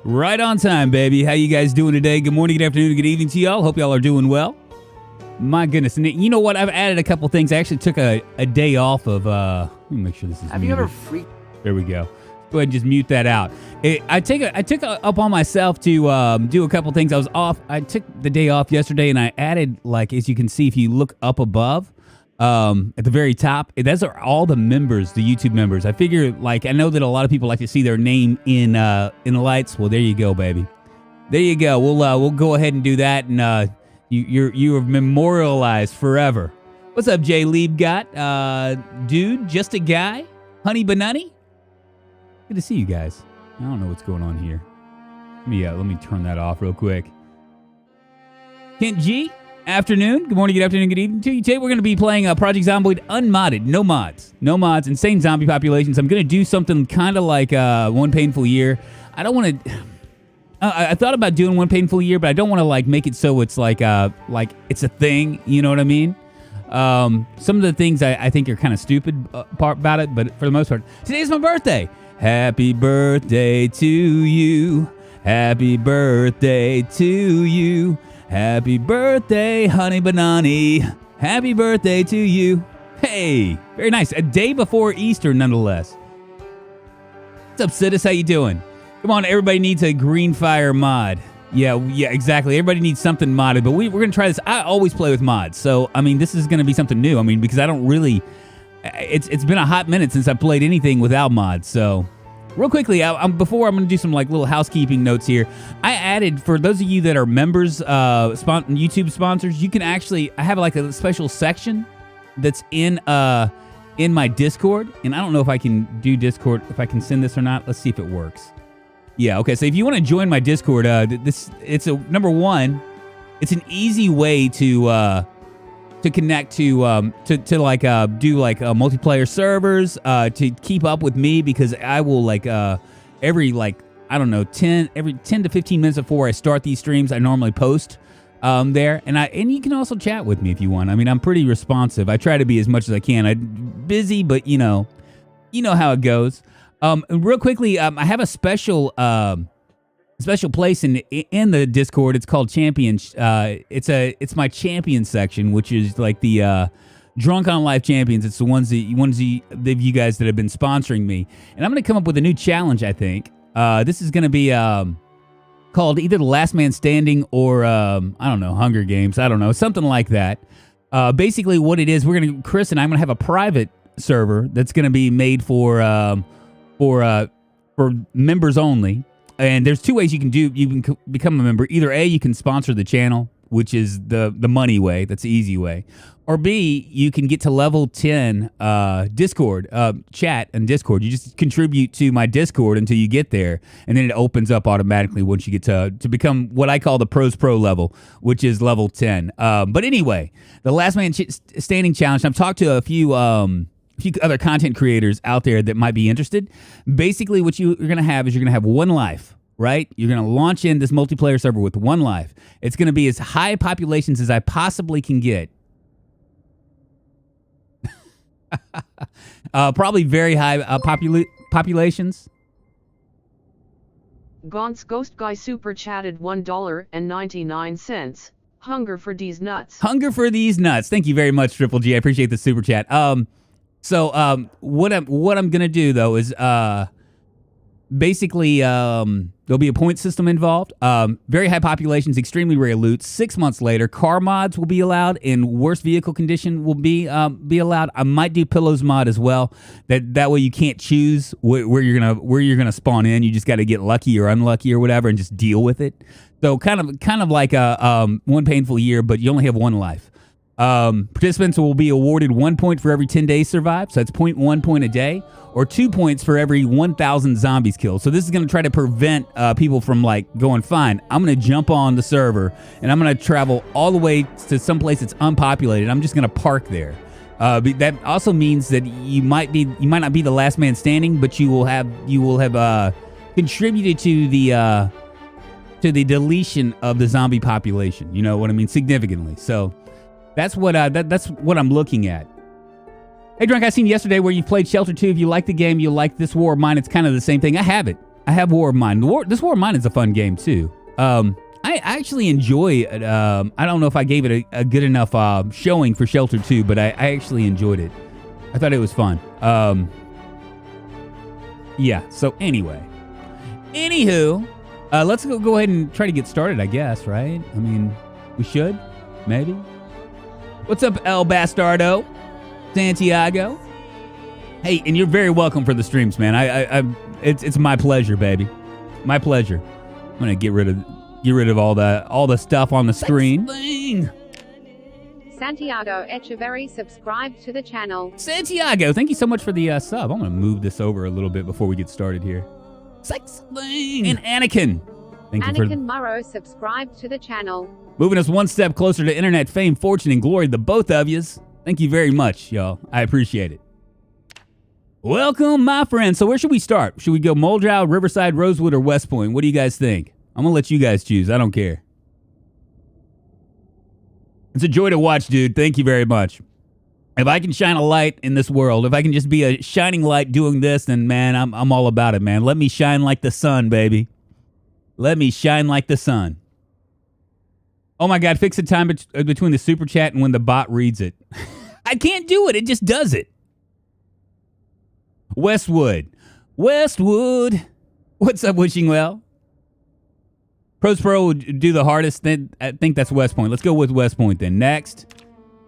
Right on time, baby. How you guys doing today? Good morning, good afternoon, good evening to y'all. Hope y'all are doing well. My goodness. And you know what? I've added a couple things. I actually took a day off of, let me make sure this is Have muted. you ever freaked? There we go. Go ahead and just mute that out. I took it up on myself to do a couple things. I was off. I took the day off yesterday, and I added, like, as you can see, if you look up above, at the very top, those are all the members, the YouTube members. I figure, like, I know that a lot of people like to see their name in the lights. Well, there you go, baby. There you go. We'll go ahead and do that, and you're memorialized forever. What's up, Jay Liebgott? Dude, just a guy, Honey Banani. Good to see you guys. I don't know what's going on here. Let me turn that off real quick. Kent G, afternoon. Good morning, good afternoon, good evening to you. Today we're going to be playing Project Zomboid unmodded. No mods. Insane zombie populations. I'm going to do something kind of like One Painful Year. I don't want to... I thought about doing One Painful Year, but I don't want to like make it so it's like it's a thing. You know what I mean? Some of the things I think are kind of stupid part about it, but for the most part, today's my birthday. Happy birthday to you. Happy birthday to you. Happy birthday, Honey Banani. Happy birthday to you. Hey, very nice. A day before Easter, nonetheless. What's up, Sidus? How you doing? Come on, everybody needs a green fire mod. Yeah, exactly. Everybody needs something modded, but we're going to try this. I always play with mods, so, I mean, this is going to be something new. I mean, because I don't really... It's been a hot minute since I played anything without mods, so... Real quickly, before I'm going to do some like little housekeeping notes here. I added, for those of you that are members, YouTube sponsors, you can actually... I have like a special section that's in my Discord, and I don't know if I can do Discord, if I can send this or not. Let's see if it works. Yeah, okay, so if you want to join my Discord, number one, it's an easy way to connect to like do like multiplayer servers to keep up with me, because I will like every like I don't know 10 to 15 minutes before I start these streams, I normally post there, and you can also chat with me if you want. I mean, I'm pretty responsive. I try to be as much as I can. I'm busy, but you know how it goes. Real quickly, I have a special place in the Discord. It's called Champions. It's my champion section, which is like the Drunkonlife champions. It's the ones of you guys that have been sponsoring me. And I'm going to come up with a new challenge, I think. This is going to be called either The Last Man Standing or, I don't know, Hunger Games. I don't know, something like that. Basically, what it is, Chris and I'm going to have a private server that's going to be made for members only. And there's two ways you can become a member. Either A, you can sponsor the channel, which is the money way. That's the easy way. Or B, you can get to level 10 Discord, chat and Discord. You just contribute to my Discord until you get there, and then it opens up automatically once you get to become what I call the Pros Pro level, which is level 10. But anyway, the Last Man Standing Challenge, I've talked to a few other content creators out there that might be interested. Basically, what you're going to have is you're going to have one life, right? You're going to launch in this multiplayer server with one life. It's going to be as high populations as I possibly can get. Probably very high populations. Gaunt's Ghost Guy super chatted $1.99. Hunger for these nuts. Hunger for these nuts. Thank you very much, Triple G. I appreciate the super chat. So what I'm gonna do though is basically there'll be a point system involved. Very high populations, extremely rare loot. 6 months later, car mods will be allowed, and worst vehicle condition will be allowed. I might do pillows mod as well. That way you can't choose where you're gonna spawn in. You just got to get lucky or unlucky or whatever, and just deal with it. So kind of like a One Painful Year, but you only have one life. Participants will be awarded 1 point for every 10 days survived, so that's 0.1 point a day, or 2 points for every 1,000 zombies killed. So this is going to try to prevent people from like going, fine, I'm going to jump on the server and I'm going to travel all the way to some place that's unpopulated. I'm just going to park there. That also means that you might not be the last man standing, but you will have contributed to the deletion of the zombie population. You know what I mean? Significantly. So. That's what I'm looking at. Hey, Drunk, I seen yesterday where you played Shelter 2. If you like the game, you like this war of mine. It's kind of the same thing. I have it. I have War of Mine. This War of Mine is a fun game too. I actually enjoy it. I don't know if I gave it a good enough showing for Shelter 2, but I actually enjoyed it. I thought it was fun. Yeah, so anyway. Anywho, let's go ahead and try to get started, I guess, right? I mean, we should, maybe. What's up, El Bastardo? Santiago? Hey, and you're very welcome for the streams, man. It's my pleasure, baby. My pleasure. I'm gonna get rid of all the stuff on the screen. Santiago Echeverry subscribed to the channel. Santiago, thank you so much for the sub. I'm gonna move this over a little bit before we get started here. And Anakin. Thank you Anakin Murrow subscribed to the channel. Moving us one step closer to internet fame, fortune, and glory, the both of yous. Thank you very much, y'all. I appreciate it. Welcome, my friends. So where should we start? Should we go Muldrow, Riverside, Rosewood, or West Point? What do you guys think? I'm going to let you guys choose. I don't care. It's a joy to watch, dude. Thank you very much. If I can shine a light in this world, if I can just be a shining light doing this, then, man, I'm all about it, man. Let me shine like the sun, baby. Let me shine like the sun. Oh, my God. Fix the time between the super chat and when the bot reads it. I can't do it. It just does it. Westwood. What's up, Wishing Well? Pros Pro would do the hardest. Then I think that's West Point. Let's go with West Point then. Next,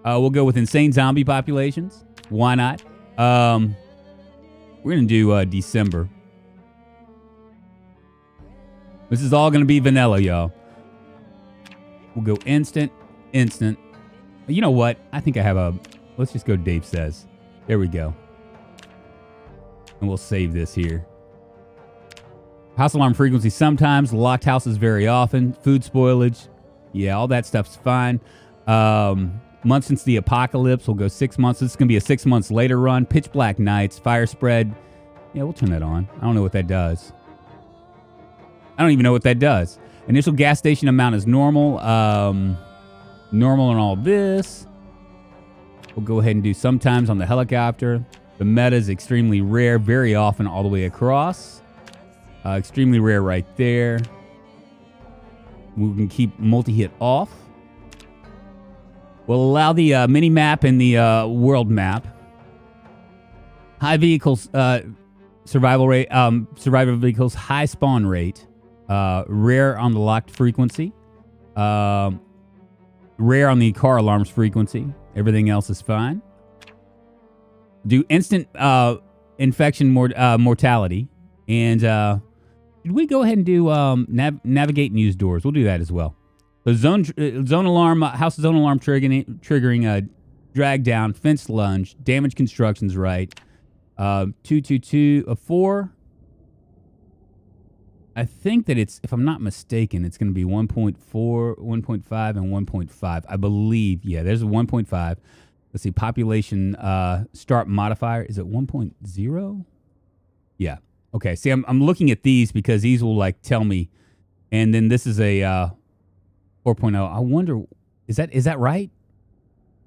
we'll go with insane zombie populations. Why not? We're going to do December. This is all going to be vanilla, y'all. We'll go instant. You know what? I think I have let's just go Dave Says. There we go. And we'll save this here. House alarm frequency sometimes. Locked houses very often. Food spoilage. Yeah, all that stuff's fine. Months since the apocalypse. We'll go 6 months. This is going to be a 6 months later run. Pitch black nights. Fire spread. Yeah, we'll turn that on. I don't know what that does. I don't even know what that does. Initial gas station amount is normal. Normal on all this. We'll go ahead and do sometimes on the helicopter. The meta is extremely rare, very often all the way across. Extremely rare right there. We can keep multi-hit off. We'll allow the mini-map and the world map. High vehicles, survival rate, survival vehicles, high spawn rate. Rare on the locked frequency. Rare on the car alarms frequency. Everything else is fine. Do instant infection mortality. And did we go ahead and do navigate and use doors? We'll do that as well. So zone alarm, house zone alarm triggering drag down, fence lunge, damage constructions right. 222, 4. I think that it's, if I'm not mistaken, it's going to be 1.4, 1.5, and 1.5. I believe, yeah, there's a 1.5. Let's see, population start modifier. Is it 1.0? Yeah. Okay, see, I'm looking at these because these will, like, tell me. And then this is a 4.0. I wonder, is that right?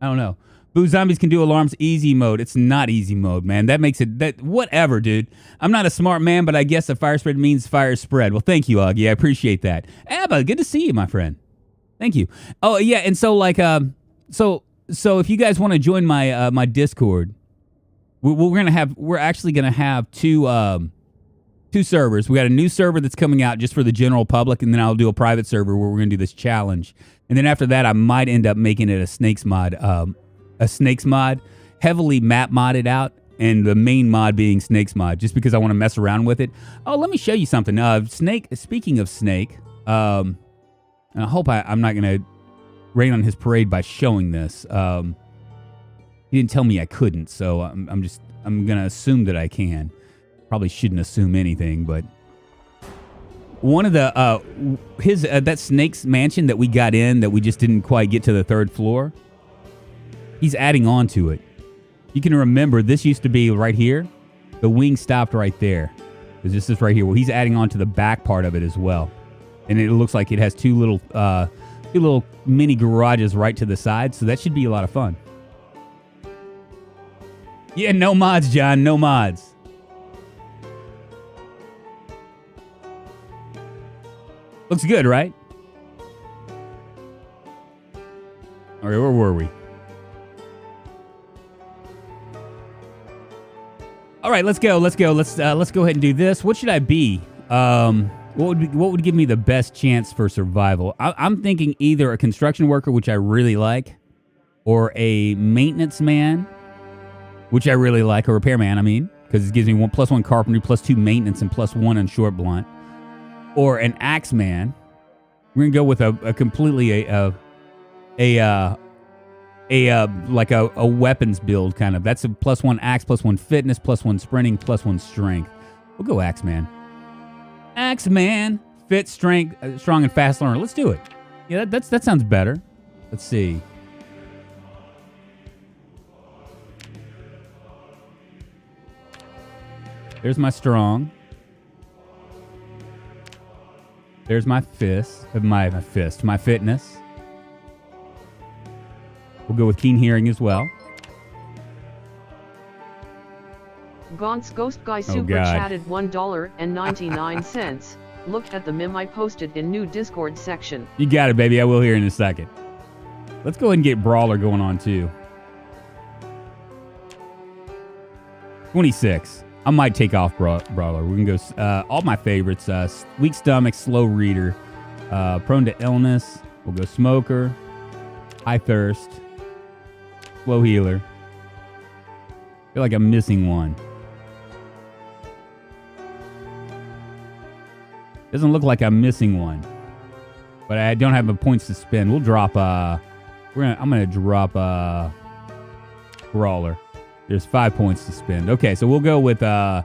I don't know. Boo Zombies can do alarms easy mode. It's not easy mode, man. That makes it, whatever, dude. I'm not a smart man, but I guess a fire spread means fire spread. Well, thank you, Augie. I appreciate that. Abba, good to see you, my friend. Thank you. Oh, yeah, and so, like, so if you guys want to join my my Discord, we're actually gonna have two servers. We got a new server that's coming out just for the general public, and then I'll do a private server where we're gonna do this challenge. And then after that, I might end up making it a Snakes mod. A Snakes mod, heavily map modded out, and the main mod being Snakes mod, just because I want to mess around with it. Oh, let me show you something. Snake. Speaking of Snake, and I hope I'm not gonna rain on his parade by showing this. He didn't tell me I couldn't, so I'm gonna assume that I can. Probably shouldn't assume anything, but one of the that Snake's mansion that we got in that we just didn't quite get to the third floor. He's adding on to it. You can remember this used to be right here. The wing stopped right there. This is right here. Well, he's adding on to the back part of it as well, and it looks like it has two little mini garages right to the side. So that should be a lot of fun. Yeah, no mods, John. No mods. Looks good, right? All right, where were we? All right, let's go. Let's go ahead and do this. What should I be? What would give me the best chance for survival? I'm thinking either a construction worker, which I really like, or a maintenance man, which I really like, or repairman, I mean, because it gives me +1 carpentry, +2 maintenance, and +1 on short blunt. Or an axe man. We're gonna go with a completely like a weapons build kind of. That's a +1 axe, +1 fitness, +1 sprinting, +1 strength. We'll go axe man. Axe man, fit, strength, strong and fast learner. Let's do it. Yeah, that sounds better. Let's see. There's my strong. There's my fist. My fitness. We'll go with keen hearing as well. Gaunt's Ghost Guy super chatted $1.99. Look at the meme I posted in new Discord section. You got it, baby. I will here in a second. Let's go ahead and get Brawler going on too. 26. I might take off Brawler. We can go all my favorites. Weak stomach, slow reader, prone to illness. We'll go smoker, high thirst, slow healer. I feel like I'm missing one. Doesn't look like I'm missing one, but I don't have the points to spend. We'll drop. I'm gonna drop Brawler. There's 5 points to spend. Okay, so we'll go with I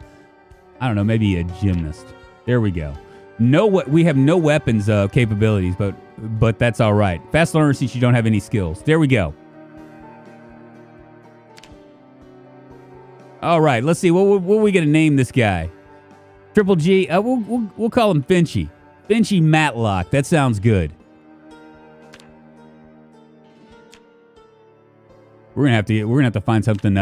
don't know, maybe a gymnast. There we go. We have no weapons capabilities, but that's all right. Fast learner since you don't have any skills. There we go. All right, let's see. What are we gonna name this guy? Triple G. We'll call him Finchy. Finchy Matlock. That sounds good. We're gonna have to find something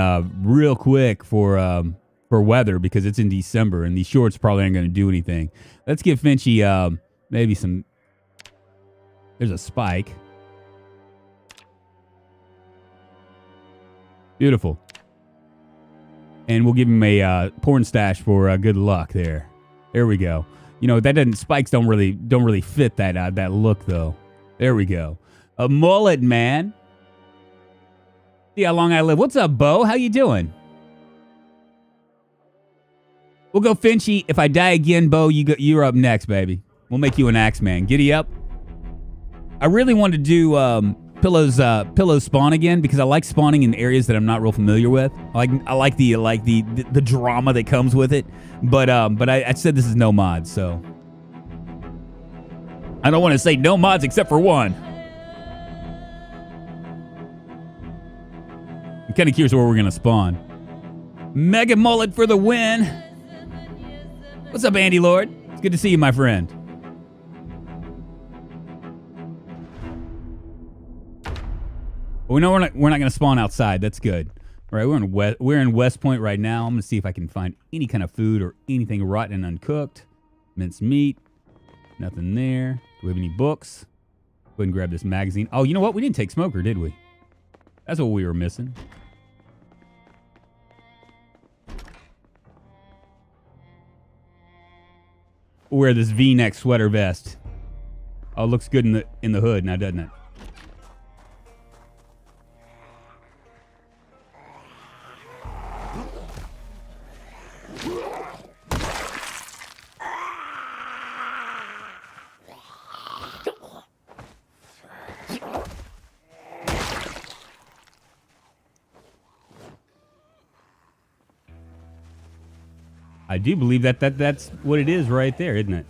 real quick for weather because it's in December and these shorts probably aren't gonna do anything. Let's give Finchy maybe some. There's a spike. Beautiful. And we'll give him a porn stash for good luck there. There we go. You know spikes don't really fit that look though. There we go. A mullet man. See how long I live. What's up, Bo? How you doing? We'll go Finchy. If I die again, Bo, you're up next, baby. We'll make you an axe man. Giddy up. I really want to do pillows spawn again because I like spawning in areas that I'm not real familiar with. I like the drama that comes with it. But I said this is no mods, so I don't want to say no mods except for one. I'm kind of curious where we're gonna spawn. Mega mullet for the win. What's up, Andy Lord? It's good to see you, my friend. Well, we know we're not going to spawn outside. That's good. All right, we're in West Point right now. I'm going to see if I can find any kind of food or anything rotten and uncooked. Minced meat. Nothing there. Do we have any books? Go ahead and grab this magazine. Oh, you know what? We didn't take Smoker, did we? That's what we were missing. We'll wear this V-neck sweater vest. Oh, it looks good in the hood now, doesn't it? I do believe that's what it is right there, isn't it?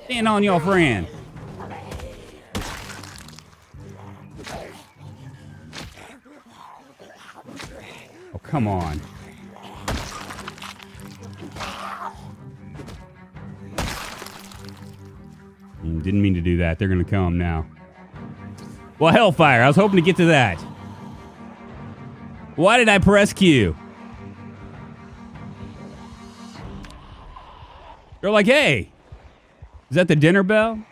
Stand on your friend. Oh, come on. Didn't mean to do that. They're going to come now. Well, hellfire. I was hoping to get to that. Why did I press Q? They're like, hey, is that the dinner bell?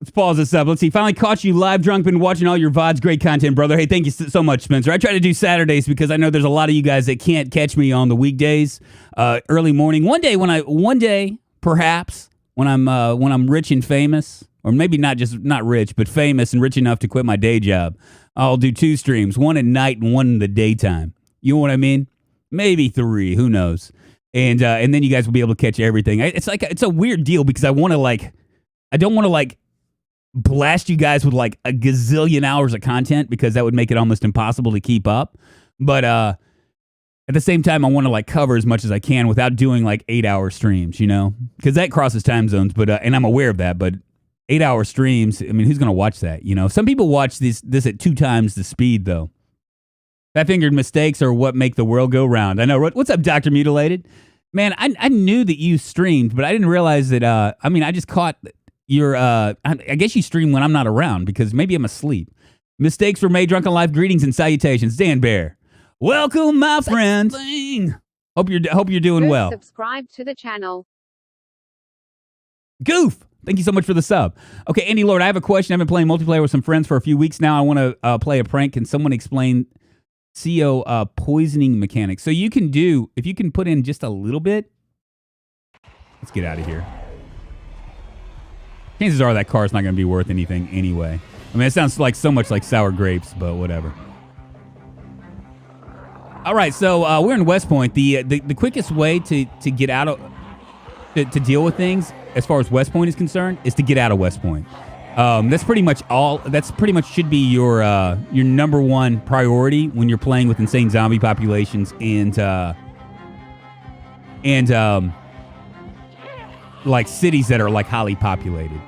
Let's pause this up. Let's see. Finally caught you live drunk. Been watching all your VODs. Great content, brother. Hey, thank you so much, Spencer. I try to do Saturdays because I know there's a lot of you guys that can't catch me on the weekdays, early morning. One day, perhaps, when I'm rich and famous, or maybe not rich, but famous and rich enough to quit my day job, I'll do 2 streams, one at night and one in the daytime. You know what I mean? Maybe 3. Who knows? And then you guys will be able to catch everything. It's a weird deal because I don't want to blast you guys with like a gazillion hours of content because that would make it almost impossible to keep up. But at the same time, I want to like cover as much as I can without doing like 8-hour streams, you know, because that crosses time zones. But and I'm aware of that. But 8-hour streams, I mean, who's going to watch that? You know, some people watch this at 2 times the speed, though. Fat-fingered mistakes are what make the world go round. I know. What's up, Dr. Mutilated? Man, I knew that you streamed, but I didn't realize that. I just caught your. I guess you stream when I'm not around because maybe I'm asleep. Mistakes were made. Drunkonlife greetings and salutations. Dan Bear, welcome, my friend. Hope you're doing well. Subscribe to the channel. Goof. Thank you so much for the sub. Okay, Andy Lord, I have a question. I've been playing multiplayer with some friends for a few weeks now. I want to play a prank. Can someone explain CO poisoning mechanics? So if you can put in just a little bit. Let's get out of here. Chances are that car's not going to be worth anything anyway. I mean, it sounds like so much like sour grapes, but whatever. All right, so we're in West Point. The quickest way to get out of to deal with things as far as West Point is concerned is to get out of West Point. That's pretty much all. That's pretty much should be your number one priority when you're playing with insane zombie populations and like cities that are like highly populated.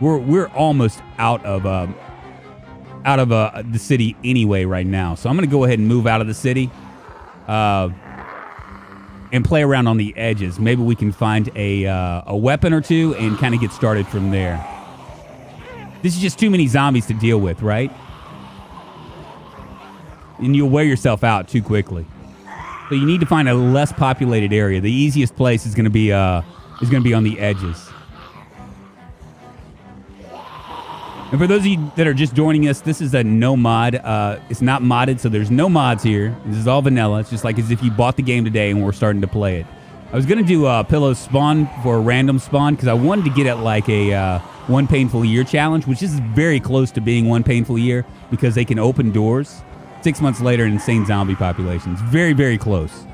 We're almost out of the city anyway right now. So I'm gonna go ahead and move out of the city, and play around on the edges. Maybe we can find a weapon or two and kind of get started from there. This is just too many zombies to deal with, right? And you'll wear yourself out too quickly. So you need to find a less populated area. The easiest place is going to be on the edges. And for those of you that are just joining us, this is a no mod. It's not modded, so there's no mods here. This is all vanilla. It's just like as if you bought the game today and we're starting to play it. I was going to do Pillow's spawn for a random spawn because I wanted to get at like a one painful year challenge, which is very close to being one painful year because they can open doors 6 months later in insane zombie populations. Very, very close.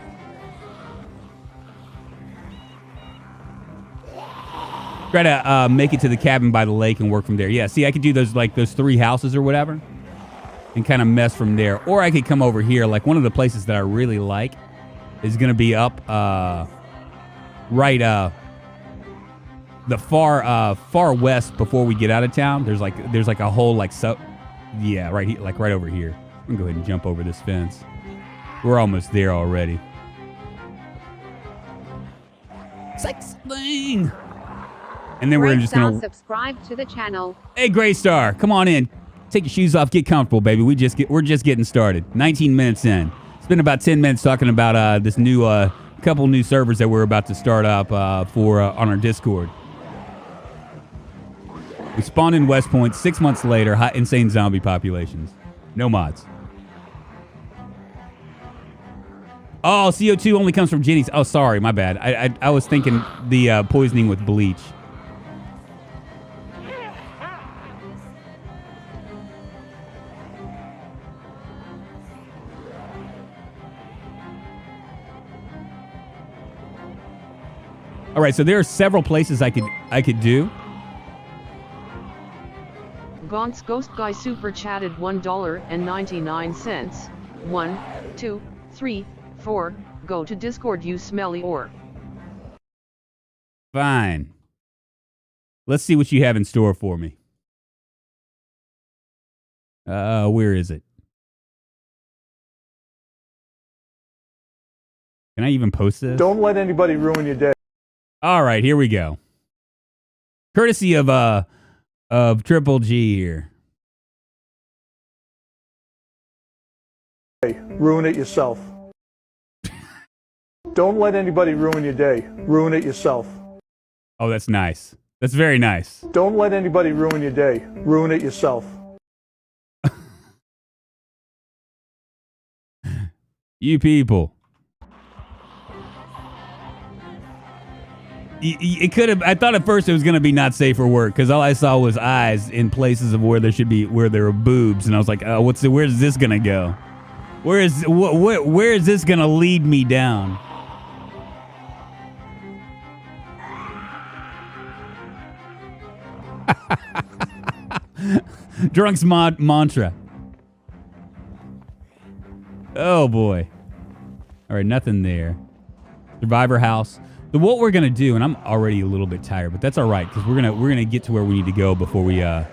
Try to make it to the cabin by the lake and work from there. Yeah, see, I could do those 3 houses or whatever and kind of mess from there. Or I could come over here. Like one of the places that I really like is going to be up the far west before we get out of town. There's like a whole right over here. I'm gonna go ahead and jump over this fence. We're almost there already. Sex thing. And then we're just gonna subscribe to the channel. Hey, Gray Star, come on in. Take your shoes off. Get comfortable, baby. We're just getting started. 19 minutes in. Spent about 10 minutes talking about this new couple new servers that we're about to start up for on our Discord. We spawned in West Point 6 months later. Hot, insane zombie populations. No mods. Oh, CO2 only comes from Jenny's. Oh, sorry, my bad. I was thinking the poisoning with bleach. All right, so there are several places I could do. Gaunt's Ghost Guy super chatted $1.99. 1, 2, 3, 4. Go to Discord, you smelly or. Fine. Let's see what you have in store for me. Where is it? Can I even post this? Don't let anybody ruin your day. All right, here we go. Courtesy of Triple G here. Ruin it yourself. Don't let anybody ruin your day. Ruin it yourself. Oh, that's nice. That's very nice. Don't let anybody ruin your day. Ruin it yourself. You people. It could have. I thought at first it was going to be not safe for work because all I saw was eyes in places of where there were boobs, and I was like, "Oh, where's this going to go? Where is this going to lead me down?" Drunk's mantra. Oh boy. All right, nothing there. Survivor house. So what we're gonna do, and I'm already a little bit tired, but that's all right because we're gonna get to where we need to go before we. I'm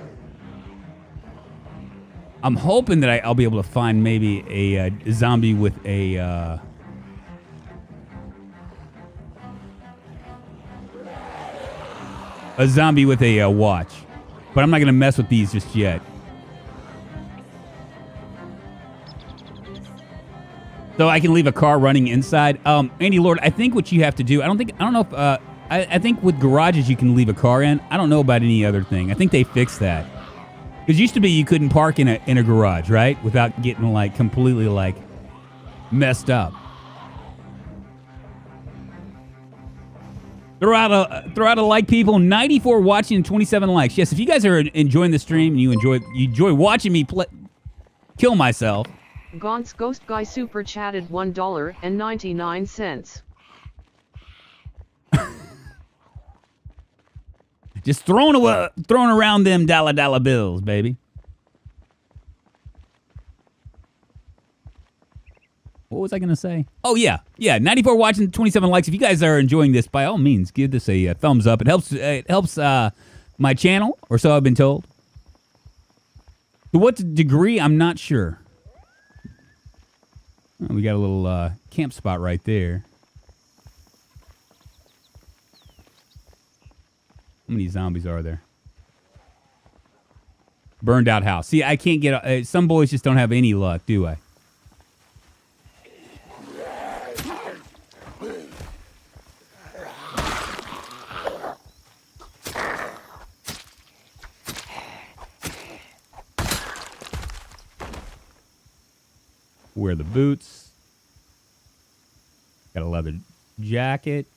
hoping that I'll be able to find maybe a zombie with a. A zombie with a watch, but I'm not gonna mess with these just yet. So I can leave a car running inside. Andy Lord, I think what you have to do, I don't know if, I think with garages you can leave a car in. I don't know about any other thing. I think they fixed that. Because used to be you couldn't park in a garage, right? Without getting like completely like messed up. Throw out a like, people. 94 watching and 27 likes. Yes, if you guys are enjoying the stream and you enjoy watching me kill myself. Gaunt's Ghost Guy super chatted $1.99. Just throwing around them dollar bills, baby. What was I going to say? Oh, yeah. 94 watching, 27 likes. If you guys are enjoying this, by all means, give this a thumbs up. It helps my channel, or so I've been told. To what degree, I'm not sure. Oh, we got a little camp spot right there. How many zombies are there? Burned out house. See, I can't get... some boys just don't have any luck, do I? Wear the boots. Got a leather jacket.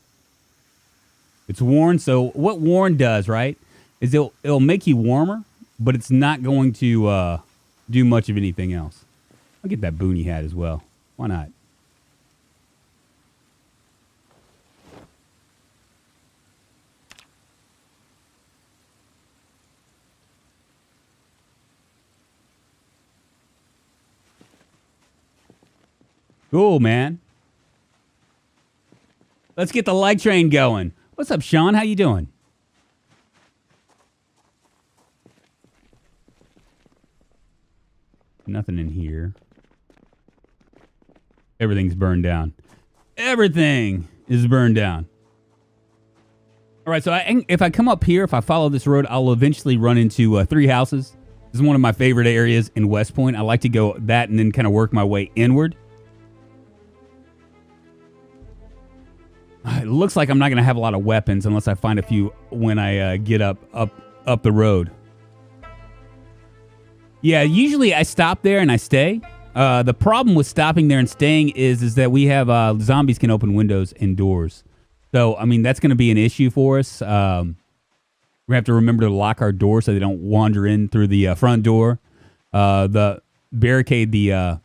It's worn, so what worn does, right, is it'll make you warmer, but it's not going to do much of anything else. I'll get that boonie hat as well. Why not? Cool, man. Let's get the like train going. What's up, Sean? How you doing? Nothing in here. Everything's burned down. Everything is burned down. All right, so if I come up here, if I follow this road, I'll eventually run into 3 houses. This is one of my favorite areas in West Point. I like to go that and then kind of work my way inward. It looks like I'm not going to have a lot of weapons unless I find a few when I get up the road. Yeah, usually I stop there and I stay. The problem with stopping there and staying is that we have zombies can open windows and doors. So, I mean, that's going to be an issue for us. We have to remember to lock our door so they don't wander in through the front door. The barricade the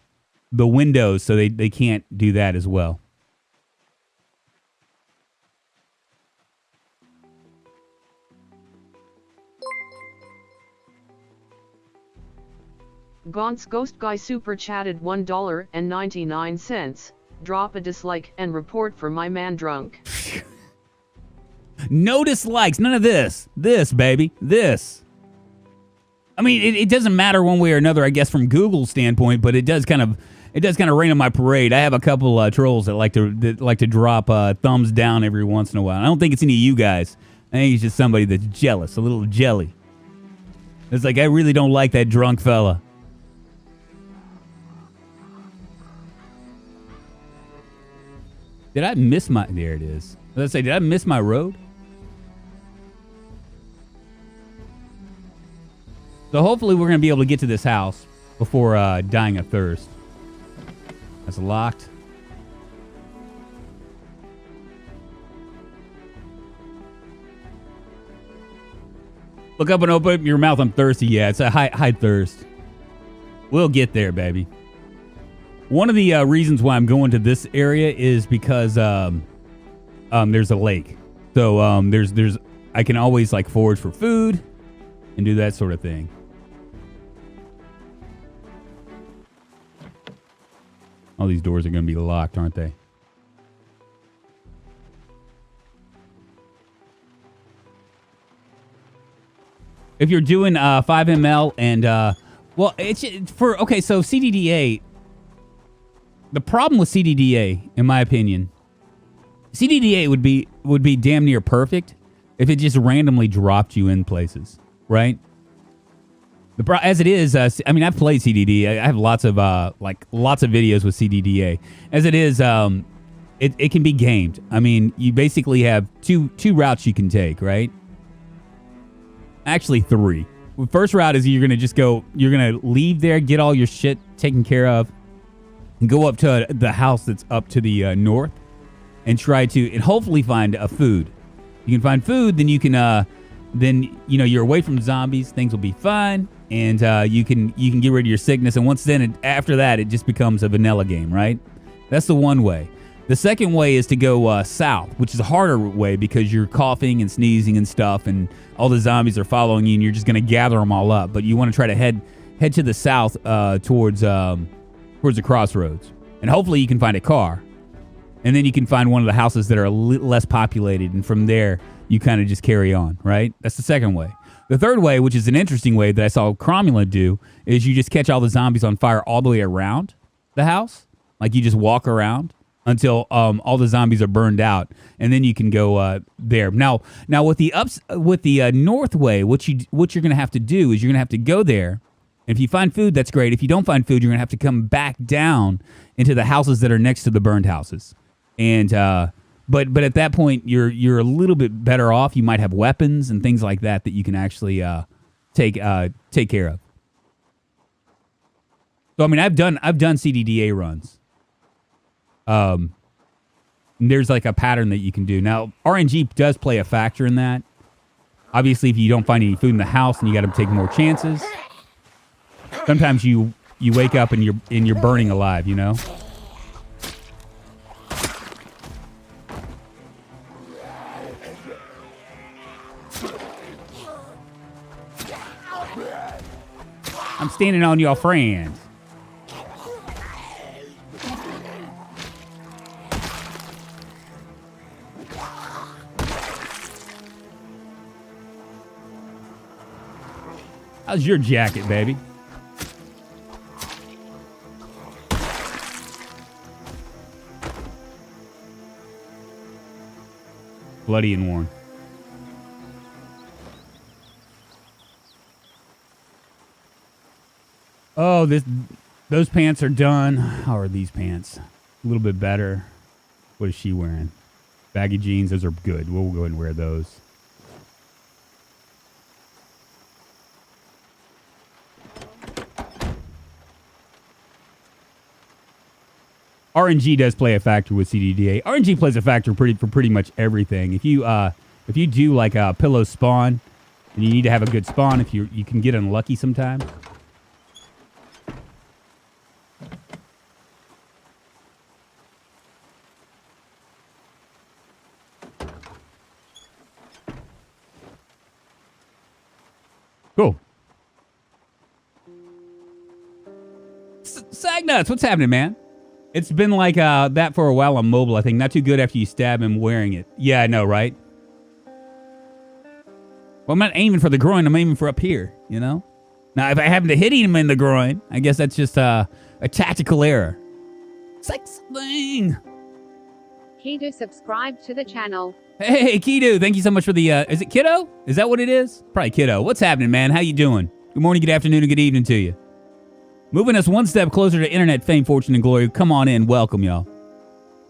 windows so they can't do that as well. Gaunt's Ghost Guy super chatted $1.99. Drop a dislike and report for my man Drunk. No dislikes. None of this. This, baby. This. I mean, it doesn't matter one way or another, I guess, from Google's standpoint, but it does kind of it does kind of rain on my parade. I have a couple trolls that like to drop thumbs down every once in a while. I don't think it's any of you guys. I think it's just somebody that's jealous, a little jelly. It's like, I really don't like that drunk fella. Did I miss my... There it is. Let's say, did I miss my road? So hopefully we're going to be able to get to this house before dying of thirst. That's locked. Look up and open your mouth. I'm thirsty. Yeah, it's a high thirst. We'll get there, baby. One of the reasons why I'm going to this area is because there's a lake. So there's I can always like forage for food and do that sort of thing. All these doors are going to be locked, aren't they? If you're doing 5 ml and well, it's for okay. So CDDA. The problem with CDDA, in my opinion, CDDA would be damn near perfect if it just randomly dropped you in places, right? As it is, I mean, I've played CDDA. I have lots of videos with CDDA. As it is, it can be gamed. I mean, you basically have two routes you can take, right? Actually, 3. The first route is you're gonna leave there, get all your shit taken care of, and go up to the house that's up to the north, and try to and hopefully find a food. You can find food, then you can then you're away from zombies. Things will be fine. And you can get rid of your sickness, and after that, it just becomes a vanilla game, right? That's the one way. The second way is to go south, which is a harder way because you're coughing and sneezing and stuff, and all the zombies are following you, and you're just going to gather them all up. But you want to try to head to the south towards the crossroads, and hopefully you can find a car, and then you can find one of the houses that are less populated, and from there you kind of just carry on, right? That's the second way. The third way, which is an interesting way that I saw Cromulent do, is you just catch all the zombies on fire all the way around the house. Like you just walk around until all the zombies are burned out, and then you can go there. Now with the north way, what you're going to have to do is you're going to have to go there. And if you find food, that's great. If you don't find food, you're going to have to come back down into the houses that are next to the burned houses. And But at that point, you're a little bit better off. You might have weapons and things like that you can actually take care of. So I mean, I've done CDDA runs. There's like a pattern that you can do. Now RNG does play a factor in that. Obviously, if you don't find any food in the house, and you got to take more chances. Sometimes you wake up and you're burning alive. You know. I'm standing on your friends. How's your jacket, baby? Bloody and worn. Oh, those pants are done. How are these pants? A little bit better. What is she wearing? Baggy jeans. Those are good. We'll go ahead and wear those. RNG does play a factor with CDDA. RNG plays a factor for pretty much everything. If you do like a pillow spawn, and you need to have a good spawn, if you can get unlucky sometimes. Cool. Sagnuts, what's happening, man? It's been like that for a while on mobile, I think. Not too good after you stab him wearing it. Yeah, I know, right? Well, I'm not aiming for the groin. I'm aiming for up here, you know? Now, if I happen to hit him in the groin, I guess that's just A tactical error. Sex thing. Kido subscribe to the channel. Hey, Kido, thank you so much for the, is it Kiddo? Is that what it is? Probably Kiddo. What's happening, man? How you doing? Good morning, good afternoon, and good evening to you. Moving us one step closer to internet fame, fortune, and glory. Come on in. Welcome, y'all.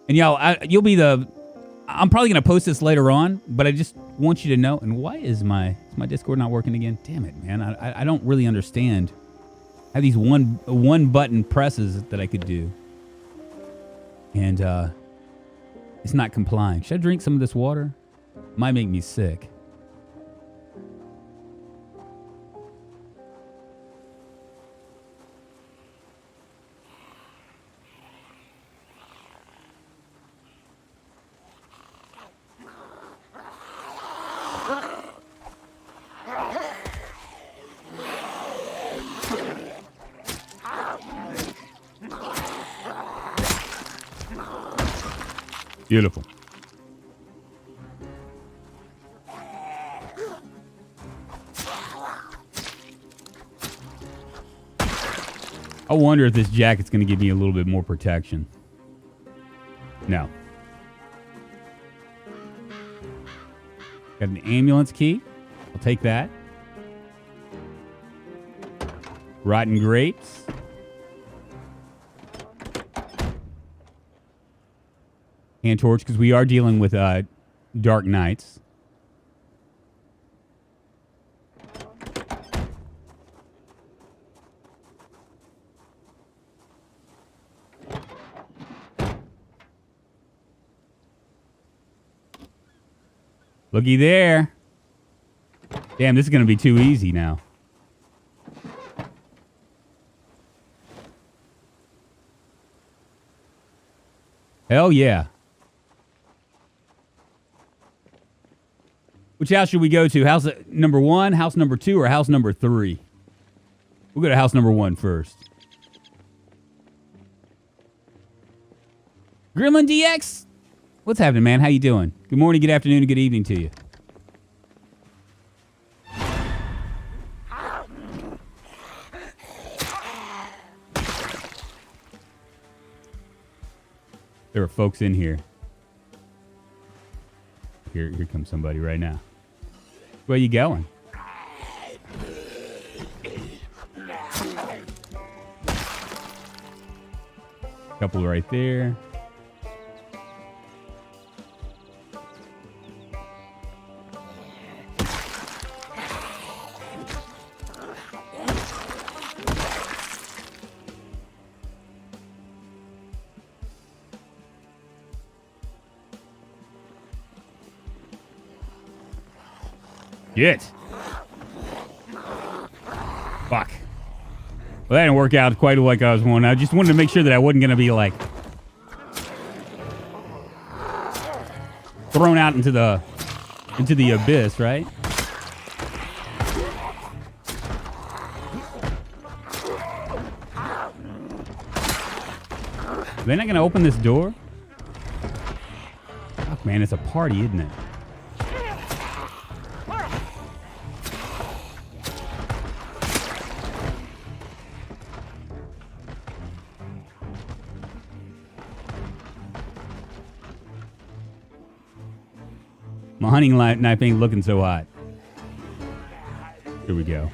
And y'all, you'll be I'm probably going to post this later on, but I just want you to know, and why is my Discord not working again? Damn it, man. I don't really understand. I have these one button presses that I could do. And, it's not complying. Should I drink some of this water? Might make me sick. Beautiful. I wonder if this jacket's going to give me a little bit more protection. No. Got an ambulance key. I'll take that. Rotten grapes. Hand torch, because we are dealing with dark nights. Looky there. Damn, this is going to be too easy now. Hell yeah. Which house should we go to? House number 1, house number 2, or house number 3? We'll go to house number 1 first. Gremlin DX? What's happening, man? How you doing? Good morning, good afternoon, and good evening to you. There are folks in here. Here comes somebody right now. Where you going? Couple right there. Shit. Fuck. Well, that didn't work out quite like I was wanting. I just wanted to make sure that I wasn't going to be, like, thrown out into the abyss, right? Are they not going to open this door? Fuck, man, it's a party, isn't it? My hunting knife ain't looking so hot. Here we go.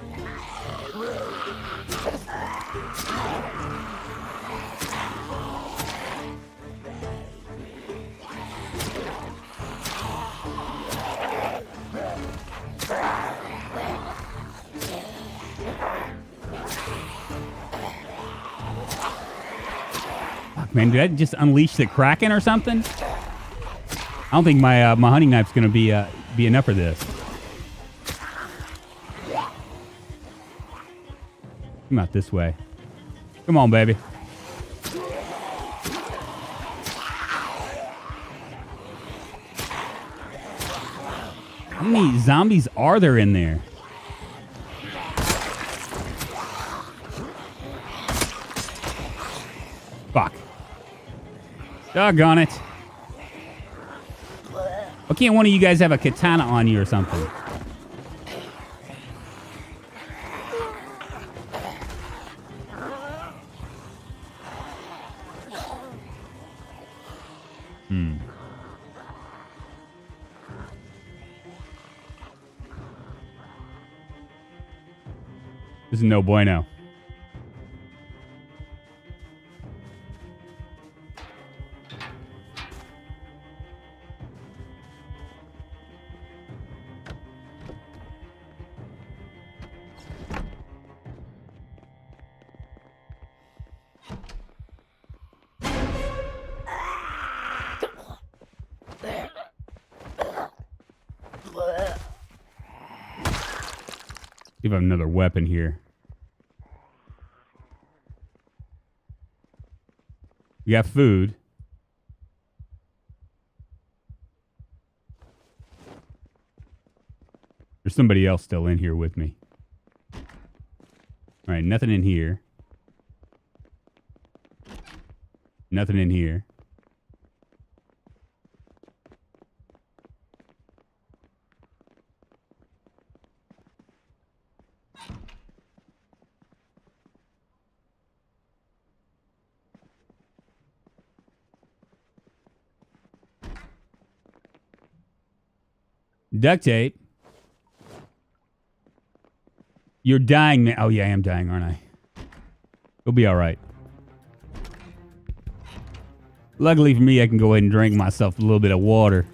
Fuck, man, did I just unleash the Kraken or something? I don't think my hunting knife's gonna be enough for this. Come out this way. Come on, baby. How many zombies are there in there? Fuck. Doggone it. Why can't one of you guys have a katana on you or something? This is no bueno. See if I have another weapon here. We got food. There's somebody else still in here with me. All right, nothing in here. Nothing in here. Duct tape. You're dying, man. Oh, yeah, I am dying, aren't I? You'll be all right. Luckily for me, I can go ahead and drink myself a little bit of water.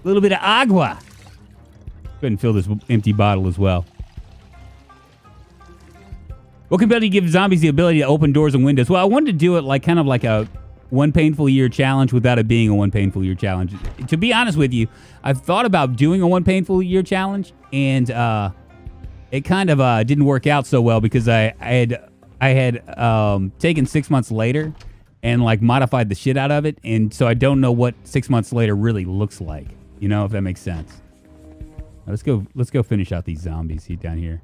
A little bit of agua. Go ahead and fill this empty bottle as well. What ability gives zombies the ability to open doors and windows? Well, I wanted to do it like kind of like a one painful year challenge without it being a one painful year challenge. To be honest with you, I've thought about doing a one painful year challenge, and it kind of didn't work out so well because I had taken 6 months later and like modified the shit out of it, and so I don't know what 6 months later really looks like. You know, if that makes sense. Let's go finish out these zombies down here.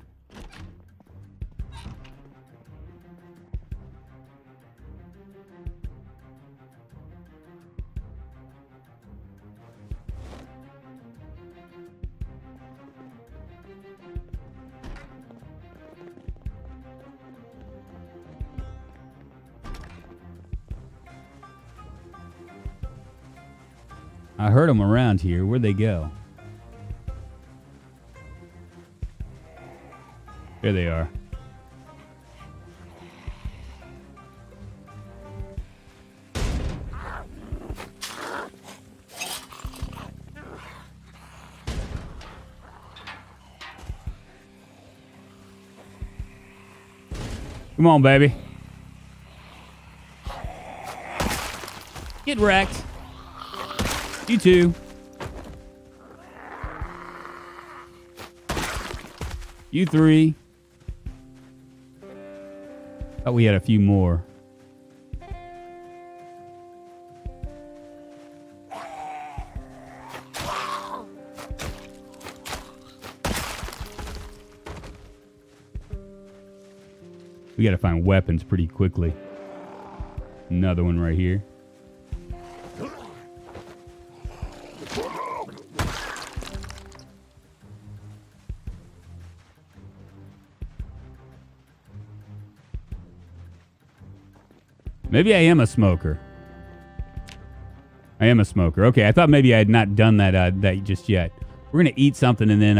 I heard them around here. Where'd they go? There they are. Come on, baby. Get wrecked. You too. You three. Thought we had a few more. We gotta find weapons pretty quickly. Another one right here. Maybe I am a smoker. I am a smoker. Okay, I thought maybe I had not done that that just yet. We're gonna eat something and then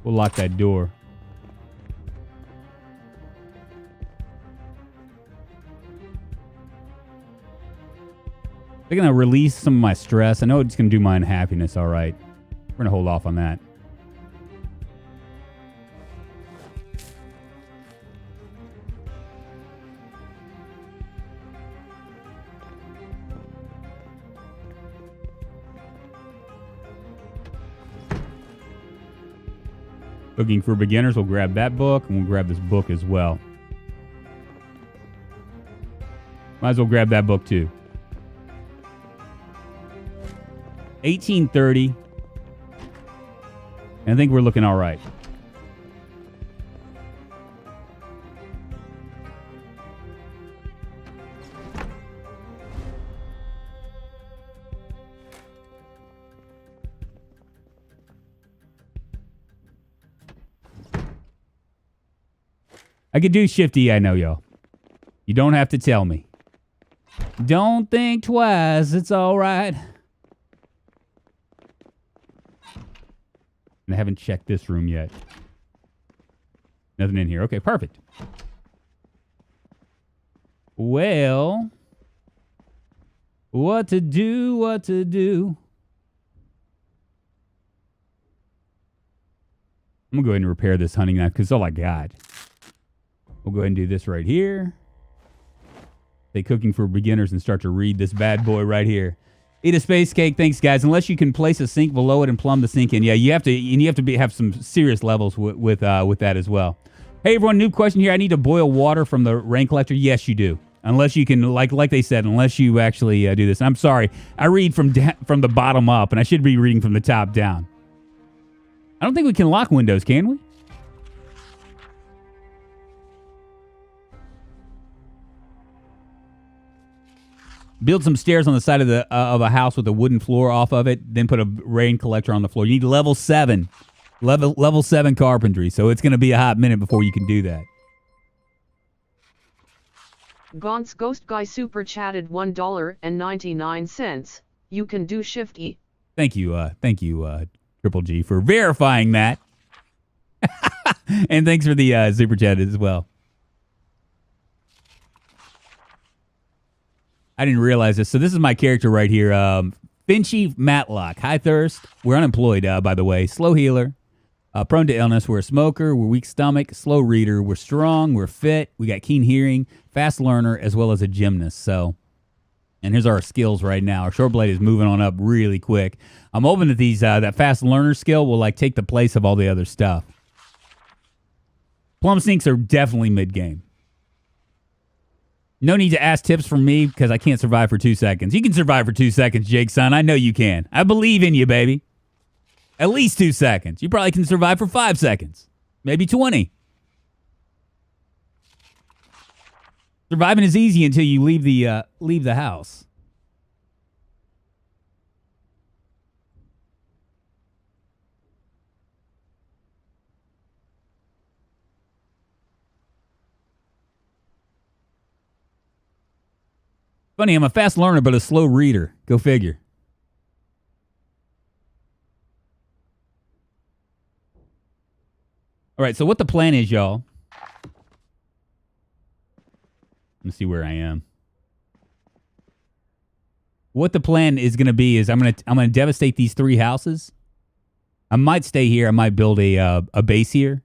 we'll lock that door. They're gonna release some of my stress. I know it's gonna do my unhappiness. All right, we're gonna hold off on that. Looking for beginners, we'll grab that book, and we'll grab this book as well. Might as well grab that book too. 1830. And I think we're looking all right. I could do shifty, I know, y'all. You don't have to tell me. Don't think twice, it's all right. And I haven't checked this room yet. Nothing in here. Okay, perfect. Well, what to do, what to do. I'm going to go ahead and repair this hunting knife because it's all I got. We'll go ahead and do this right here. Say cooking for beginners and start to read this bad boy right here. Eat a space cake. Thanks, guys. Unless you can place a sink below it and plumb the sink in. Yeah, you have to have some serious levels with that as well. Hey, everyone, new question here. I need to boil water from the rain collector. Yes, you do. Unless you can, like they said, unless you actually do this. I'm sorry. I read from the bottom up, and I should be reading from the top down. I don't think we can lock windows, can we? Build some stairs on the side of a house with a wooden floor off of it, then put a rain collector on the floor. You need level 7. Level 7 carpentry, so it's going to be a hot minute before you can do that. Gaunt's Ghost Guy super chatted $1.99. You can do Shift E. Thank you, Triple G, for verifying that. And thanks for the super chat as well. I didn't realize this. So this is my character right here. Finchy Matlock. High thirst. We're unemployed, by the way. Slow healer. Prone to illness. We're a smoker. We're weak stomach. Slow reader. We're strong. We're fit. We got keen hearing. Fast learner, as well as a gymnast. So, and here's our skills right now. Our short blade is moving on up really quick. I'm hoping that that fast learner skill will take the place of all the other stuff. Plum sinks are definitely mid-game. No need to ask tips from me because I can't survive for 2 seconds. You can survive for 2 seconds, Jake, son. I know you can. I believe in you, baby. At least 2 seconds. You probably can survive for 5 seconds. Maybe 20. Surviving is easy until you leave the house. Funny, I'm a fast learner, but a slow reader. Go figure. All right, so what the plan is, y'all. Let's see where I am. What the plan is going to be is I'm gonna devastate these 3 houses. I might stay here. I might build a base here.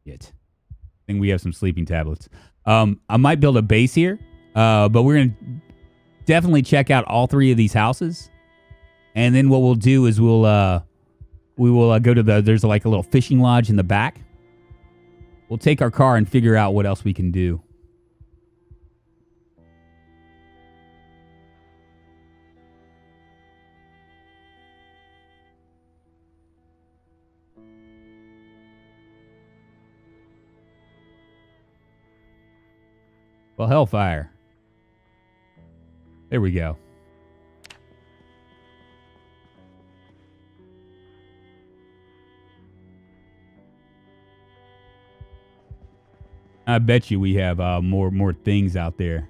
Yet, I think we have some sleeping tablets. I might build a base here. But we're going to definitely check out all 3 of these houses. And then what we'll do is we will go to there's a little fishing lodge in the back. We'll take our car and figure out what else we can do. Well, hellfire. There we go. I bet you we have more things out there.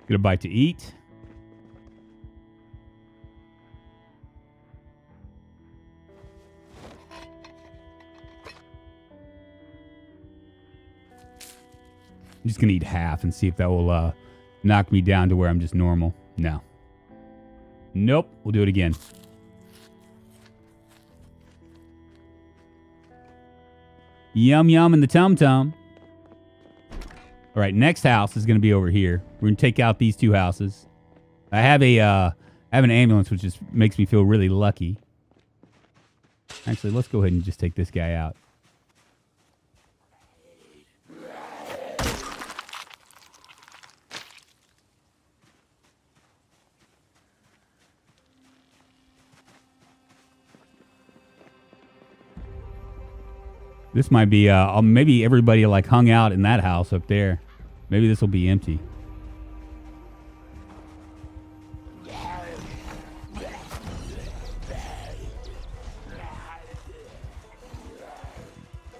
Get a bite to eat. I'm just going to eat half and see if that will knock me down to where I'm just normal. No. Nope. We'll do it again. Yum yum in the tum-tum. All right, next house is going to be over here. We're going to take out these 2 houses. I have an ambulance, which just makes me feel really lucky. Actually, let's go ahead and just take this guy out. This might be, maybe everybody hung out in that house up there. Maybe this will be empty.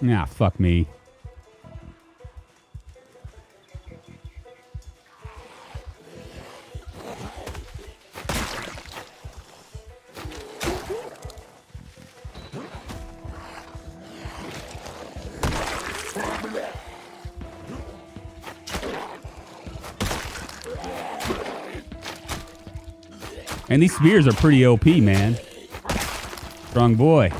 Nah, fuck me. And these spears are pretty OP, man. Strong boy.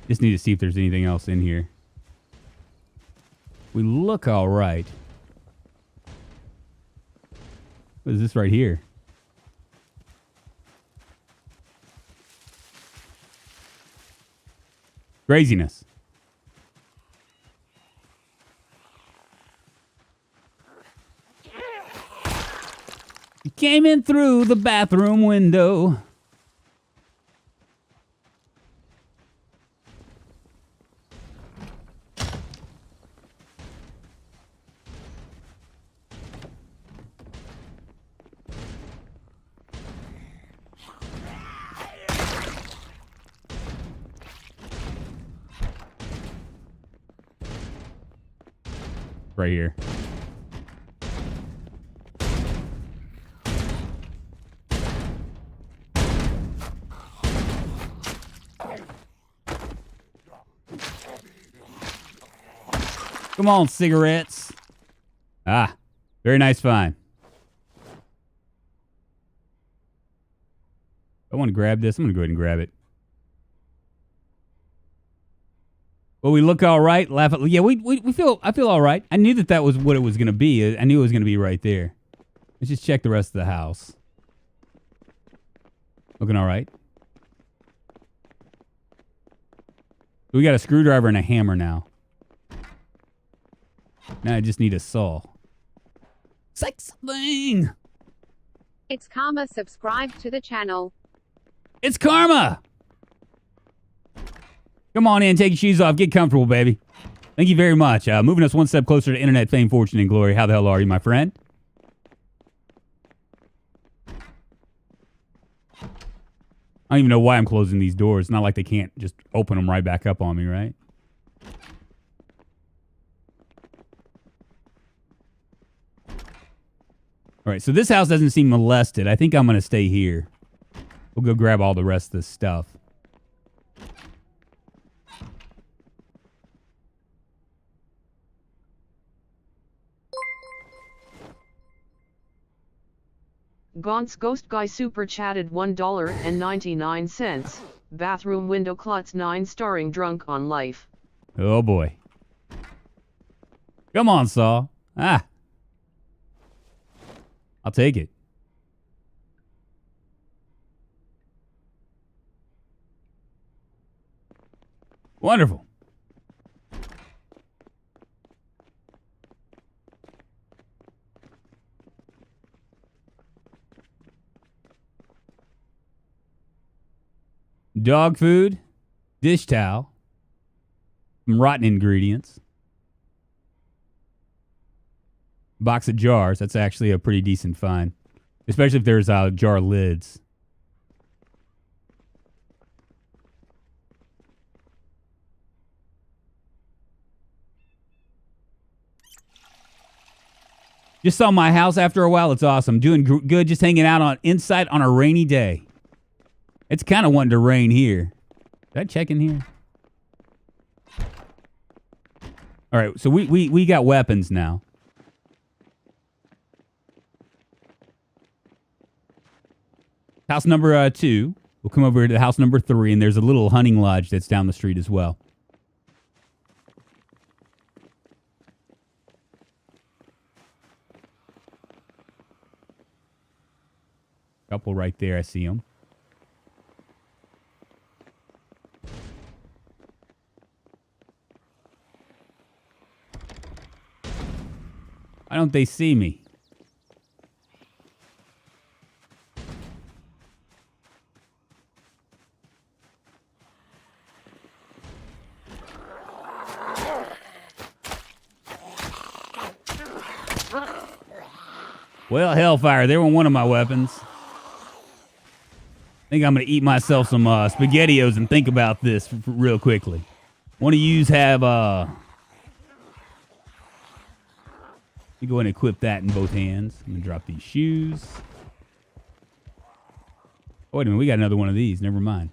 Just need to see if there's anything else in here. We look all right. What is this right here? Craziness. You came in through the bathroom window. Right here. Come on, cigarettes. Ah, very nice find. I want to grab this. I'm going to go ahead and grab it. Well, we look all right. Laugh. Yeah, we feel. I feel all right. I knew that was what it was going to be. I knew it was going to be right there. Let's just check the rest of the house. Looking all right. We got a screwdriver and a hammer now. Now I just need a saw. Sex thing. It's Karma. Subscribe to the channel. It's Karma. Come on in, take your shoes off, get comfortable, baby. Thank you very much. Moving us one step closer to internet fame, fortune, and glory. How the hell are you, my friend? I don't even know why I'm closing these doors. It's not like they can't just open them right back up on me, right? All right, so this house doesn't seem molested. I think I'm going to stay here. We'll go grab all the rest of this stuff. Gaunt's Ghost Guy super chatted $1.99. Bathroom window klutz 9 starring Drunkonlife. Oh boy. Come on, Saw. Ah. I'll take it. Wonderful. Dog food, dish towel, some rotten ingredients, box of jars. That's actually a pretty decent find, especially if there's jar lids. Just saw my house after a while. It's awesome. Doing good, just hanging out inside on a rainy day. It's kind of wanting to rain here. Did I check in here? All right, so we got weapons now. House number 2. We'll come over to house number 3, and there's a little hunting lodge that's down the street as well. Couple right there, I see them. Why don't they see me? Well, hellfire. They were one of my weapons. I think I'm going to eat myself some SpaghettiOs and think about this real quickly. One of yous have... You go ahead and equip that in both hands. I'm going to drop these shoes. Oh, wait a minute. We got another one of these. Never mind.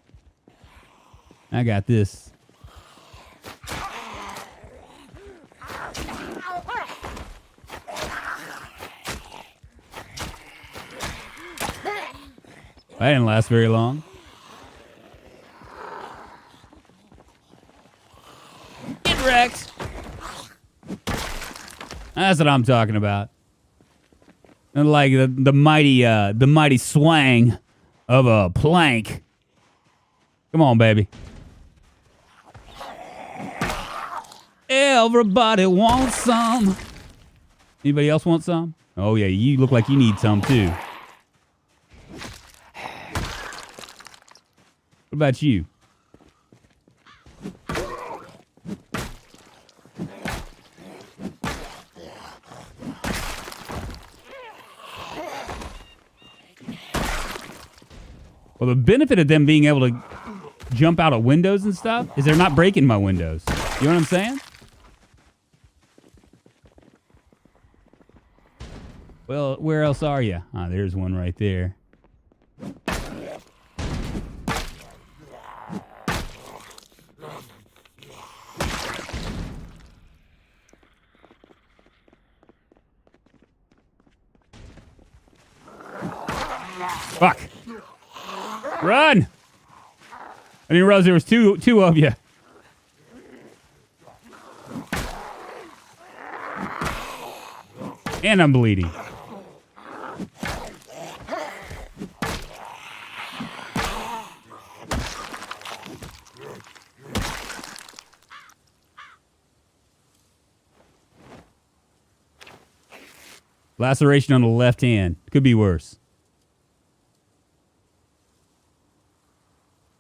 I got this. That didn't last very long. Get wrecked. That's what I'm talking about. And like the mighty swang of a plank. Come on, baby. Everybody wants some. Anybody else want some? Oh yeah, you look like you need some too. What about you? Well, the benefit of them being able to jump out of windows and stuff is they're not breaking my windows. You know what I'm saying? Well, where else are you? Ah, there's one right there. Fuck. Run! I didn't realize there was two of you. And I'm bleeding. Laceration on the left hand. Could be worse.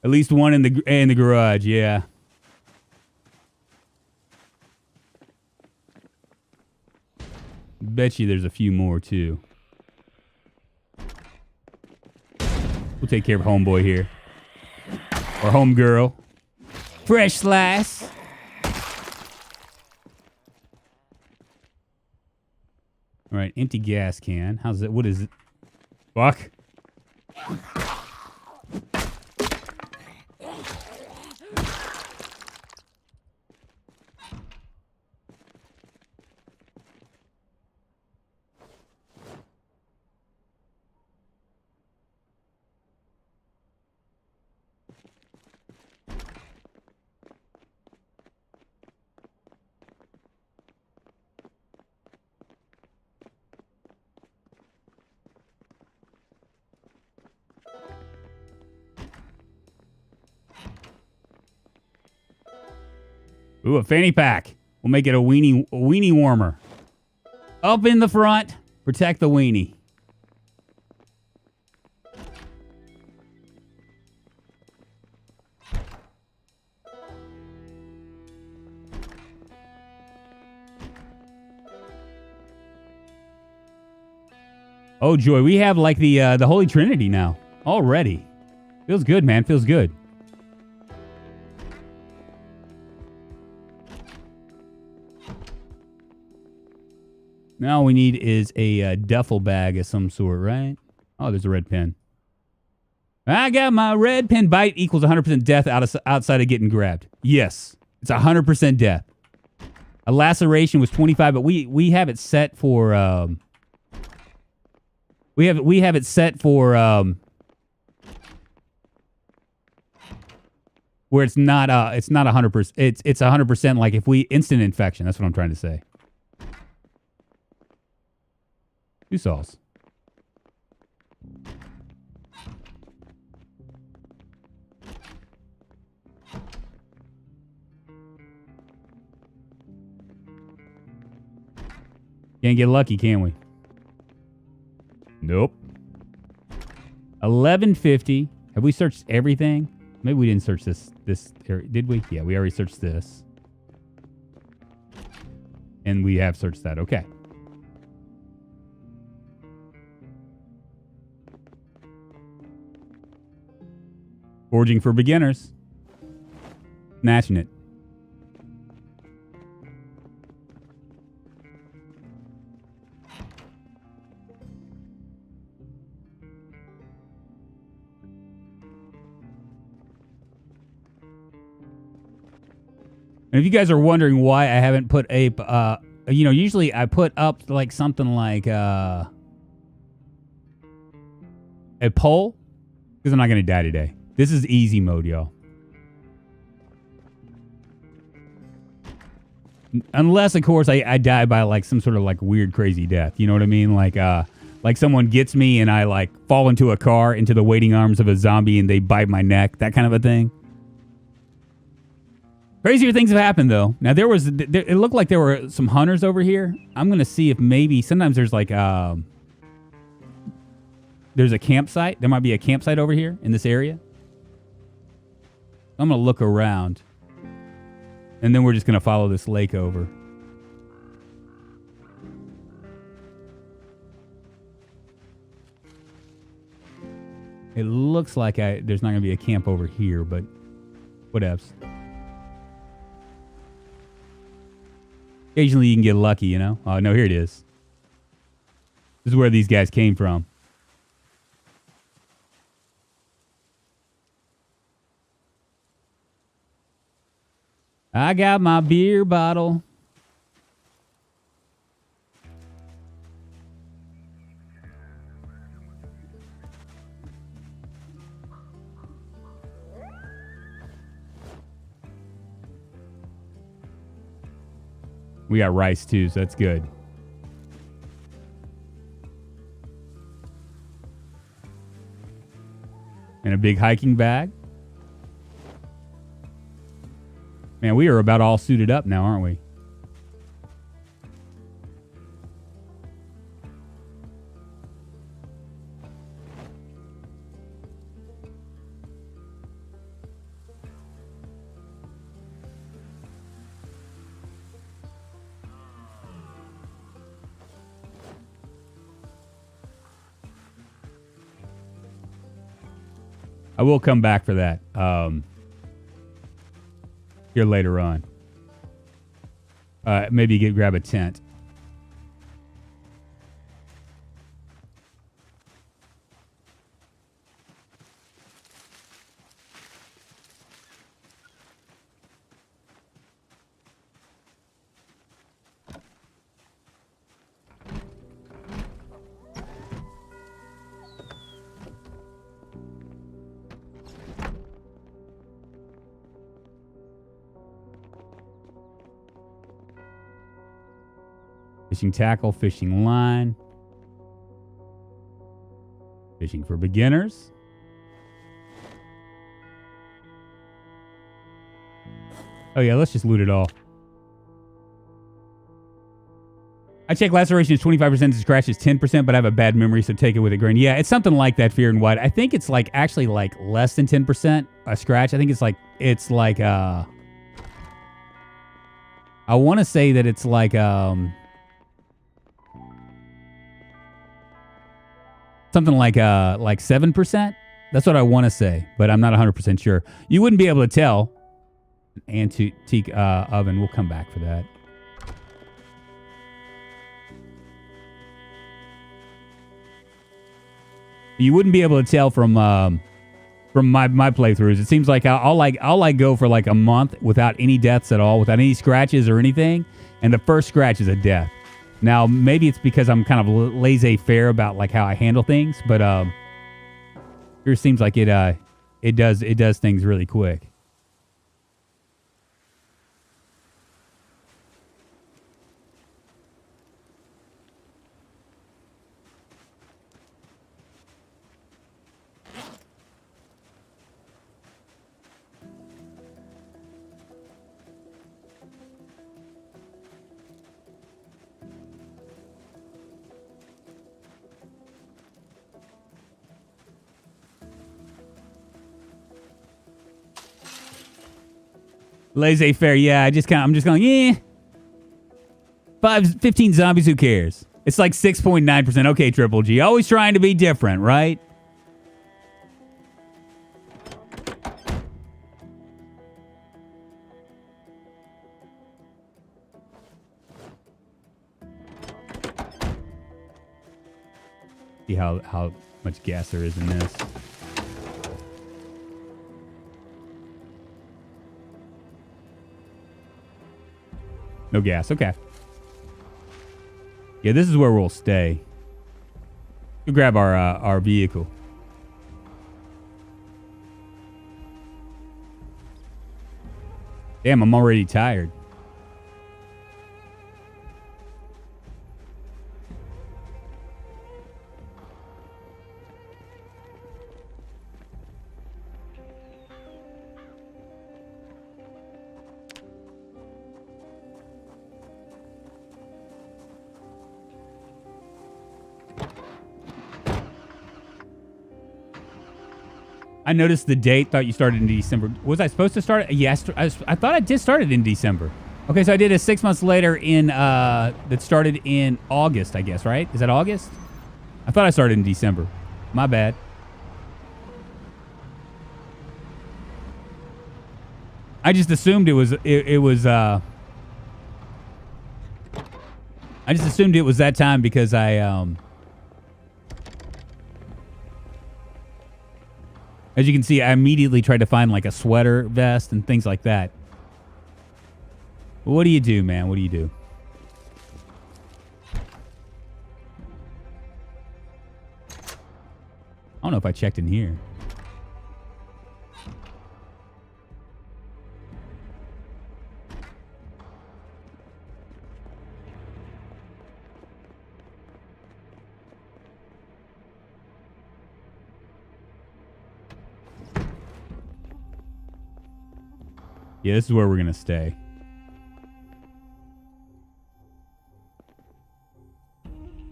At least one in the garage, yeah. Bet you there's a few more too. We'll take care of homeboy here. Or homegirl. Fresh slice. All right, empty gas can. How's it? What is it? Fuck. Ooh, a fanny pack. We'll make it a weenie warmer. Up in the front. Protect the weenie. Oh, joy. We have like the Holy Trinity now. Already. Feels good, man. Feels good. Now all we need is a duffel bag of some sort, right? Oh, there's a red pen. I got my red pen. Bite equals 100% death outside of getting grabbed. Yes, it's 100% death. A laceration was 25, but we have it set for we have it set for where it's not 100%. It's 100% like if we instant infection. That's what I'm trying to say. Two saws. Can't get lucky, can we? Nope. 1150. Have we searched everything? Maybe we didn't search this area. Did we? Yeah, we already searched this. And we have searched that. Okay. Forging for beginners. Snatching it. And if you guys are wondering why I haven't put usually I put up like something like a poll, because I'm not going to die today. This is easy mode, y'all. Unless, of course, I die by like some sort of like weird, crazy death. You know what I mean? Like someone gets me and I like fall into a car, into the waiting arms of a zombie, and they bite my neck. That kind of a thing. Crazier things have happened, though. Now, it looked like there were some hunters over here. I'm going to see if maybe, sometimes there's like, there's a campsite. There might be a campsite over here in this area. I'm going to look around. And then we're just going to follow this lake over. It looks like there's not going to be a camp over here, but whatevs. Occasionally you can get lucky, you know? Oh, no, here it is. This is where these guys came from. I got my beer bottle. We got rice too, so that's good. And a big hiking bag. Man, we are about all suited up now, aren't we? I will come back for that here later on. Maybe grab a tent. Fishing tackle, fishing line. Fishing for beginners. Oh yeah, let's just loot it all. I check laceration is 25%, scratch is 10%, but I have a bad memory, so take it with a grain. Yeah, it's something like that, Fear and White. I think it's like actually like less than 10% a scratch. I think it's like I want to say that it's like something like 7%. That's what I want to say, but I'm not 100% sure. You wouldn't be able to tell. Antique oven. We'll come back for that. You wouldn't be able to tell from my playthroughs. It seems like I'll go for like a month without any deaths at all, without any scratches or anything, and the first scratch is a death. Now, maybe it's because I'm kind of laissez-faire about like how I handle things, but it seems like it does things really quick. Laissez-faire, yeah. I'm just going, yeah. 15 zombies, who cares? It's like 6.9%. Okay, Triple G. Always trying to be different, right? See how much gas there is in this. No gas. Okay. Yeah, this is where we'll stay. We'll grab our vehicle. Damn, I'm already tired. I noticed the date. Thought you started in December. Was I supposed to start? Yes, I thought I just started in December. Okay, so I did it 6 months later in that started in August, I guess, right? Is that August? I thought I started in December. My bad. I just assumed it was I just assumed it was that time because as you can see, I immediately tried to find like a sweater vest and things like that. What do you do, man? What do you do? I don't know if I checked in here. Yeah, this is where we're going to stay.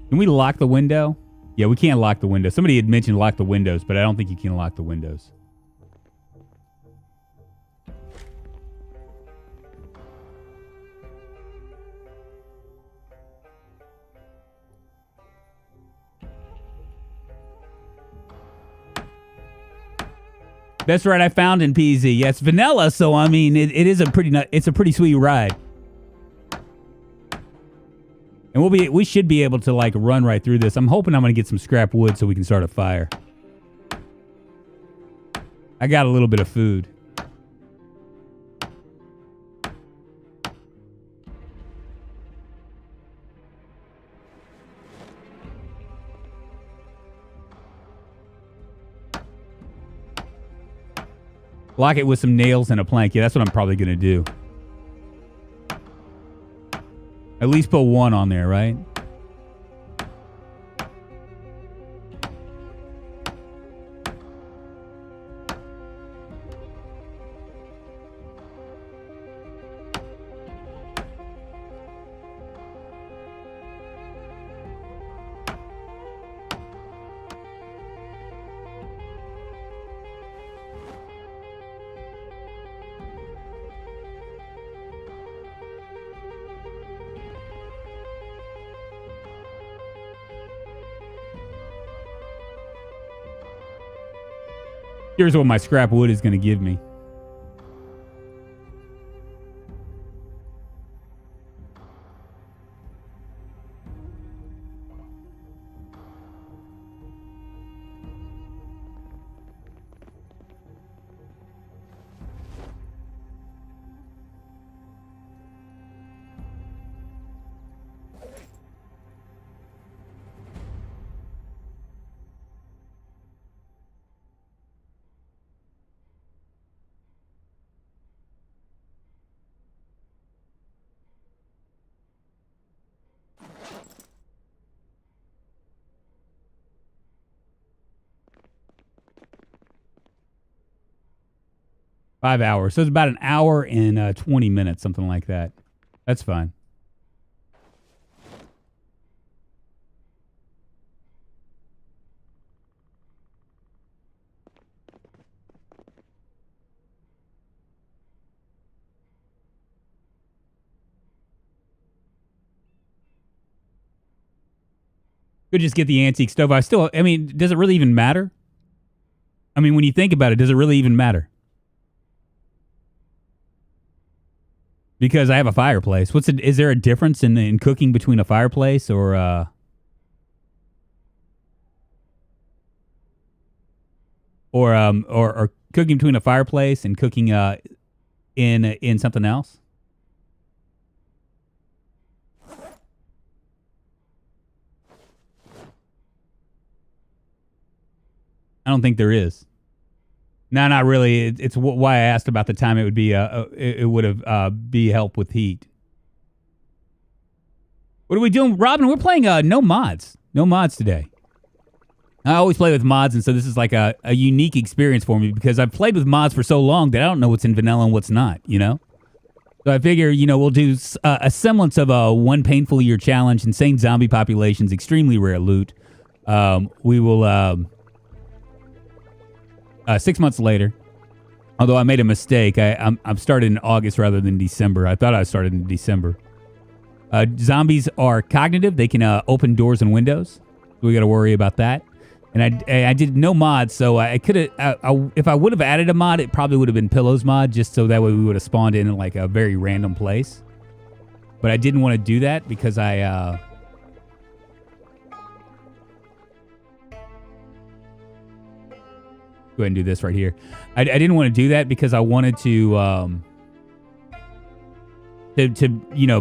Can we lock the window? Yeah, we can't lock the window. Somebody had mentioned lock the windows, but I don't think you can lock the windows. That's right, I found in PZ. Yeah, it's vanilla, so I mean, it is a pretty sweet ride. And we should be able to like run right through this. I'm hoping I'm gonna get some scrap wood so we can start a fire. I got a little bit of food. Lock it with some nails and a plank. Yeah, that's what I'm probably going to do. At least put one on there, right? Here's what my scrap wood is going to give me. Five hours. So it's about an hour and 20 minutes, something like that. That's fine. Could just get the antique stove. I mean, does it really even matter? I mean, when you think about it, does it really even matter? Because I have a fireplace. Is there a difference in cooking between a fireplace or or cooking between a fireplace and cooking in something else? I don't think there is. No, not really. It's why I asked about the time it would be. It would have be help with heat. What are we doing, Robin? We're playing no mods. No mods today. I always play with mods, and so this is like a unique experience for me because I've played with mods for so long that I don't know what's in vanilla and what's not. You know. So I figure, we'll do a semblance of a one painful year challenge, insane zombie populations, extremely rare loot. We will. 6 months later, although I made a mistake, I'm started in August rather than December. I thought I started in December. Zombies are cognitive; they can open doors and windows. So we got to worry about that. And I did no mods, so I could have. If I would have added a mod, it probably would have been Pillows mod, just so that way we would have spawned in like a very random place. But I didn't want to do that because I. Go ahead and do this right here. I didn't want to do that because I wanted to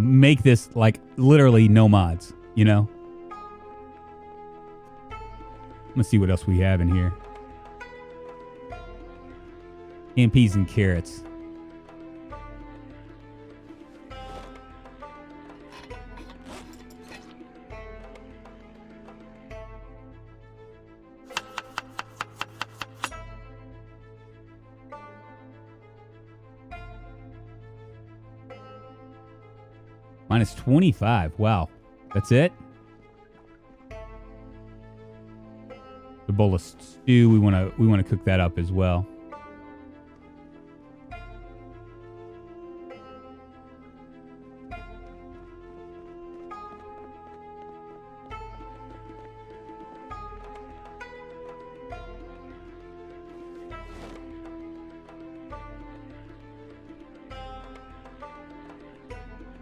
make this like literally no mods. Let's see what else we have in here. Canned peas and carrots. Minus 25. Wow. That's it? The bowl of stew, we want to cook that up as well.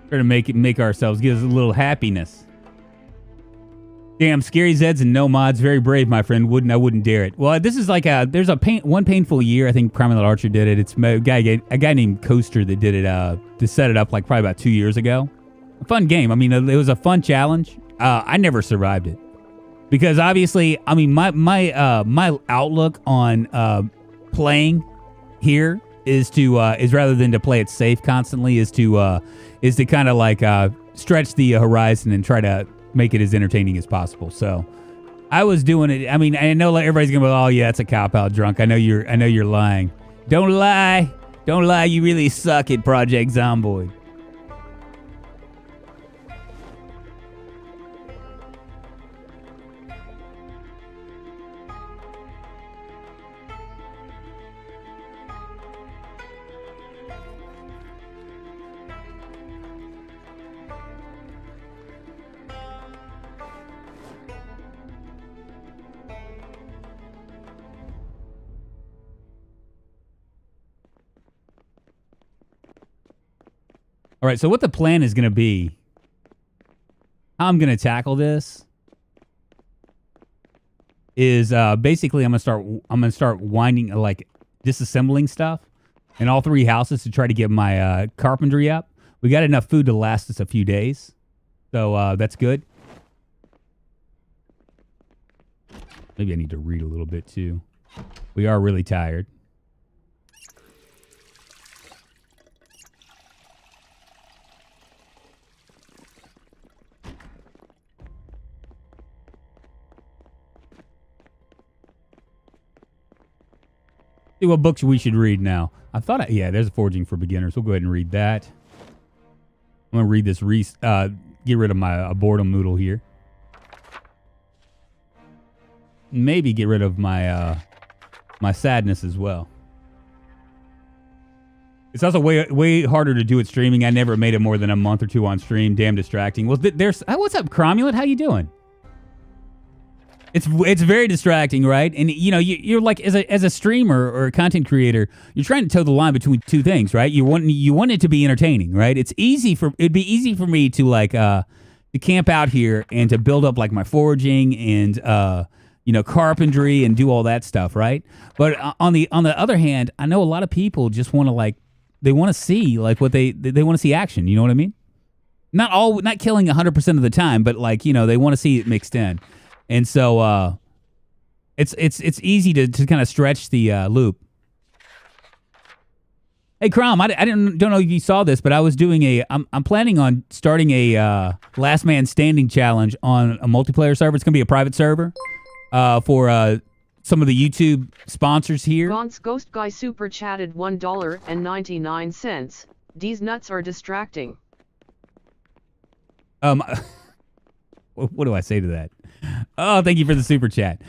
Try to make ourselves, give us a little happiness. Damn, Scary Zeds and no mods, very brave, my friend. I wouldn't dare it. Well, this is like there's one painful year. I think Primal Archer did it. It's a guy named Coaster that did it to set it up like probably about 2 years ago. A fun game. I mean, it was a fun challenge. I never survived it because obviously, I mean, my outlook on playing here is rather than to play it safe constantly is to kind of like stretch the horizon and try to make it as entertaining as possible. So I was doing it. I mean, I know like everybody's gonna go, "Oh yeah, it's a cop out, drunk." I know you're lying. Don't lie. You really suck at Project Zomboid. All right, so what the plan is going to be, how I'm going to tackle this is basically I'm going to start winding, like disassembling stuff in all three houses to try to get my carpentry up. We got enough food to last us a few days, so that's good. Maybe I need to read a little bit too. We are really tired. See what books we should read now. I thought, yeah, there's a Forging for Beginners. We'll go ahead and read that. I'm going to read this, get rid of my boredom noodle here. Maybe get rid of my my sadness as well. It's also way harder to do it streaming. I never made it more than a month or two on stream. Damn distracting. Well, what's up, Cromulent? How you doing? It's very distracting, right? And you're like as a streamer or a content creator, you're trying to toe the line between two things, right? You want it to be entertaining, right? It'd be easy for me to like to camp out here and to build up like my foraging and carpentry and do all that stuff, right? But on the other hand, I know a lot of people just want to they want to see what they want to see action. You know what I mean? Not killing 100% of the time, but they want to see it mixed in, and so it's easy to kind of stretch the loop. Hey, Crom, I don't know if you saw this, but I was doing I'm planning on starting a Last Man Standing challenge on a multiplayer server. It's going to be a private server for some of the YouTube sponsors here. Gaunt's Ghost Guy super chatted $1.99. These nuts are distracting. What do I say to that? Oh, thank you for the super chat.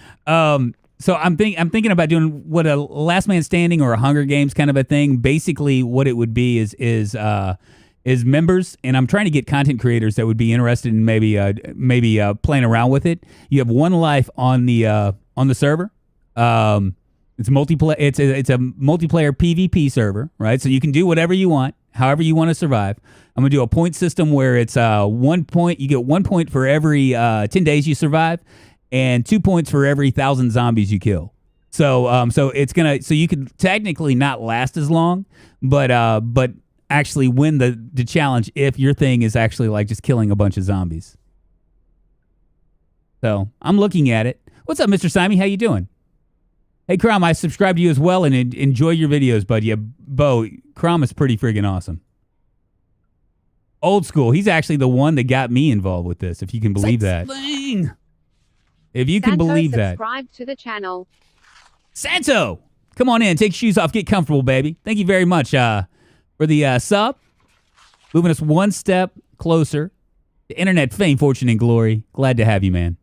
So I'm thinking about doing what a Last Man Standing or a Hunger Games kind of a thing. Basically, what it would be is members, and I'm trying to get content creators that would be interested in maybe playing around with it. You have one life on the server. It's multiplayer. It's a multiplayer PvP server, right? So you can do whatever you want, however you want to survive. I'm gonna do a point system where it's 1 point. You get 1 point for every 10 days you survive, and 2 points for every 1,000 zombies you kill. So you could technically not last as long, but actually win the challenge if your thing is actually just killing a bunch of zombies. So I'm looking at it. What's up, Mr. Simon? How you doing? Hey, Crom, I subscribe to you as well and enjoy your videos, bud. Yeah, Bo, Crom is pretty friggin' awesome. Old school. He's actually the one that got me involved with this, if you can believe that. If you can believe that. Subscribe to the channel. Santo, come on in. Take your shoes off. Get comfortable, baby. Thank you very much for the sub. Moving us one step closer to internet fame, fortune, and glory. Glad to have you, man.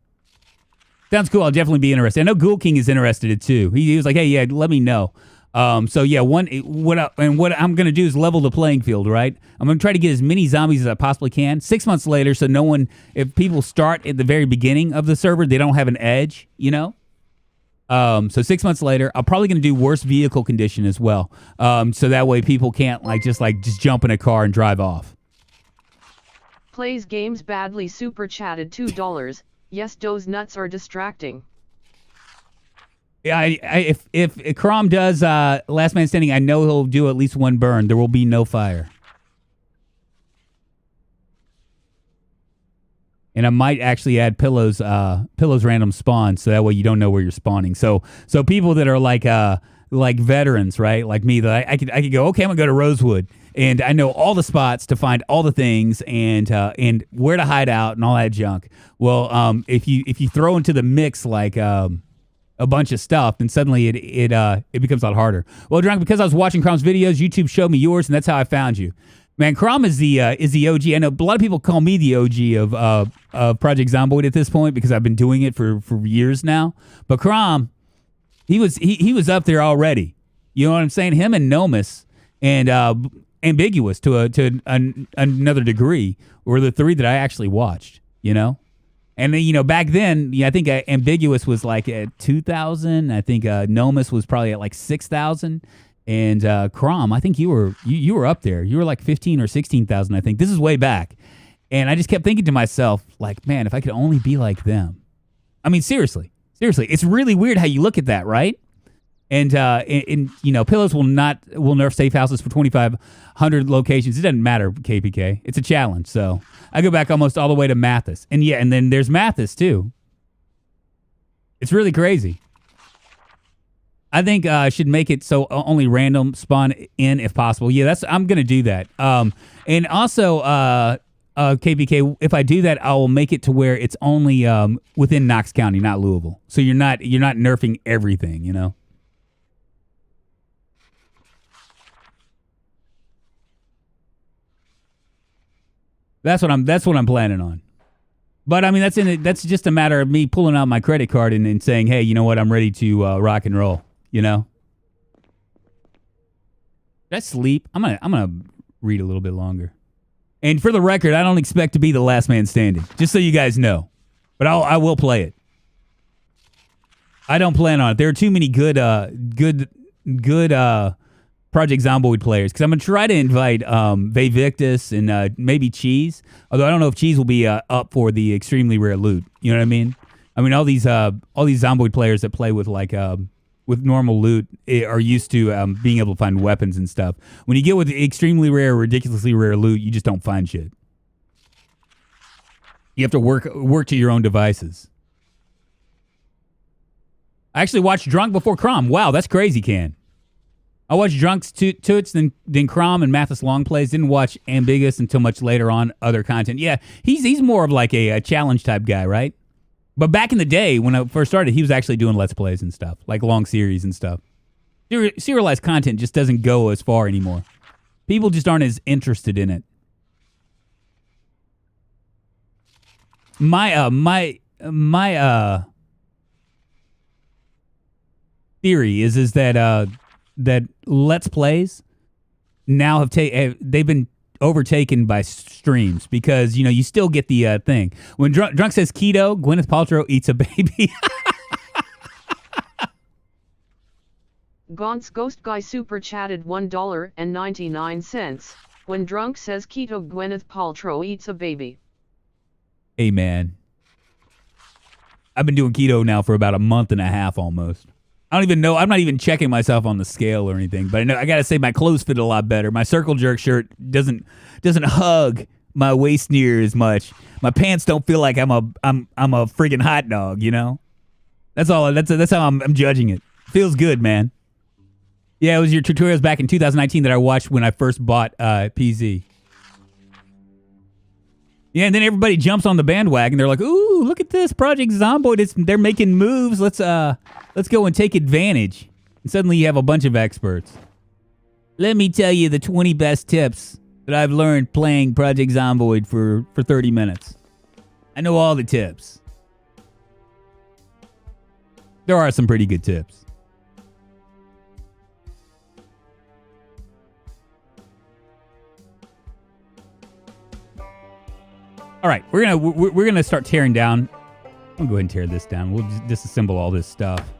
Sounds cool. I'll definitely be interested. I know Ghoul King is interested too. He was like, hey, yeah, let me know. So yeah, what I'm gonna do is level the playing field, right? I'm gonna try to get as many zombies as I possibly can. 6 months later, so no one, if people start at the very beginning of the server, they don't have an edge, So 6 months later, I'm probably gonna do worse vehicle condition as well. So that way people can't just jump in a car and drive off. Plays games badly super chatted $2. Yes, those nuts are distracting. Yeah, if Crom does Last Man Standing, I know he'll do at least one burn. There will be no fire. And I might actually add pillows random spawn, so that way you don't know where you're spawning. So people that are like veterans, right? Like me, that I could go, okay, I'm gonna go to Rosewood, and I know all the spots to find all the things and where to hide out and all that junk. Well, if you throw into the mix a bunch of stuff, then suddenly it becomes a lot harder. Well, Drunk, because I was watching Crom's videos, YouTube showed me yours, and that's how I found you. Man, Crom is the OG. I know a lot of people call me the OG of Project Zomboid at this point because I've been doing it for years now. But Crom, he was up there already. You know what I'm saying? Him and Nomus and Ambiguous to another degree were the three that I actually watched. And then, back then, I think Ambiguous was at 2,000. I think Nomus was probably at 6,000. And Crom, I think you were up there. You were 15 or 16,000, I think. This is way back. And I just kept thinking to myself, man, if I could only be like them. I mean, seriously. It's really weird how you look at that, right? And Pillows will nerf safe houses for 2,500 locations. It doesn't matter, KPK. It's a challenge. So I go back almost all the way to Mathis. And yeah, and then there's Mathis too. It's really crazy. I think I should make it so only random spawn in if possible. Yeah, I'm gonna do that. And also, KPK, if I do that, I will make it to where it's only within Knox County, not Louisville. So you're not nerfing everything, That's what I'm planning on. But I mean, that's just a matter of me pulling out my credit card and saying, hey, you know what? I'm ready to rock and roll. Did I sleep? I'm gonna read a little bit longer. And for the record, I don't expect to be the last man standing. Just so you guys know. But I will play it. I don't plan on it. There are too many good Project Zomboid players, because I'm going to try to invite Vayvictus and maybe Cheese, although I don't know if Cheese will be up for the extremely rare loot. You know what I mean? I mean, all these Zomboid players that play with like with normal loot are used to being able to find weapons and stuff. When you get with extremely rare, ridiculously rare loot, you just don't find shit. You have to work to your own devices. I actually watched Drunk before Crom. Wow, that's crazy, Can. I watched Drunk's Toots, then Crom and Mathis Long plays. Didn't watch Ambiguous until much later on other content. Yeah, he's more of like a challenge type guy, right? But back in the day, when I first started, he was actually doing Let's Plays and stuff, like long series and stuff. Serialized content just doesn't go as far anymore. People just aren't as interested in it. My theory is that that Let's Plays now have they've been overtaken by streams because you still get the thing when Drunk says keto, Gwyneth Paltrow eats a baby. Gaunt's Ghost Guy super chatted $1.99. When Drunk says keto, Gwyneth Paltrow eats a baby. Hey man, I've been doing keto now for about a month and a half almost. I don't even know. I'm not even checking myself on the scale or anything, but I gotta say my clothes fit a lot better. My Circle Jerk shirt doesn't hug my waist near as much. My pants don't feel like I'm a freaking hot dog. That's all. That's how I'm judging it. Feels good, man. Yeah, it was your tutorials back in 2019 that I watched when I first bought PZ. Yeah, and then everybody jumps on the bandwagon. They're like, "Ooh, look at this Project Zomboid! They're making moves. Let's go and take advantage." And suddenly you have a bunch of experts. Let me tell you the 20 best tips that I've learned playing Project Zomboid for 30 minutes. I know all the tips. There are some pretty good tips. All right, we're gonna start tearing down. I'm gonna go ahead and tear this down. We'll just disassemble all this stuff.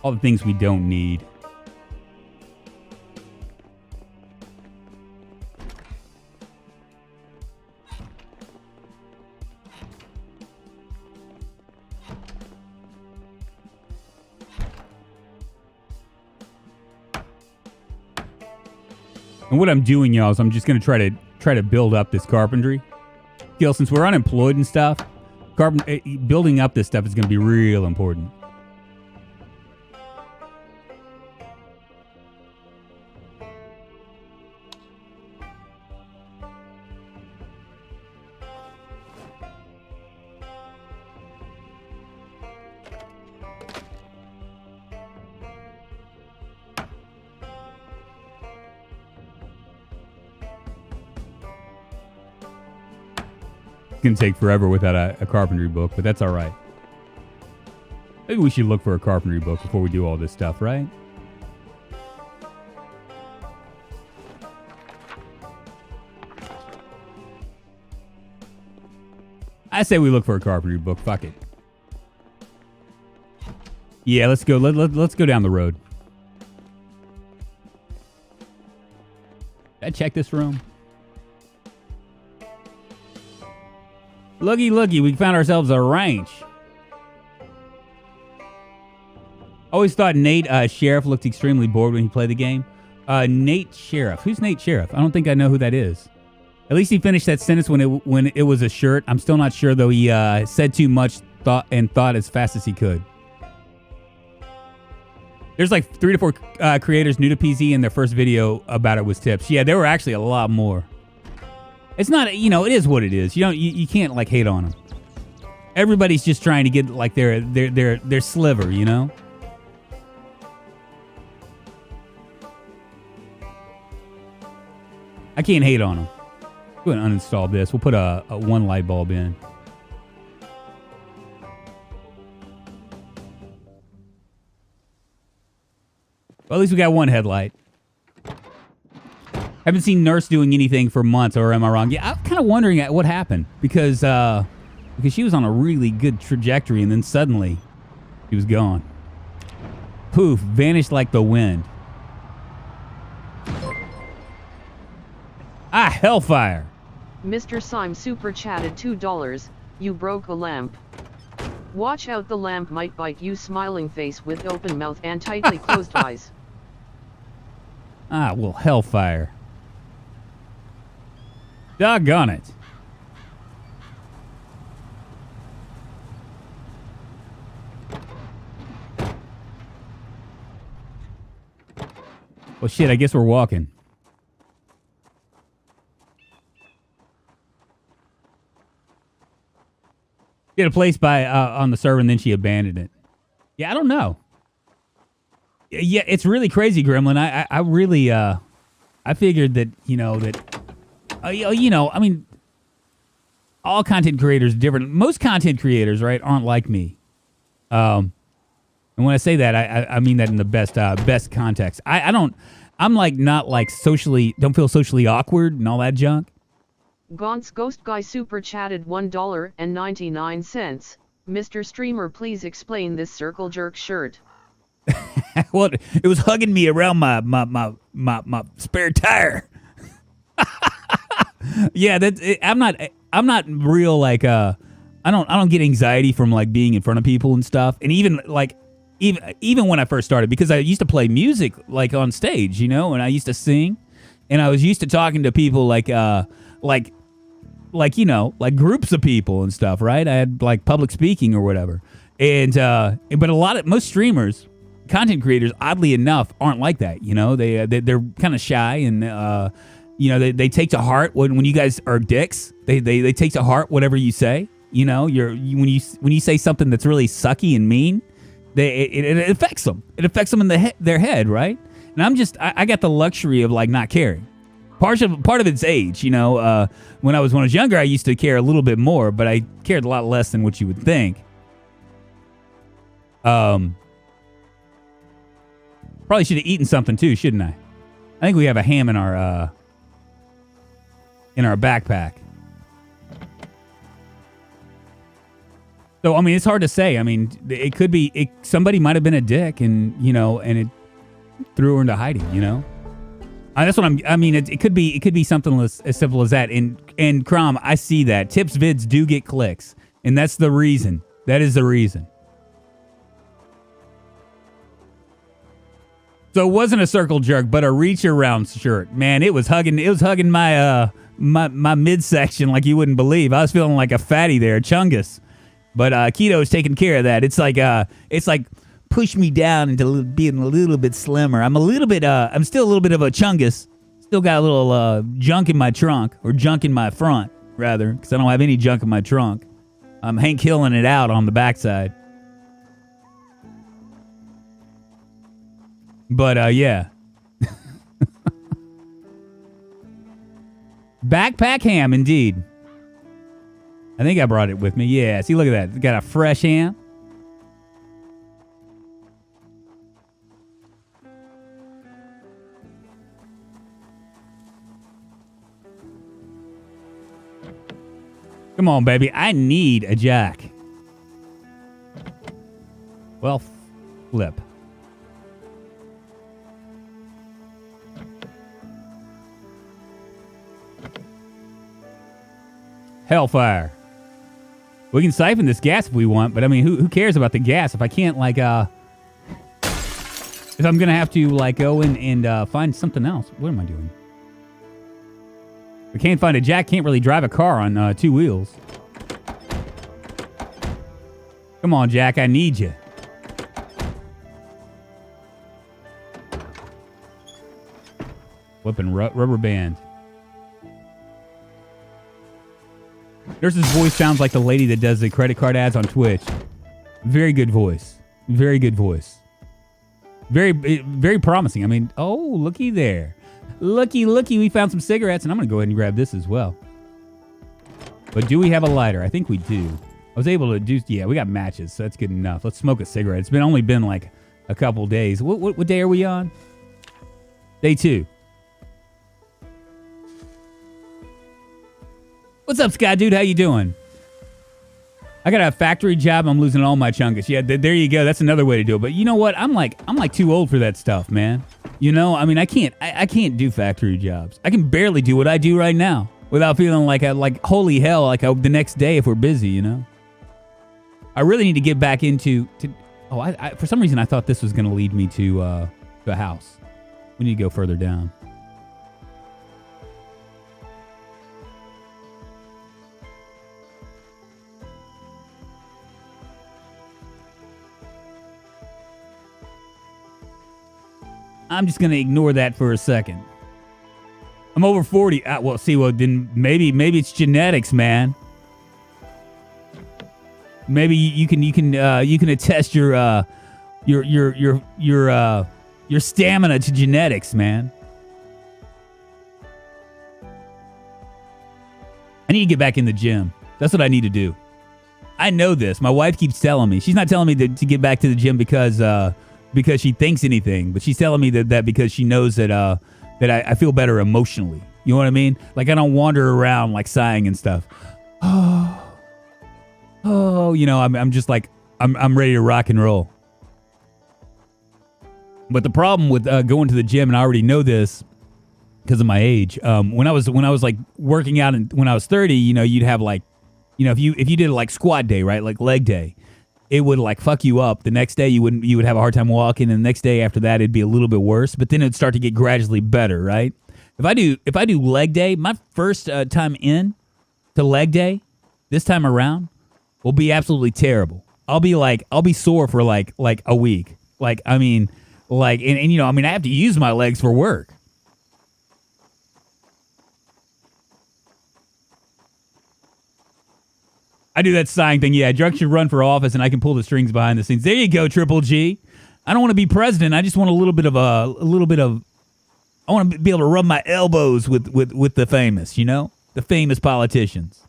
All the things we don't need. And what I'm doing, y'all, is I'm just gonna try to build up this carpentry skill. Since we're unemployed and stuff, building up this stuff is gonna be real important. It's going to take forever without a carpentry book, but that's all right. Maybe we should look for a carpentry book before we do all this stuff, right? I say we look for a carpentry book. Fuck it. Yeah, let's go. Let's go down the road. Did I check this room? Looky, we found ourselves a ranch. Always thought Nate Sheriff looked extremely bored when he played the game. Nate Sheriff. Who's Nate Sheriff? I don't think I know who that is. At least he finished that sentence when it was a shirt. I'm still not sure, though. He said too much, thought as fast as he could. There's like 3 to 4 creators new to PZ, and their first video about it was tips. Yeah, there were actually a lot more. It's not, it is what it is. You can't like hate on them. Everybody's just trying to get like their sliver, I can't hate on them. Go ahead and uninstall this. We'll put a one light bulb in. Well, at least we got one headlight. Haven't seen Nurse doing anything for months, or am I wrong? Yeah, I'm kind of wondering what happened because she was on a really good trajectory, and then suddenly she was gone. Poof, vanished like the wind. Ah, hellfire. Mr. Syme super chatted $2. You broke a lamp. Watch out, the lamp might bite you. Smiling face with open mouth and tightly closed eyes. Ah, well, hellfire. Doggone it. Well, shit, I guess we're walking. She had a place on the server and then she abandoned it. Yeah, I don't know. Yeah, it's really crazy, Gremlin. I really, I figured that, I mean, all content creators are different. Most content creators, right, aren't like me. And when I say that, I mean that in the best context. I'm like not like don't feel socially awkward and all that junk. Gaunt's Ghost Guy super chatted $1.99. Mr. Streamer, please explain this circle jerk shirt. Well, it was hugging me around my spare tire. Yeah, I'm not real like I don't get anxiety from like being in front of people and stuff. And even when I first started, because I used to play music like on stage, and I used to sing, and I was used to talking to people like groups of people and stuff, right? I had like public speaking or whatever. And but most streamers, content creators, oddly enough, aren't like that. They're kind of shy and they take to heart when you guys are dicks. They take to heart whatever you say. When you say something that's really sucky and mean, it affects them. It affects them in their head, right? And I got the luxury of like not caring. Part of it's age, when I was younger, I used to care a little bit more, but I cared a lot less than what you would think. Probably should have eaten something too, shouldn't I? I think we have a ham in our backpack. So I mean, it's hard to say. I mean, it could be somebody might have been a dick, and and it threw her into hiding. That's what I mean. It could be something as simple as that. And Crom, I see that tips vids do get clicks, and that's the reason. That is the reason. So it wasn't a circle jerk, but a reach around shirt. Man, it was hugging my my midsection like you wouldn't believe. I was feeling like a fatty there, chungus. But Keto's taking care of that. It's like push me down into being a little bit slimmer. I'm still a little bit of a chungus. Still got a little junk in my trunk, or junk in my front, rather, because I don't have any junk in my trunk. I'm Hank Hilling it out on the backside. But, yeah. Backpack ham, indeed. I think I brought it with me. Yeah, see, look at that. It's got a fresh ham. Come on, baby. I need a jack. Well, flip. Hellfire. We can siphon this gas if we want, but I mean, who cares about the gas if I can't, like, if I'm gonna have to, like, go in and find something else. What am I doing? I can't find a jack, can't really drive a car on 2 wheels. Come on, Jack, I need you. Flipping rubber band. Nurse's voice sounds like the lady that does the credit card ads on Twitch. Very good voice. Very good voice. Very, very promising. I mean, oh, looky there. Looky, we found some cigarettes, and I'm going to go ahead and grab this as well. But do we have a lighter? I think we do. I was able to do, yeah, we got matches, so that's good enough. Let's smoke a cigarette. It's only been like a couple days. What day are we on? Day 2. What's up, Sky Dude? How you doing? I got a factory job. I'm losing all my chungus. Yeah, there you go. That's another way to do it. But you know what? I'm like too old for that stuff, man. I mean, I can't do factory jobs. I can barely do what I do right now. without feeling like holy hell, the next day if we're busy, you know. I really need to get back into I for some reason I thought this was going to lead me to a house. We need to go further down. I'm just going to ignore that for a second. I'm over 40. Then maybe it's genetics, man. Maybe you can attest your stamina to genetics, man. I need to get back in the gym. That's what I need to do. I know this. My wife keeps telling me. She's not telling me to get back to the gym because she thinks anything, but she's telling me that because she knows that I feel better emotionally. You know what I mean? Like I don't wander around like sighing and stuff. Oh, you know, I'm just like I'm ready to rock and roll. But the problem with going to the gym, and I already know this because of my age. When I was like working out, and when I was 30, you know, you'd have like, you know, if you did like squat day, right, like leg day, it would like fuck you up. The next day you would have a hard time walking, and the next day after that it'd be a little bit worse. But then it'd start to get gradually better, right? If I do leg day, my first time in to leg day this time around will be absolutely terrible. I'll be sore for like a week. Like I mean, like and you know, I mean I have to use my legs for work. I do that sighing thing. Yeah, Drunk should run for office, and I can pull the strings behind the scenes. There you go, Triple G. I don't want to be president. I just want a little bit of. I want to be able to rub my elbows with the famous. You know, the famous politicians.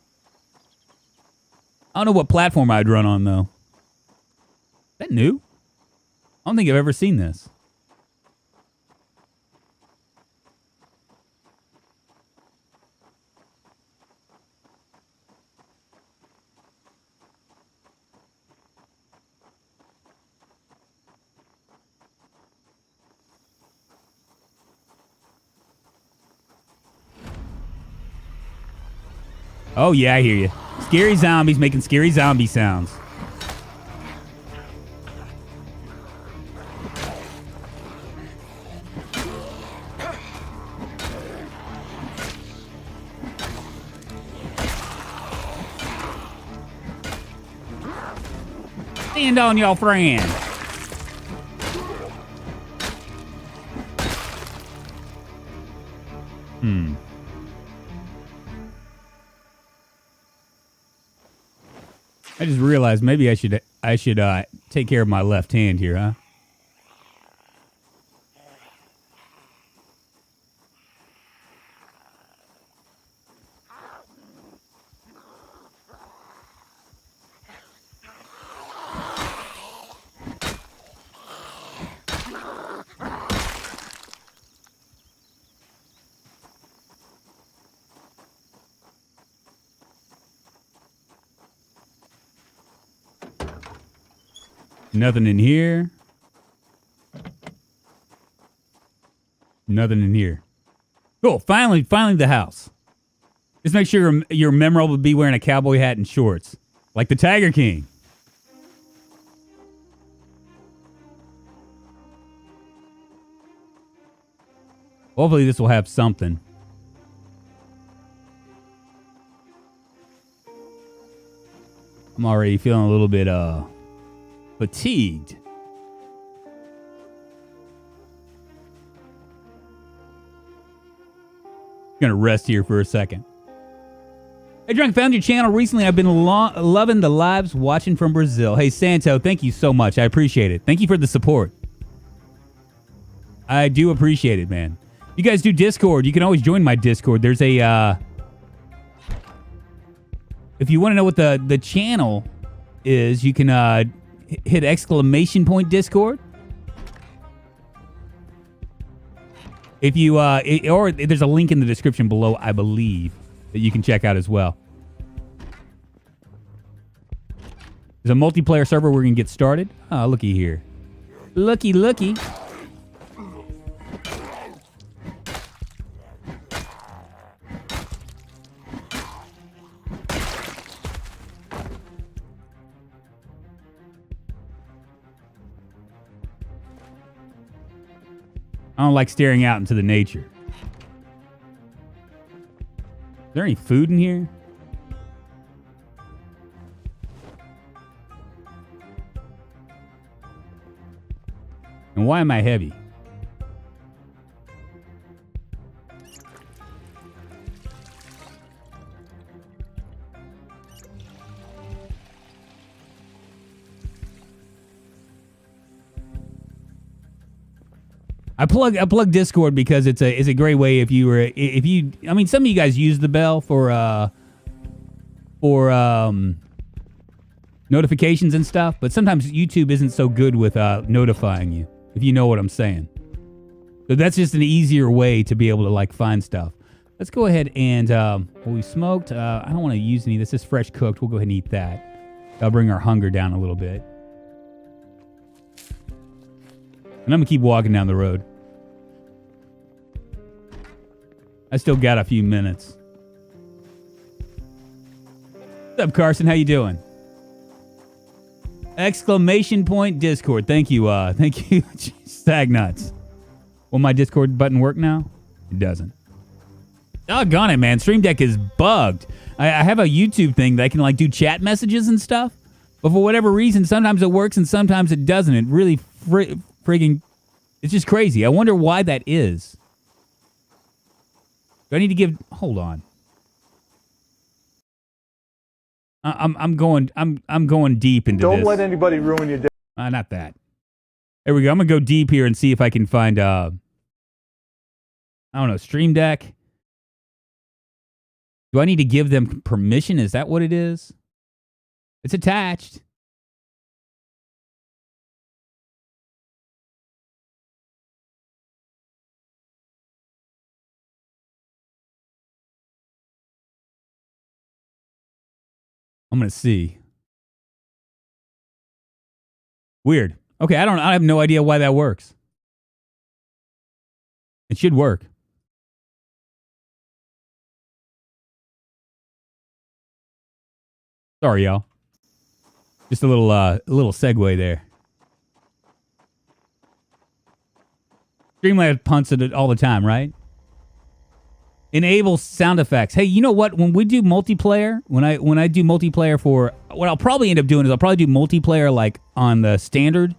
I don't know what platform I'd run on though. Is that new? I don't think I've ever seen this. Oh, yeah, I hear you. Scary zombies making scary zombie sounds. Stand on your friend. I just realized maybe I should take care of my left hand here, huh? Nothing in here. Nothing in here. Cool. Finally the house. Just make sure you're memorable to be wearing a cowboy hat and shorts. Like the Tiger King. Hopefully this will have something. I'm already feeling a little bit, fatigued. Gonna rest here for a second. Hey, Drunk, found your channel recently. I've been loving the lives watching from Brazil. Hey, Santo, thank you so much. I appreciate it. Thank you for the support. I do appreciate it, man. You guys do Discord. You can always join my Discord. There's a, if you want to know what the channel is, you can, hit ! Discord. If you or there's a link in the description below, I believe, that you can check out as well. There's a multiplayer server we're gonna get started. Oh, looky here. Looky. I don't like staring out into the nature. Is there any food in here? And why am I heavy? I plug Discord because it's a great way if you I mean some of you guys use the bell for notifications and stuff, but sometimes YouTube isn't so good with notifying you, if you know what I'm saying. So that's just an easier way to be able to like find stuff. Let's go ahead and we smoked. I don't want to use any of this. This is fresh cooked. We'll go ahead and eat that. That'll bring our hunger down a little bit. And I'm going to keep walking down the road. I still got a few minutes. What's up, Carson? How you doing? Exclamation point Discord. Thank you. Thank you. Stag nuts. Will my Discord button work now? It doesn't. Doggone it, man. Stream Deck is bugged. I have a YouTube thing that I can like do chat messages and stuff. But for whatever reason, sometimes it works and sometimes it doesn't. It really friggin'... It's just crazy. I wonder why that is. Do I need to give... Hold on. I'm going deep into this. Don't let anybody ruin your day. Not that. There we go. I'm going to go deep here and see if I can find... I don't know. Stream Deck. Do I need to give them permission? Is that what it is? It's attached. I'm going to see. Weird. Okay, I have no idea why that works. It should work. Sorry, y'all. Just a little segue there. Streamlabs punts it all the time, right? Enable sound effects. Hey, you know what? When we do multiplayer, when I do multiplayer for what I'll probably end up doing is I'll probably do multiplayer like on the standard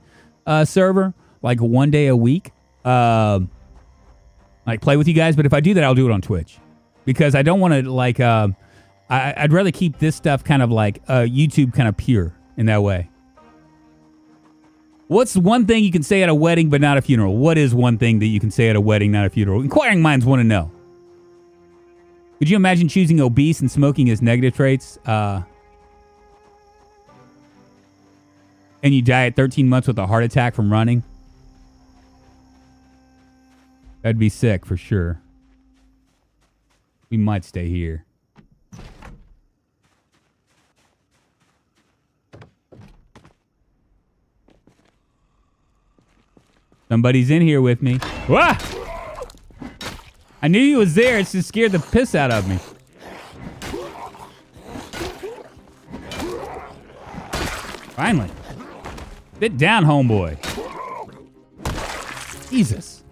server, like one day a week. Like play with you guys, but if I do that, I'll do it on Twitch because I don't want to like. I'd rather keep this stuff kind of like YouTube kind of pure in that way. What's one thing you can say at a wedding but not a funeral? What is one thing that you can say at a wedding, not a funeral? Inquiring minds want to know. Could you imagine choosing obese and smoking as negative traits? And you die at 13 months with a heart attack from running? That'd be sick for sure. We might stay here. Somebody's in here with me. Wah! I knew he was there. It just scared the piss out of me. Finally. Sit down, homeboy. Jesus.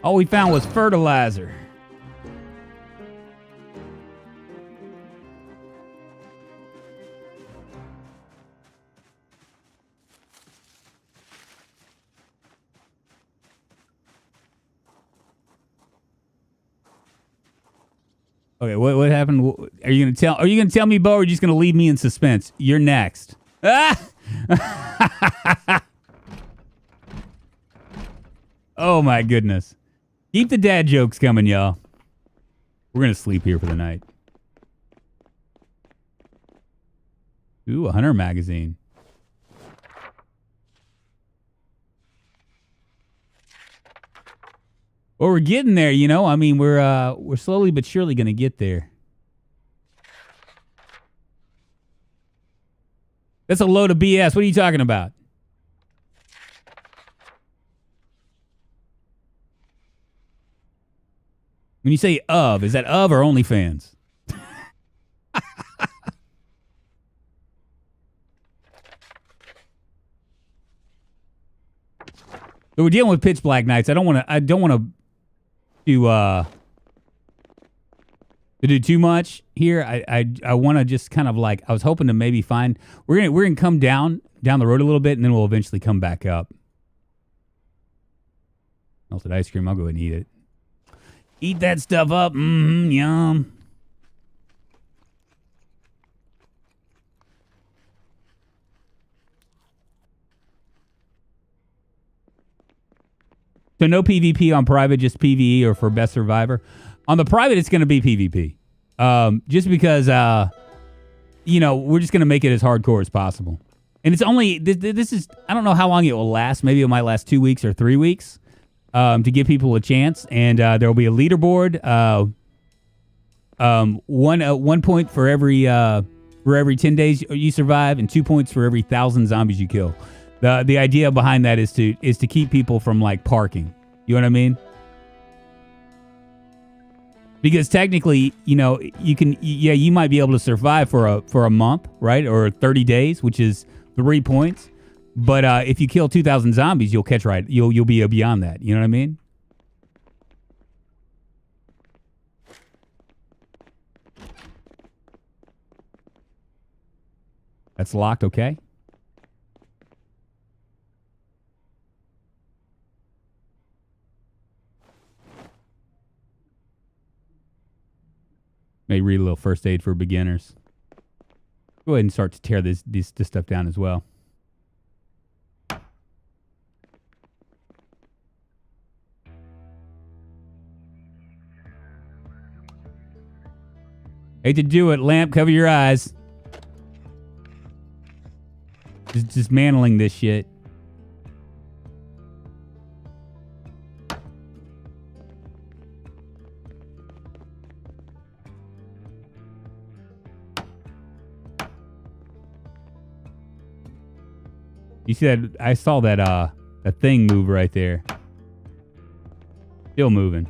All we found was fertilizer. Okay, what happened? Are you gonna tell me, Bo, or are you just gonna leave me in suspense? You're next. Ah! Oh my goodness. Keep the dad jokes coming, y'all. We're gonna sleep here for the night. Ooh, a Hunter magazine. Well, we're getting there, you know. I mean, we're slowly but surely going to get there. That's a load of BS. What are you talking about? When you say of, is that of or OnlyFans? So we're dealing with pitch black nights. I don't want to do too much here. I want to just kind of like, I was hoping to maybe find, we're gonna come down the road a little bit, and then we'll eventually come back up. Melted ice cream. I'll go ahead and eat it. Eat that stuff up. Yum. So no PvP on private, just PvE or for best survivor. On the private, it's going to be PvP. Just because, we're just going to make it as hardcore as possible. And it's only, this is, I don't know how long it will last. Maybe it might last 2 weeks or 3 weeks to give people a chance. And there will be a leaderboard. 1 point for every 10 days you survive, and 2 points for every 1,000 zombies you kill. The idea behind that is to keep people from like parking. You know what I mean? Because technically, you might be able to survive for a month, right? Or 30 days, which is 3 points. But if you kill 2,000 zombies, you'll catch right. You'll be beyond that. You know what I mean? That's locked, okay? May read a little first aid for beginners. Go ahead and start to tear this stuff down as well. Hate to do it, Lamp. Cover your eyes. Just dismantling this shit. You see that? I saw that thing move right there. Still moving.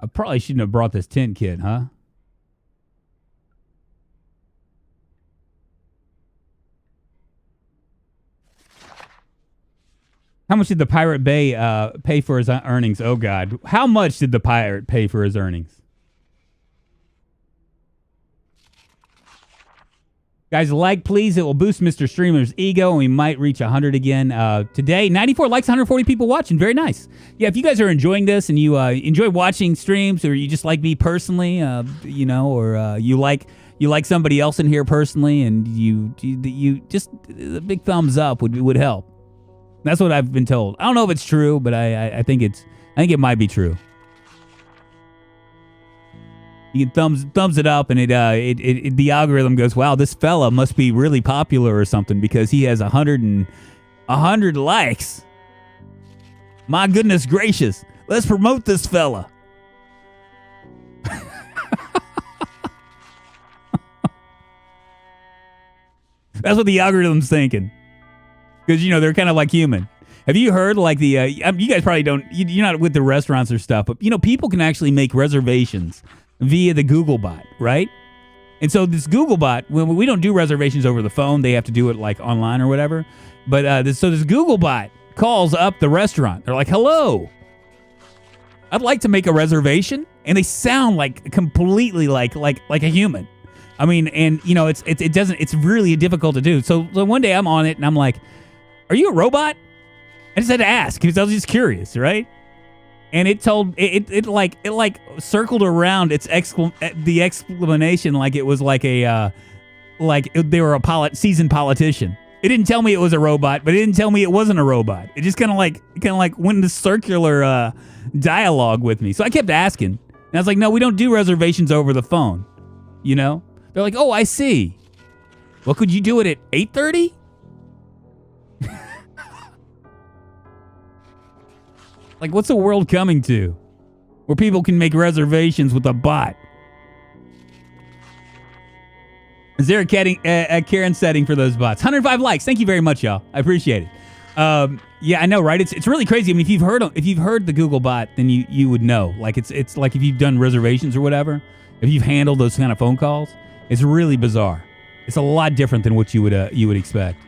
I probably shouldn't have brought this tent kit, huh? How much did the Pirate Bay pay for his earnings? Oh, God. How much did the pirate pay for his earnings? Guys, like, please. It will boost Mr. Streamer's ego, and we might reach 100 again. Today, 94 likes, 140 people watching. Very nice. Yeah, if you guys are enjoying this and you enjoy watching streams, or you just like me personally, or you like somebody else in here personally, and you just a big thumbs up would help. That's what I've been told. I don't know if it's true, but I think it might be true. You can thumbs it up, and the algorithm goes, wow, this fella must be really popular or something because he has 100 likes. My goodness gracious, let's promote this fella. That's what the algorithm's thinking. Because, they're kind of like human. Have you heard, like, you guys probably don't, you're not with the restaurants or stuff, but, people can actually make reservations via the Google bot, right? And so this Google bot, when we don't do reservations over the phone, they have to do it, like, online or whatever. But, this Google bot calls up the restaurant. They're like, hello, I'd like to make a reservation. And they sound like completely like a human. I mean, and, it's really difficult to do. So one day I'm on it, and I'm like, are you a robot? I just had to ask because I was just curious, right? And it told it circled around the explanation like it was like they were a seasoned politician. It didn't tell me it was a robot, but it didn't tell me it wasn't a robot. It just kind of like went into circular dialogue with me. So I kept asking, and I was like, no, we don't do reservations over the phone. They're like, oh, I see. Well, could you do it at 8:30? Like, what's the world coming to? Where people can make reservations with a bot. Is there a Karen setting for those bots? 105 likes. Thank you very much, y'all. I appreciate it. Yeah, I know, right? It's really crazy. I mean, if you've heard the Google bot, then you would know. Like it's like if you've done reservations or whatever, if you've handled those kind of phone calls, it's really bizarre. It's a lot different than what you would expect.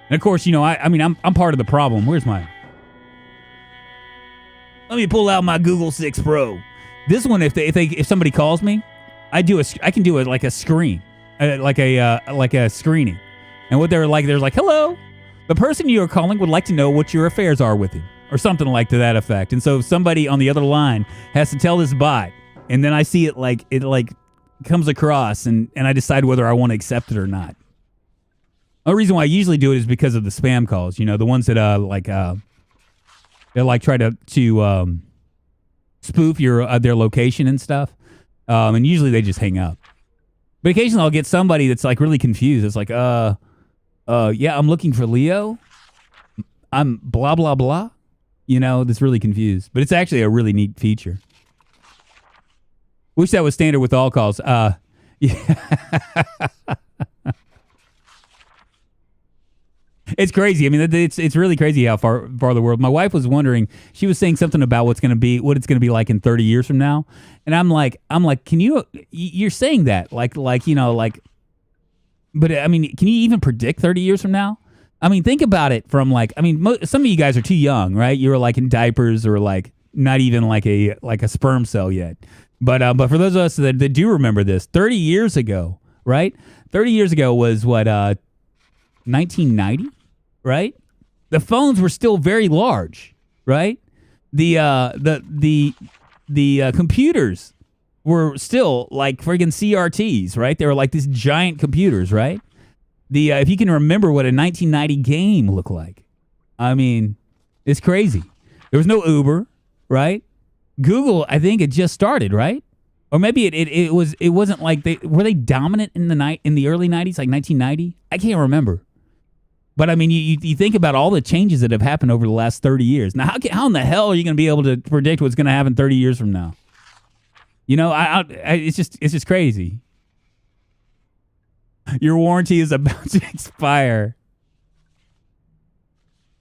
And of course, I'm part of the problem. Where's my? Let me pull out my Google 6 Pro. This one, if somebody calls me, I can do it like a screen, like a screening. And what they're like, hello, the person you are calling would like to know what your affairs are with him, or something like to that effect. And so if somebody on the other line has to tell this bot, and then I see it comes across, and I decide whether I want to accept it or not. The reason why I usually do it is because of the spam calls. The ones that they try to spoof their location and stuff. And usually they just hang up. But occasionally I'll get somebody that's like really confused. It's like, yeah, I'm looking for Leo. I'm blah, blah, blah. That's really confused. But it's actually a really neat feature. Wish that was standard with all calls. Yeah. It's crazy. I mean, it's really crazy how far the world. My wife was wondering. She was saying something about what it's going to be like in 30 years from now. And I'm like, can you're saying that but I mean, can you even predict 30 years from now? I mean, think about it from some of you guys are too young, right? You're like in diapers or like not even like a sperm cell yet. But for those of us that do remember this, 30 years ago, right? 30 years ago was what, 1990, right? The phones were still very large, right? The computers were still like friggin' CRTs, right? They were like these giant computers, right? If you can remember what a 1990 game looked like, I mean, it's crazy. There was no Uber, right? Google, I think it just started, right? Or maybe it wasn't like were they dominant in the early 90s, like 1990? I can't remember. But I mean, you think about all the changes that have happened over the last 30 years. Now, how in the hell are you going to be able to predict what's going to happen 30 years from now? It's just crazy. Your warranty is about to expire.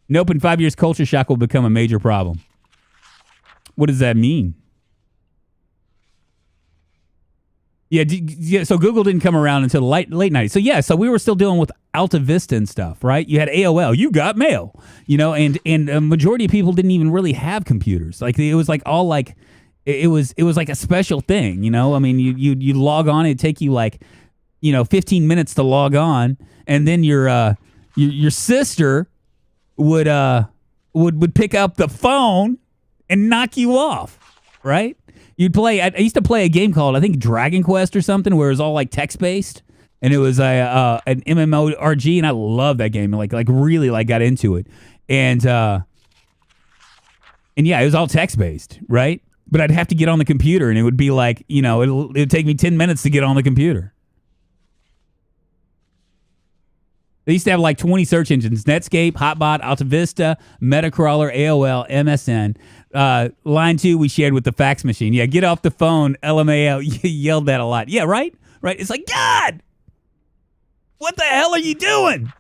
Nope, in 5 years, culture shock will become a major problem. What does that mean? Yeah, so Google didn't come around until the late 90s. So we were still dealing with Alta Vista and stuff, right? You had AOL, you got mail, and a majority of people didn't even really have computers. Like it was like all like it was like a special thing, I mean, you log on, it'd take you 15 minutes to log on, and then your sister would pick up the phone and knock you off, right? You'd play. I used to play a game called, I think, Dragon Quest or something, where it was all like text based, and it was an MMORG, and I love that game. Like really got into it, and yeah, it was all text based, right? But I'd have to get on the computer, and it would be like, it'd take me 10 minutes to get on the computer. They used to have like 20 search engines: Netscape, Hotbot, AltaVista, Metacrawler, AOL, MSN. Line 2 we shared with the fax machine. Yeah, get off the phone, LMAO. You yelled that a lot. Yeah, right? Right? It's like, God, what the hell are you doing?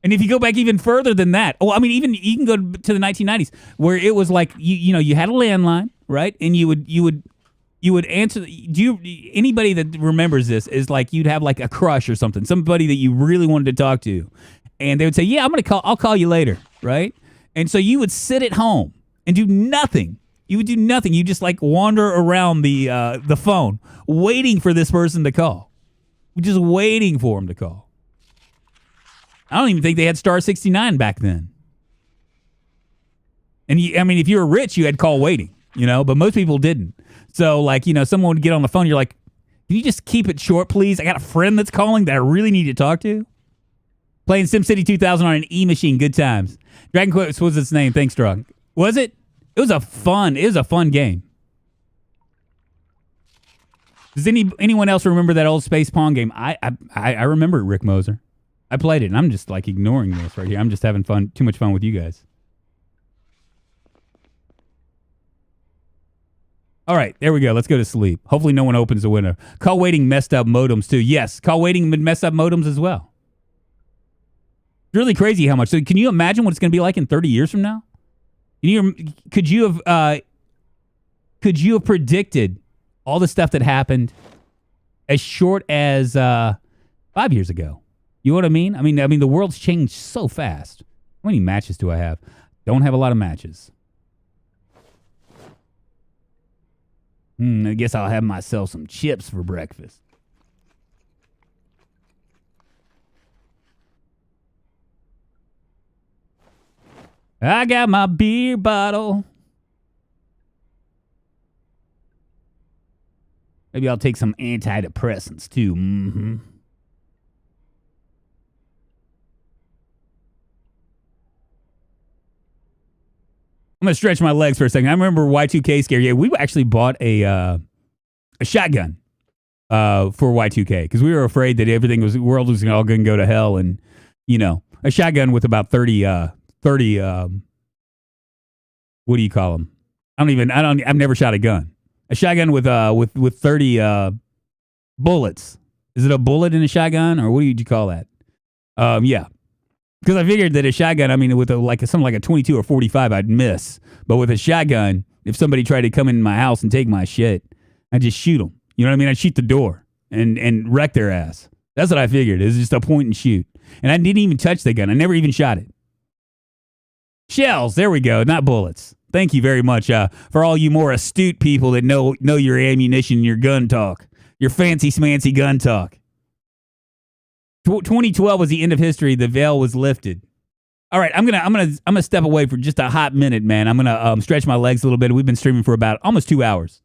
And if you go back even further than that, I mean, even you can go to the 1990s where it was like, you had a landline, right? And you would answer. Anybody that remembers this is like you'd have like a crush or something, somebody that you really wanted to talk to, and they would say, "Yeah, I'll call you later," right? And so you would sit at home and do nothing. You would do nothing. You just like wander around the phone, waiting for this person to call, just waiting for him to call. I don't even think they had star 69 back then. And if you were rich, you had call waiting, but most people didn't. So, someone would get on the phone. You're like, can you just keep it short, please? I got a friend that's calling that I really need to talk to. Playing SimCity 2000 on an E-machine. Good times. Dragon Quest was its name. Thanks, Drug. Was it? It was a fun game. Does anyone else remember that old Space Pong game? I remember it, Rick Moser. I played it, and I'm just, ignoring this right here. I'm just having fun, too much fun with you guys. All right, there we go. Let's go to sleep. Hopefully no one opens the window. Call waiting messed up modems too. Yes, call waiting messed up modems as well. It's really crazy how much. So can you imagine what it's going to be like in 30 years from now? Could you have predicted all the stuff that happened as short as 5 years ago? You know what I mean? I mean the world's changed so fast. How many matches do I have? Don't have a lot of matches. I guess I'll have myself some chips for breakfast. I got my beer bottle. Maybe I'll take some antidepressants too. Mm-hmm. I'm going to stretch my legs for a second. I remember Y2K scare. Yeah, we actually bought a shotgun for Y2K because we were afraid that the world was all going to go to hell. And, a shotgun with about 30 what do you call them? I've never shot a gun. A shotgun with 30 bullets. Is it a bullet in a shotgun or what do you call that? Yeah. Because I figured that a shotgun, with something like a 22 or 45, I'd miss. But with a shotgun, if somebody tried to come in my house and take my shit, I'd just shoot them. You know what I mean? I'd shoot the door and wreck their ass. That's what I figured. It was just a point and shoot. And I didn't even touch the gun. I never even shot it. Shells. There we go. Not bullets. Thank you very much for all you more astute people that know your ammunition, your gun talk, your fancy smancy gun talk. 2012 was the end of history. The veil was lifted. All right, I'm gonna step away for just a hot minute, man. I'm gonna stretch my legs a little bit. We've been streaming for about almost 2 hours.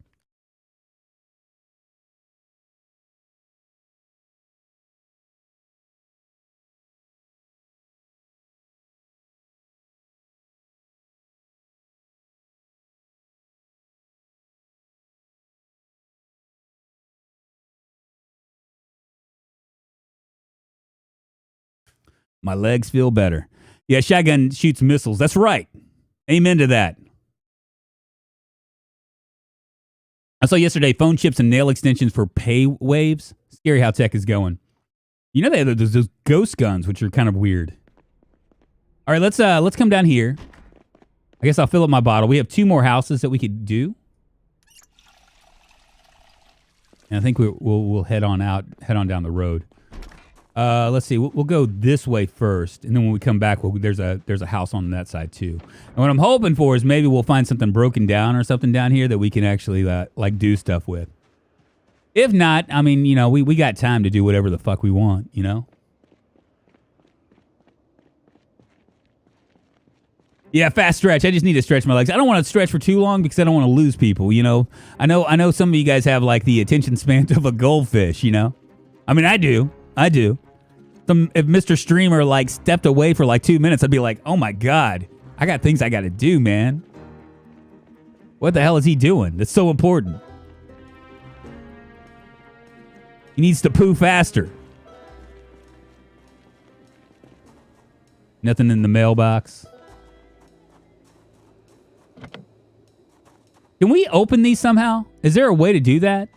My legs feel better. Yeah, shotgun shoots missiles. That's right. Amen to that. I saw yesterday phone chips and nail extensions for pay waves. Scary how tech is going. You know they have those ghost guns, which are kind of weird. All right, let's come down here. I guess I'll fill up my bottle. We have 2 more houses that we could do. And I think we'll head on down the road. Let's see. We'll go this way first, and then when we come back, there's a house on that side too. And what I'm hoping for is maybe we'll find something broken down or something down here that we can actually do stuff with. If not, we got time to do whatever the fuck we want, Yeah, fast stretch. I just need to stretch my legs. I don't want to stretch for too long because I don't want to lose people, I know some of you guys have the attention span of a goldfish, I do. If Mr. Streamer stepped away for 2 minutes, I'd be like, oh my God, I got things I got to do, man. What the hell is he doing? That's so important. He needs to poo faster. Nothing in the mailbox. Can we open these somehow? Is there a way to do that?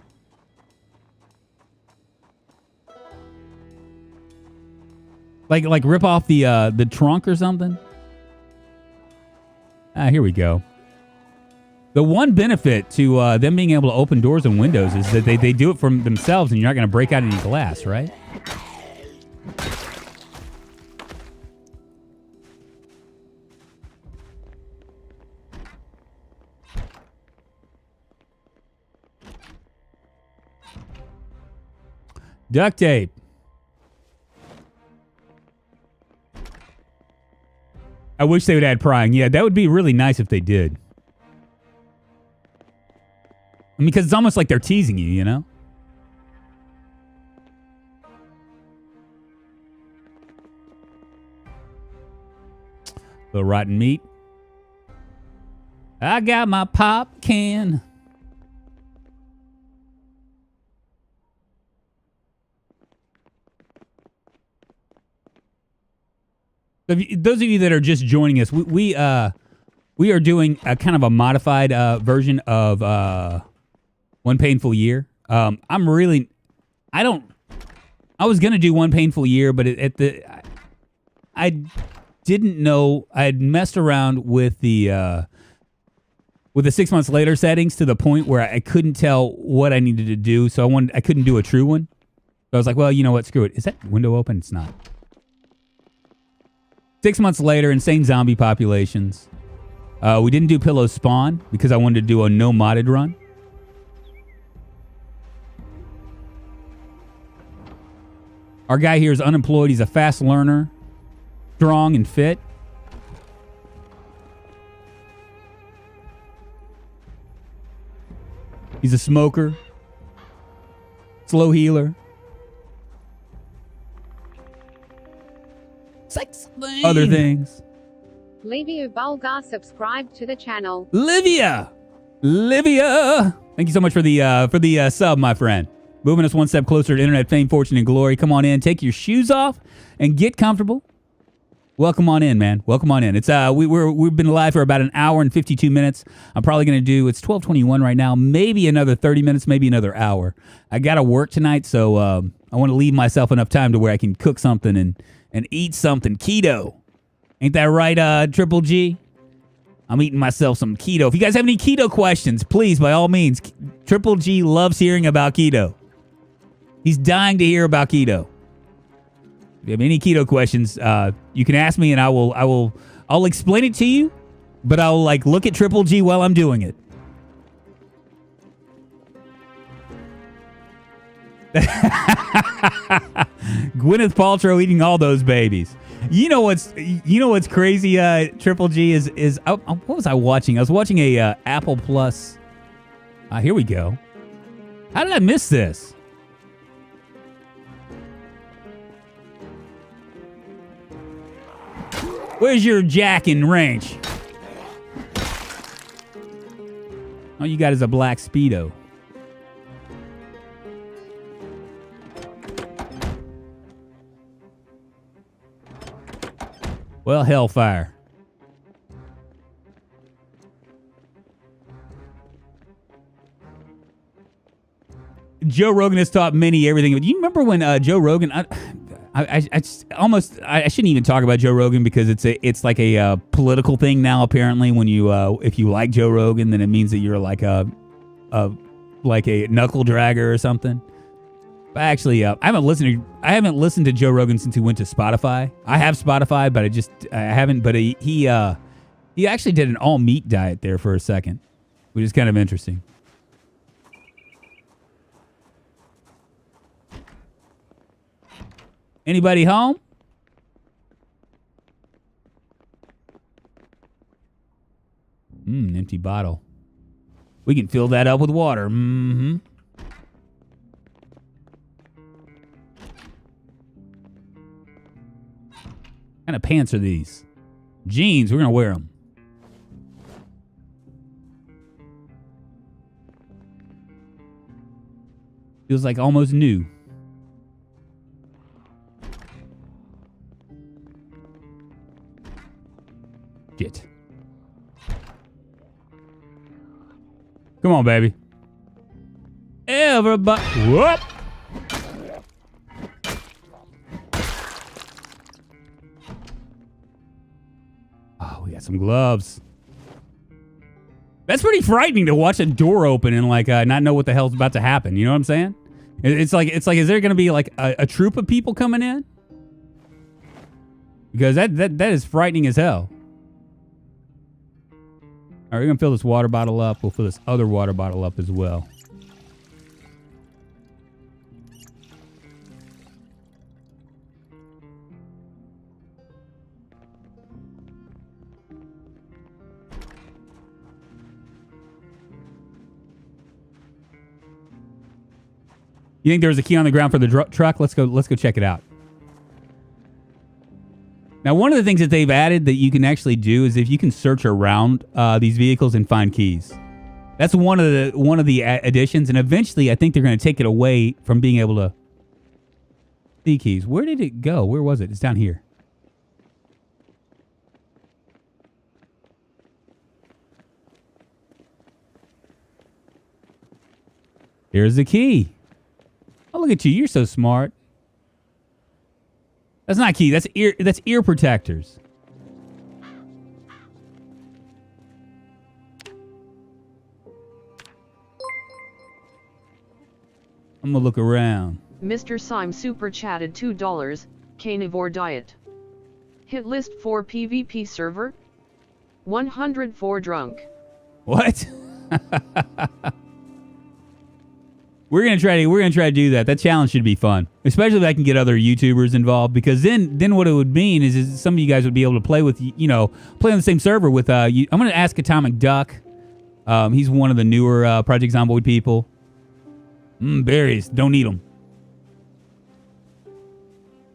Like rip off the trunk or something? Here we go. The one benefit to them being able to open doors and windows is that they do it from themselves and you're not going to break out any glass, right? Duct tape. I wish they would add prying. Yeah, that would be really nice if they did. Because it's almost like they're teasing you, The rotten meat. I got my pop can. Those of you that are just joining us, we are doing a kind of a modified version of One painful year. I was gonna do one painful year, but I didn't know. I had messed around with the 6 months later settings to the point where I couldn't tell what I needed to do. So I couldn't do a true one. So I was like, well, you know what? Screw it. Is that window open? It's not. 6 months later, insane zombie populations. We didn't do pillow spawn because I wanted to do a no modded run. Our guy here is unemployed. He's a fast learner, strong and fit. He's a smoker, slow healer. Sex thing. Other things. Livia Bulgar subscribed to the channel. Livia! Thank you so much for the sub, my friend. Moving us one step closer to internet fame, fortune, and glory. Come on in, take your shoes off, and get comfortable. Welcome on in, man. Welcome on in. It's we've been live for about an hour and 52 minutes. I'm probably gonna do. It's 12:21 right now. Maybe another 30 minutes. Maybe another hour. I gotta work tonight, so I want to leave myself enough time to where I can cook something and eat something keto. Ain't that right, Triple G? I'm eating myself some keto. If you guys have any keto questions, please, by all means, Triple G loves hearing about keto. He's dying to hear about keto. If you have any keto questions, you can ask me, and I'll explain it to you. But I'll look at Triple G while I'm doing it. Gwyneth Paltrow eating all those babies. You know what's crazy? Triple G is what was I watching? I was watching a Apple Plus. Here we go. How did I miss this? Where's your jack and wrench? All you got is a black Speedo. Well, hellfire. Joe Rogan has taught many everything. Do you remember when Joe Rogan? I shouldn't even talk about Joe Rogan because it's like a political thing now. Apparently, when you if you like Joe Rogan, then it means that you're like a knuckle dragger or something. But actually, I haven't listened to Joe Rogan since he went to Spotify. I have Spotify, but I haven't. But he actually did an all meat diet there for a second, which is kind of interesting. Anybody home? Empty bottle. We can fill that up with water. Mm-hmm. What kind of pants are these? Jeans. We're going to wear them. Feels like almost new. Shit. Come on, baby. Everybody. Whoop. Oh, we got some gloves. That's pretty frightening to watch a door open and not know what the hell's about to happen. You know what I'm saying? It's like, is there going to be a troop of people coming in? Because that is frightening as hell. All right, we're going to fill this water bottle up. We'll fill this other water bottle up as well. You think there was a key on the ground for the truck? Let's go check it out. Now, one of the things that they've added that you can actually do is if you can search around these vehicles and find keys. That's one of the additions, and eventually I think they're going to take it away from being able to see keys. Where did it go? Where was it? It's down here. Here's the key. Oh, look at you. You're so smart. That's not key. That's ear protectors. I'm gonna look around. Mr. Syme super chatted $2. Carnivore diet. Hit list for PvP server. 104 drunk. What? We're gonna try to do that. That challenge should be fun, especially if I can get other YouTubers involved. Because then what it would mean is some of you guys would be able to play with play on the same server with you. I'm gonna ask Atomic Duck. He's one of the newer Project Zomboid people. Berries, don't eat them.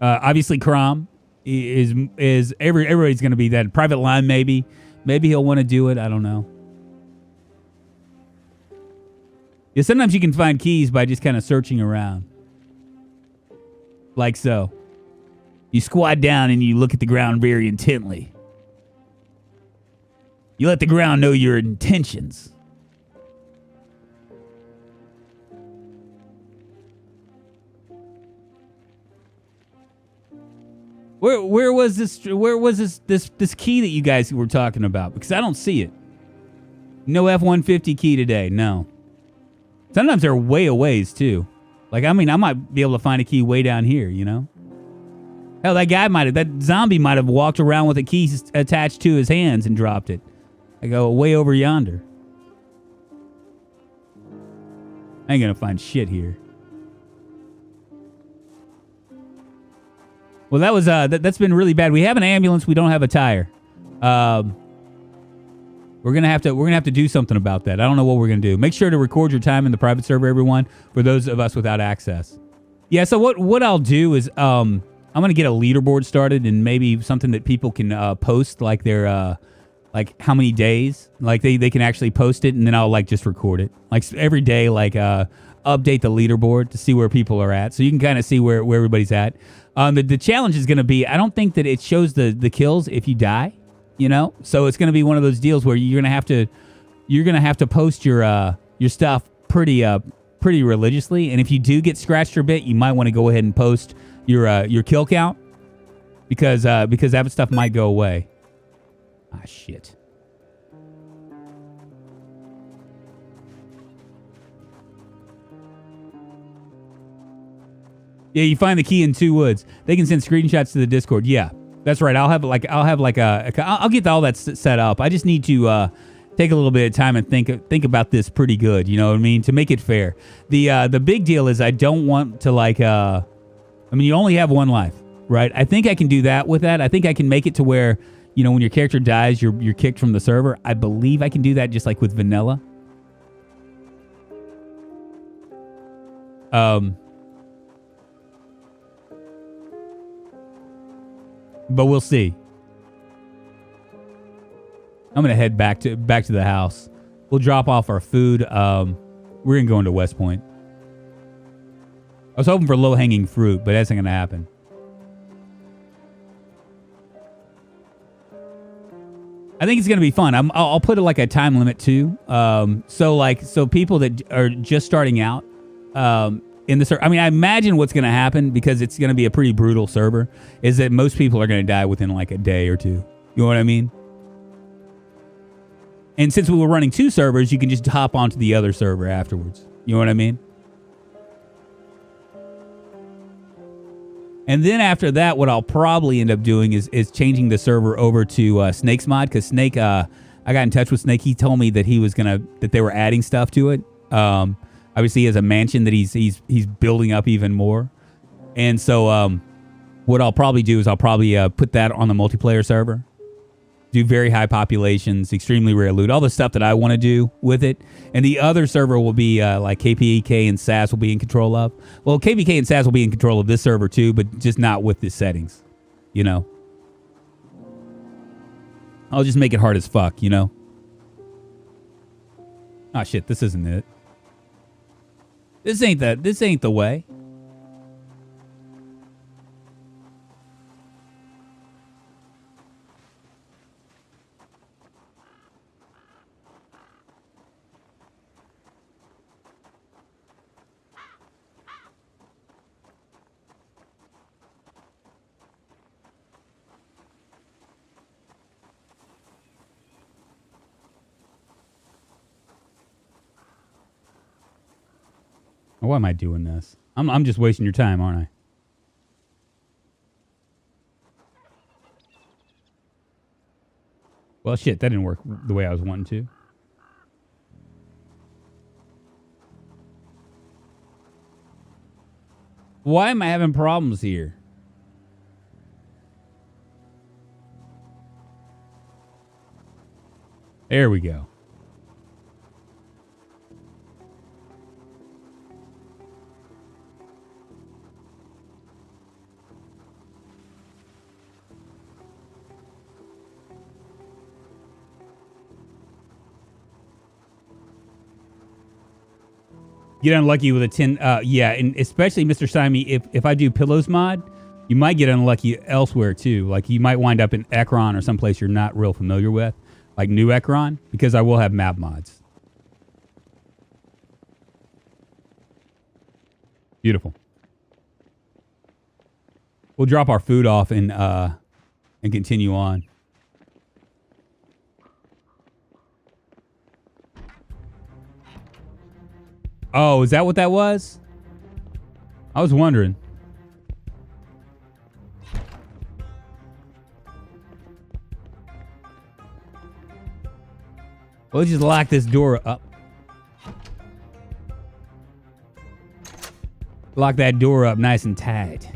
Obviously, Crom is everybody's gonna be that. Private Line, maybe he'll want to do it. I don't know. Yeah, sometimes you can find keys by just kind of searching around. Like so. You squat down and you look at the ground very intently. You let the ground know your intentions. Where was this key that you guys were talking about? Because I don't see it. No F-150 key today, no. Sometimes they're way a ways, too. Like, I mean, I might be able to find a key way down here, you know? Hell, that zombie might have walked around with a key attached to his hands and dropped it. I go way over yonder. I ain't gonna find shit here. Well, that was that's been really bad. We have an ambulance. We don't have a tire. We're gonna have to do something about that. I don't know what we're gonna do. Make sure to record your time in the private server, everyone, for those of us without access. Yeah. So what I'll do is I'm gonna get a leaderboard started and maybe something that people can post like their like how many days, like they can actually post it, and then I'll like just record it like every day, like update the leaderboard to see where people are at, so you can kind of see where everybody's at. The challenge is gonna be, I don't think that it shows the kills if you die. You know, so it's going to be one of those deals where you're going to have to post your stuff pretty religiously, and if you do get scratched or bit, you might want to go ahead and post your kill count because that stuff might go away. Ah, shit. Yeah, you find the key in 2 woods. They can send screenshots to the Discord. Yeah. That's right. I'll get all that set up. I just need to take a little bit of time and think about this pretty good. You know what I mean? To make it fair. The big deal is I don't want to you only have one life, right? I think I can do that with that. I think I can make it to where, when your character dies, you're kicked from the server. I believe I can do that just like with vanilla. But we'll see. I'm gonna head back to the house. We'll drop off our food. We're gonna go into West Point. I was hoping for low-hanging fruit, but that's not gonna happen. I think it's gonna be fun. I'll put like a time limit too. So people that are just starting out, in the server, I mean, I imagine what's going to happen, because it's going to be a pretty brutal server, is that most people are going to die within like a day or two. You know what I mean? And since we were running 2 servers, you can just hop onto the other server afterwards. You know what I mean? And then after that, what I'll probably end up doing is changing the server over to Snake's mod, because Snake, I got in touch with Snake. He told me that that they were adding stuff to it. Obviously, he has a mansion that he's building up even more. And so what I'll probably do is I'll probably put that on the multiplayer server. Do very high populations, extremely rare loot, all the stuff that I want to do with it. And the other server will be like KPK and SAS will be in control of. Well, KPK and SAS will be in control of this server too, but just not with the settings, I'll just make it hard as fuck, Oh, shit, this isn't it. This ain't the way. Why am I doing this? I'm just wasting your time, aren't I? Well, shit, that didn't work the way I was wanting to. Why am I having problems here? There we go. Get unlucky with a 10. Yeah, and especially Mr. Simey, if I do Pillows mod, you might get unlucky elsewhere too. Like you might wind up in Ekron or someplace you're not real familiar with, like New Ekron, because I will have map mods. Beautiful. We'll drop our food off and continue on. Oh, is that what that was? I was wondering. Well, let's just lock this door up. Lock that door up nice and tight.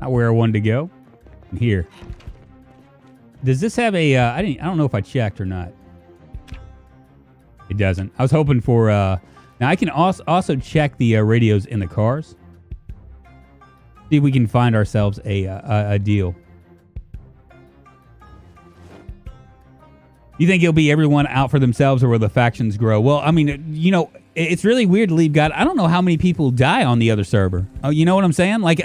Not where I wanted to go. Here. Does this have a? I don't know if I checked or not. It doesn't. I was hoping for. Now I can also check the radios in the cars. See if we can find ourselves a deal. You think it'll be everyone out for themselves, or will the factions grow? Well, I mean, you know, it's really weird to leave God. I don't know how many people die on the other server. Oh, you know what I'm saying? Like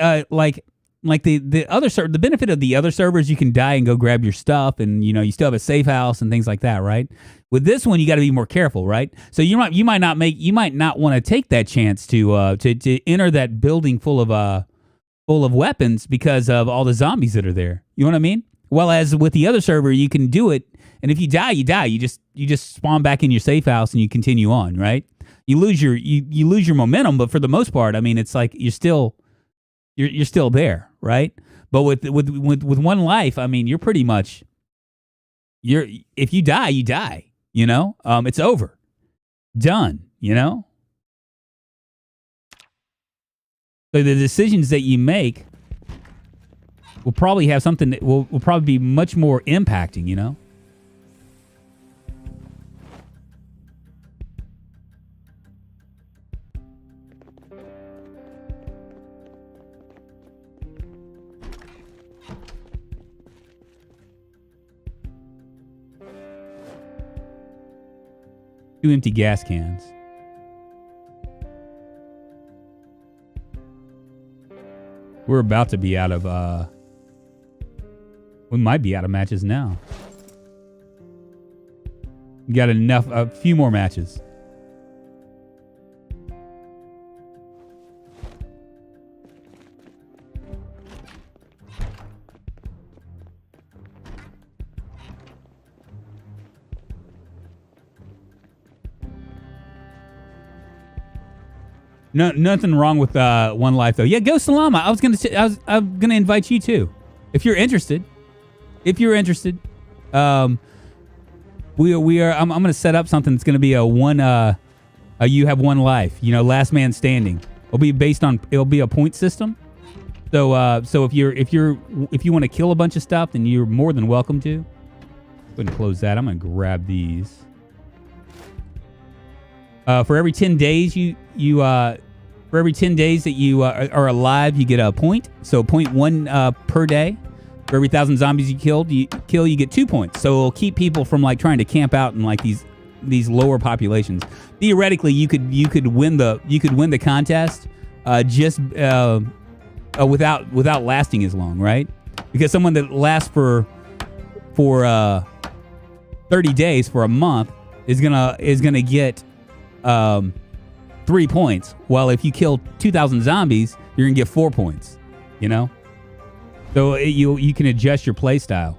the other server, the benefit of the other servers, you can die and go grab your stuff, and you know you still have a safe house and things like that, right? With this one, you got to be more careful, right? So you might not want to take that chance to enter that building full of weapons because of all the zombies that are there. You know what I mean? Well, as with the other server, you can do it, and if you die, you die. You just spawn back in your safe house and you continue on, right? You lose your momentum, but for the most part, I mean, it's like you're still there, right? But with one life, I mean, you're pretty much if you die, you die. You know, it's over, done. You know, so the decisions that you make will probably have something that will probably be much more impacting. You know. Two empty gas cans. We're about to be out of, we might be out of matches now. We got a few more matches. No, nothing wrong with One Life though. Yeah, go Salama. I was gonna invite you too, if you're interested. We are. I'm gonna set up something that's gonna be a you have one life. You know, last man standing. It'll be a point system. So if you want to kill a bunch of stuff, then you're more than welcome to. Go ahead and close that. I'm gonna grab these. For every 10 days for every 10 days that you are alive, you get a point. So 0.1 per day. For every 1,000 zombies you kill, you get 2 points. So it'll keep people from like trying to camp out in like these these lower populations. Theoretically, you could win the contest without lasting as long, right? Because someone that lasts for 30 days for a month is gonna get 3 points. While if you kill 2,000 zombies, you're gonna get 4 points. You know, so you can adjust your play style.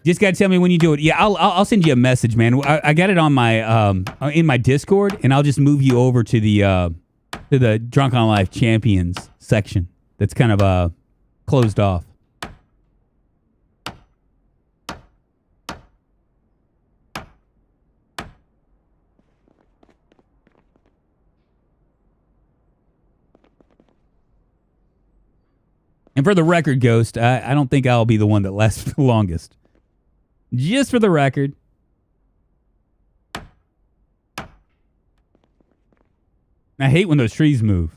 Just gotta tell me when you do it. Yeah, I'll send you a message, man. I got it on my in my Discord, and I'll just move you over to the Drunkonlife Champions section. That's kind of closed off. And for the record, Ghost, I don't think I'll be the one that lasts the longest. Just for the record. I hate when those trees move.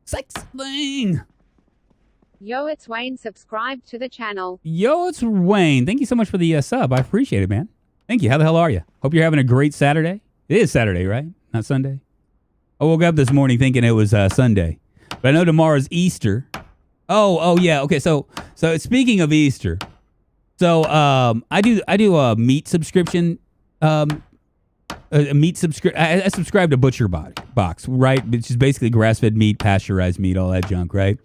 Sex thing. Yo, it's Wayne. Subscribe to the channel. Yo, it's Wayne. Thank you so much for the sub. I appreciate it, man. Thank you. How the hell are you? Hope you're having a great Saturday. It is Saturday, right? Not Sunday. I woke up this morning thinking it was Sunday, but I know tomorrow's Easter. Oh yeah. Okay. So speaking of Easter, so I do a meat subscription. I subscribe to Butcher Box, right? Which is basically grass-fed meat, pasteurized meat, all that junk, right?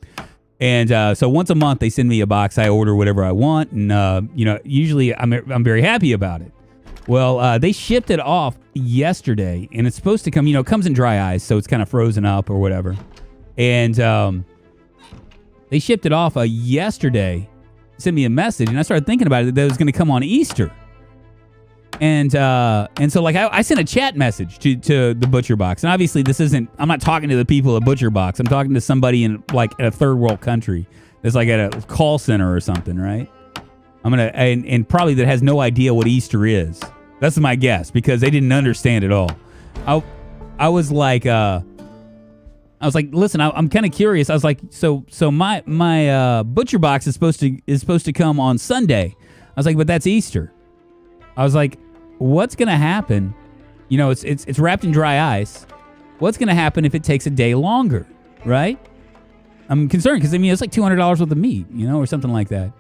And so once a month they send me a box. I order whatever I want, and usually I'm very happy about it. Well, they shipped it off yesterday, and it's supposed to come. It comes in dry ice, so it's kind of frozen up or whatever. And they shipped it off yesterday. Sent me a message, and I started thinking about it that it was going to come on Easter. And so like I sent a chat message to the Butcher Box, and obviously I'm not talking to the people at Butcher Box. I'm talking to somebody in like a third world country that's like at a call center or something, right? And probably that has no idea what Easter is. That's my guess, because they didn't understand at all. I was like, listen, I'm kind of curious. I was like, so my Butcher Box is supposed to come on Sunday. I was like, but that's Easter. I was like, what's going to happen? It's wrapped in dry ice. What's going to happen if it takes a day longer, right? I'm concerned because, it's like $200 worth of meat, or something like that.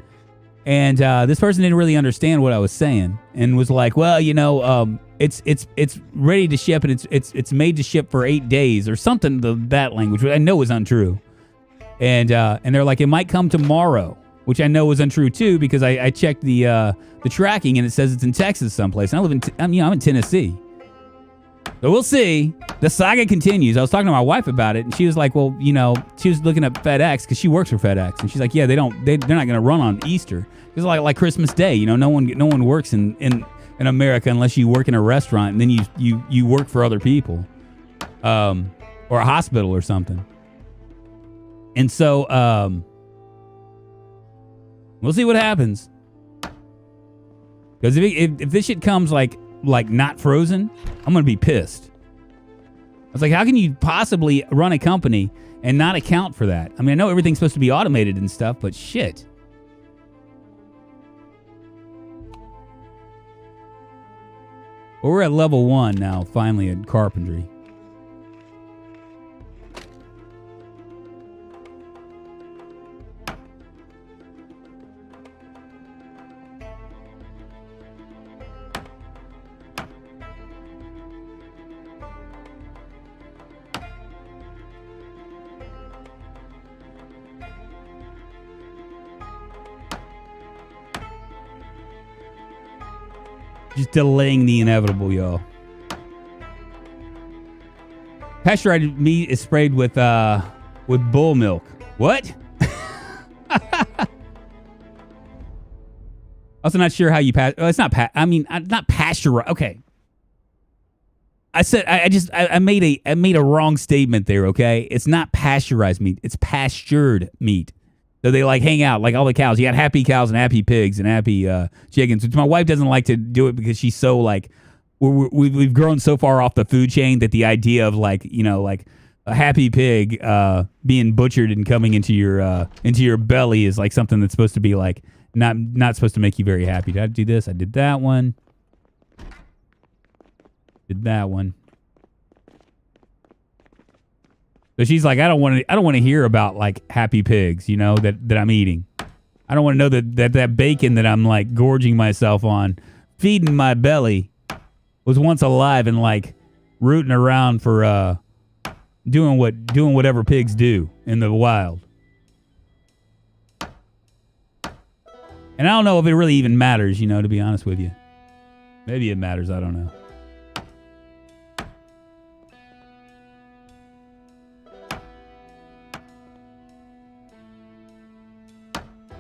And this person didn't really understand what I was saying and was like, well, it's ready to ship, and it's made to ship for 8 days or something that language, which I know is untrue. And they're like, it might come tomorrow, which I know was untrue too, because I checked the tracking and it says it's in Texas someplace. And I live I'm in Tennessee, so we'll see. The saga continues. I was talking to my wife about it, and she was like, "Well, she was looking up FedEx because she works for FedEx, and she's like, yeah, they're not going to run on Easter. It's like Christmas Day. No one works in America unless you work in a restaurant, and then you work for other people, or a hospital or something. And so we'll see what happens. Because if this shit comes like not frozen, I'm going to be pissed. I was like, how can you possibly run a company and not account for that? I know everything's supposed to be automated and stuff, but shit. Well, we're at level 1 now, finally, in carpentry. Just delaying the inevitable, y'all. Pasteurized meat is sprayed with bull milk. What? Also, not sure how you pass. It's not. Not pasture. Okay. I said I made a wrong statement there. Okay, it's not pasteurized meat. It's pastured meat. So they like hang out like all the cows. You got happy cows and happy pigs and happy chickens. Which my wife doesn't like to do it because she's so like we've grown so far off the food chain that the idea of like a happy pig being butchered and coming into your belly is like something that's supposed to be like not supposed to make you very happy. Did I do this? I did that one. Did that one. So she's like, I don't want to hear about like happy pigs, that I'm eating. I don't want to know that bacon that I'm like gorging myself on, feeding my belly, was once alive and like rooting around for doing whatever pigs do in the wild. And I don't know if it really even matters, to be honest with you. Maybe it matters, I don't know.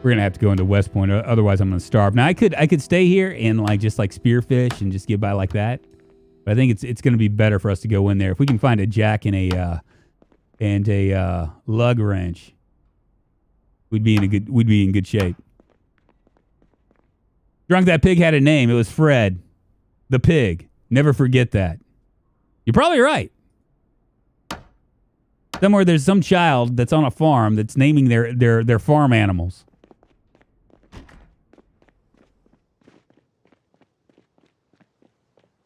We're gonna have to go into West Point, otherwise I'm gonna starve. Now I could stay here and like just like spearfish and just get by like that, but I think it's gonna be better for us to go in there if we can find a jack and a lug wrench. We'd be in good shape. Drunk, that pig had a name. It was Fred, the pig. Never forget that. You're probably right. Somewhere there's some child that's on a farm that's naming their farm animals.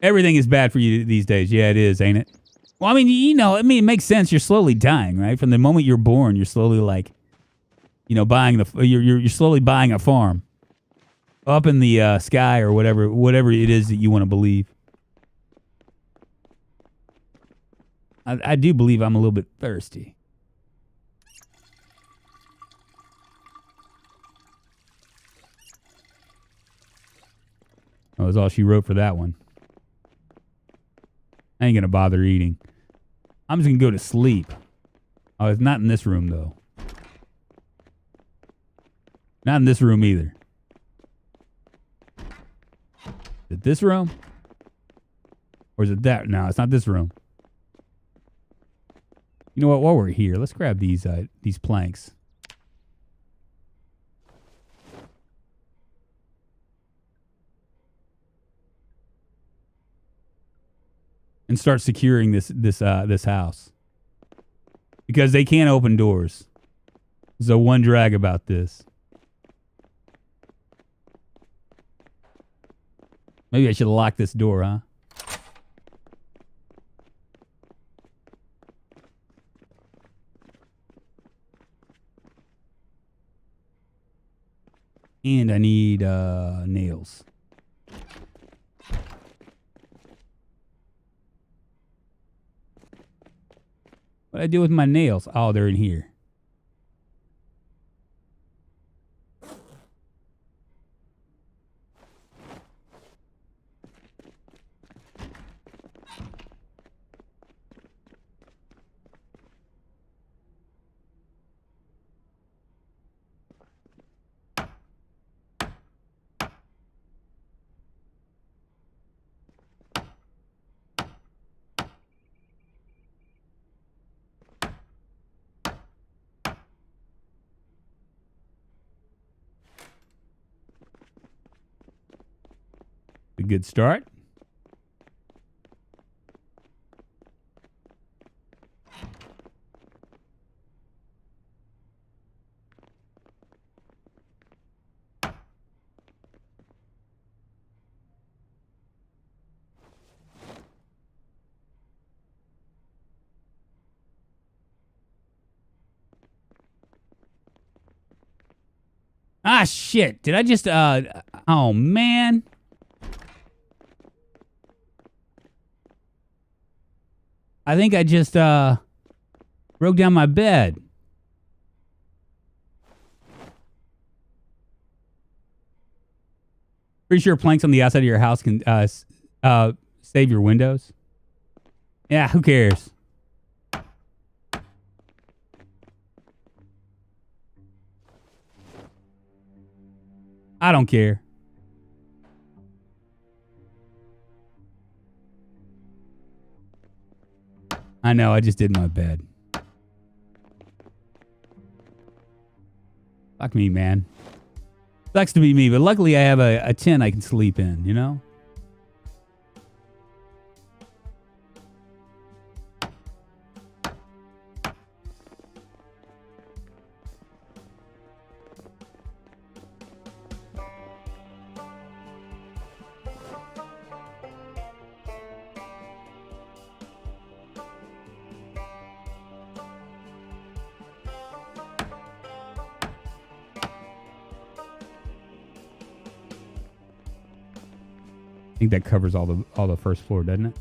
Everything is bad for you these days. Yeah, it is, ain't it? Well, I mean, it makes sense. You're slowly dying, right? From the moment you're born, you're slowly like, you're slowly buying a farm up in the sky or whatever it is that you want to believe. I do believe I'm a little bit thirsty. That was all she wrote for that one. I ain't gonna bother eating. I'm just gonna go to sleep. Oh, it's not in this room, though. Not in this room either. Is it this room? Or is it that? No, it's not this room. You know what? While we're here, let's grab these planks. And start securing this house. Because they can't open doors. There's a one drag about this. Maybe I should lock this door, huh? And I need nails. What do I do with my nails? Oh, they're in here. A good start. Ah, shit. Did I just, oh, man. I think I just, broke down my bed. Pretty sure planks on the outside of your house can, save your windows. Yeah, who cares? I don't care. I know, I just did my bed. Fuck me, man. Sucks to be me, but luckily I have a tent I can sleep in, you know? I think that covers all the first floor, doesn't it?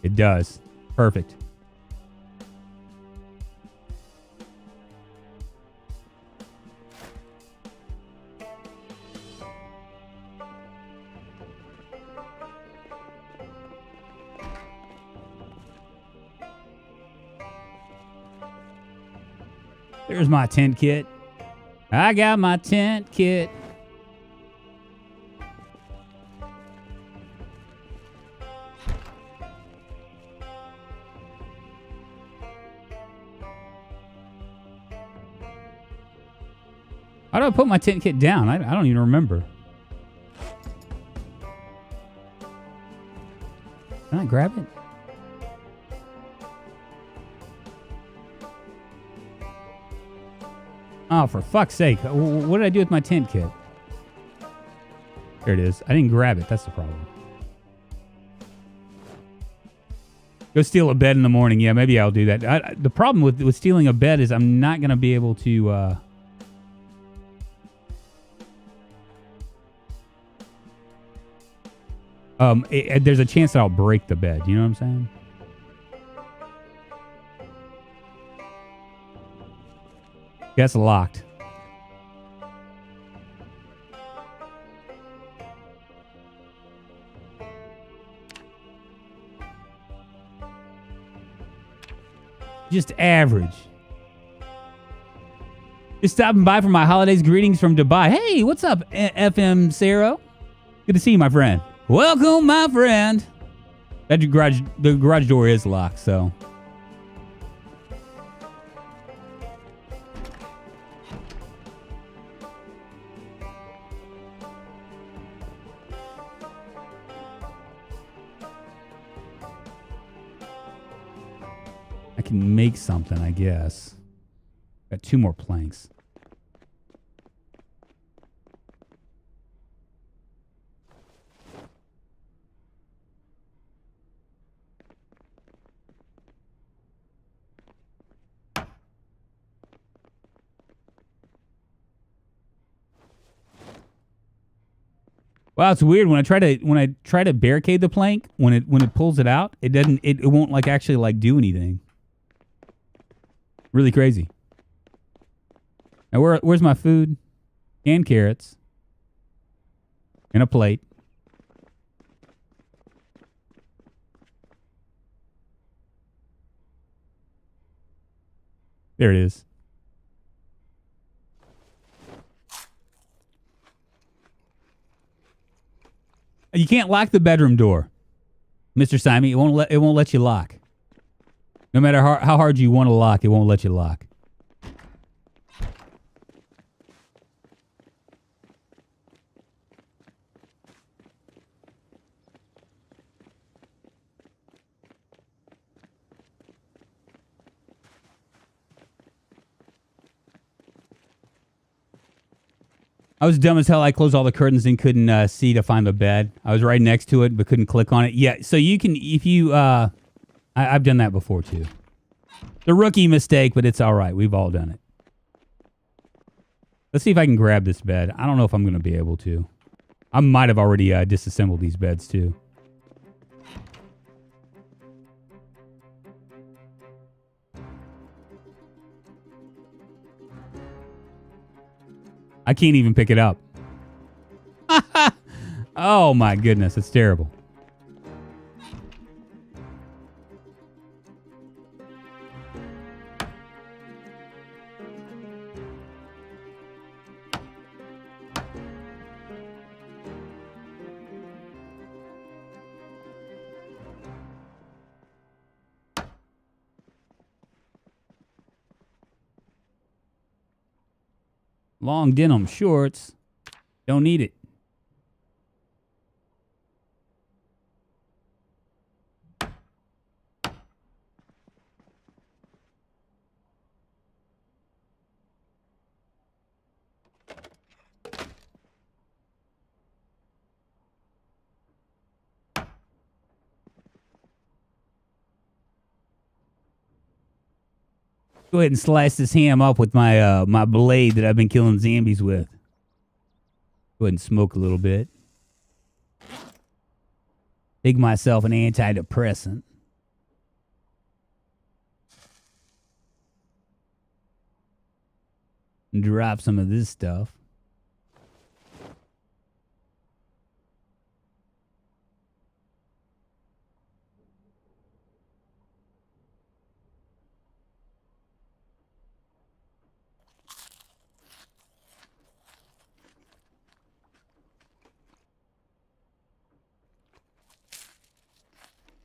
It does. Perfect. There's my tent kit. I got my tent kit. How do I put my tent kit down? I don't even remember. Can I grab it? Oh, for fuck's sake. What did I do with my tent kit? There it is. I didn't grab it. That's the problem. Go steal a bed in the morning. Yeah, maybe I'll do that. The problem with stealing a bed is I'm not going to be able to... there's a chance that I'll break the bed. You know what I'm saying? That's locked. Just average. Just stopping by for my holidays greetings from Dubai. Hey, what's up, FM Saro? Good to see you, my friend. Welcome, my friend. The garage door is locked, so. I can make something, I guess. Got 2 more planks. Wow, it's weird when I try to barricade the plank, when it pulls it out, it won't like actually like do anything. Really crazy. Now where's my food? Canned carrots. And a plate. There it is. You can't lock the bedroom door, Mr. Simon. It won't let you lock. No matter how hard you want to lock, it won't let you lock. I was dumb as hell. I closed all the curtains and couldn't see to find the bed. I was right next to it, but couldn't click on it. Yeah, so you can, if you, I've done that before too. The rookie mistake, but it's all right. We've all done it. Let's see if I can grab this bed. I don't know if I'm going to be able to. I might have already disassembled these beds too. I can't even pick it up. Oh my goodness, it's terrible. Long denim shorts. Don't need it. Go ahead and slice this ham up with my my blade that I've been killing zombies with. Go ahead and smoke a little bit. Take myself an antidepressant. And drop some of this stuff.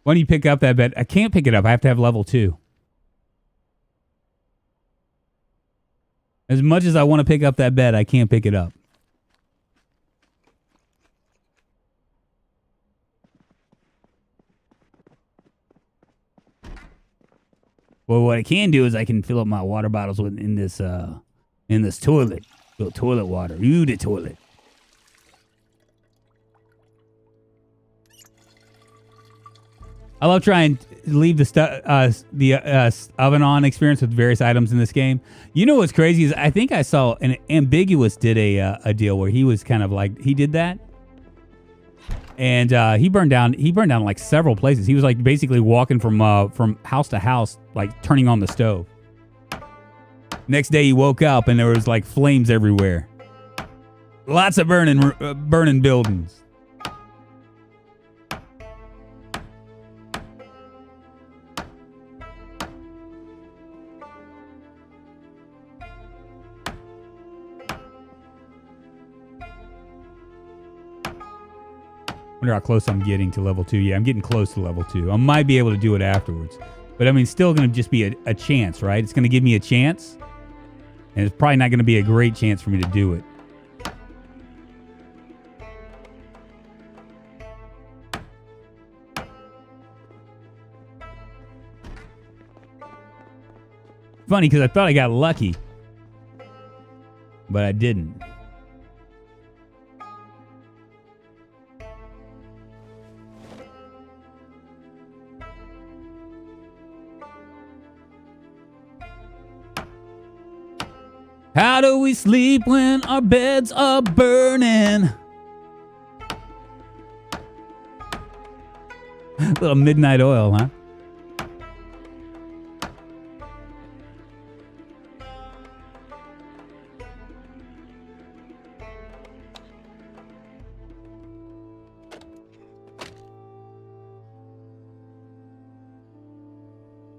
Why don't you pick up that bed? I can't pick it up. I have to have level 2. As much as I want to pick up that bed, I can't pick it up. Well, what I can do is I can fill up my water bottles in this toilet. Little toilet water. Ooh, the toilet. I love trying to leave the oven on experience with various items in this game. You know what's crazy is I think I saw an Ambiguous did a deal where he was kind of like he did that, and he burned down like several places. He was like basically walking from house to house, like turning on the stove. Next day he woke up and there was like flames everywhere. Lots of burning buildings. I wonder how close I'm getting to level 2. Yeah, I'm getting close to level 2. I might be able to do it afterwards. But, I mean, still going to just be a chance, right? It's going to give me a chance. And it's probably not going to be a great chance for me to do it. Funny, because I thought I got lucky. But I didn't. How do we sleep when our beds are burning? Little midnight oil, huh?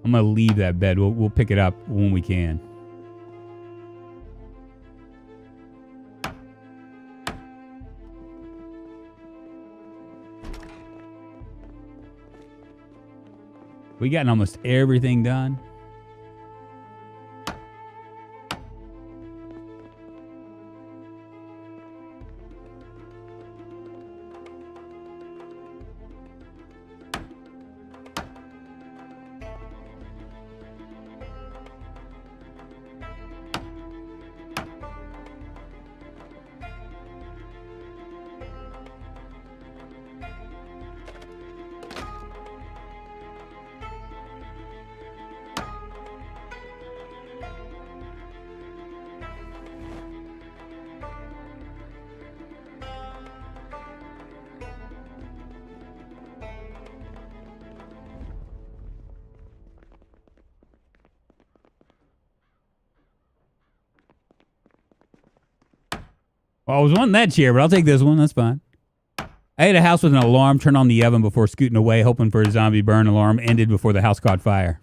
I'm going to leave that bed. We'll pick it up when we can. We gotten almost everything done. Well, I was wanting that chair, but I'll take this one. That's fine. I had a house with an alarm. Turned on the oven before scooting away, hoping for a zombie burn. Alarm ended before the house caught fire.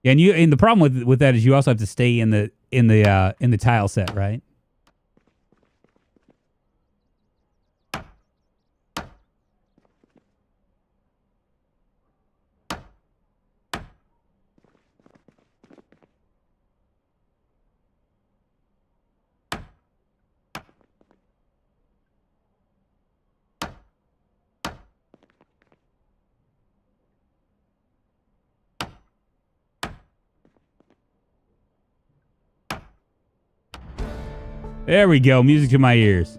Yeah, and the problem with that is you also have to stay in the tile set, right? There we go. Music to my ears.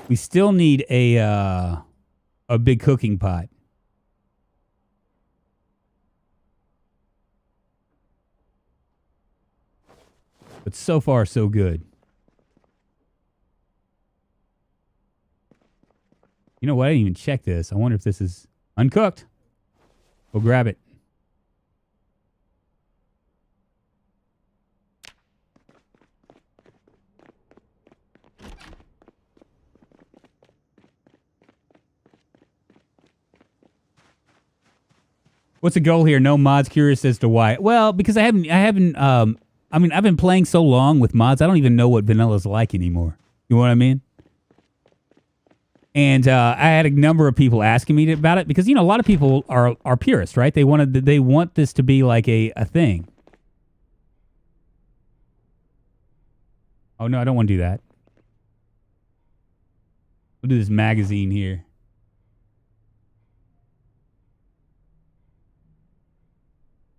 We still need a big cooking pot. But so far, so good. You know what? I didn't even check this. I wonder if this is uncooked. We'll grab it. What's the goal here? No mods. Curious as to why. Well, because I haven't. I mean, I've been playing so long with mods, I don't even know what vanilla's like anymore. You know what I mean? And I had a number of people asking me about it because, you know, a lot of people are purists, right? They want this to be like a thing. Oh no, I don't want to do that. We'll do this magazine here.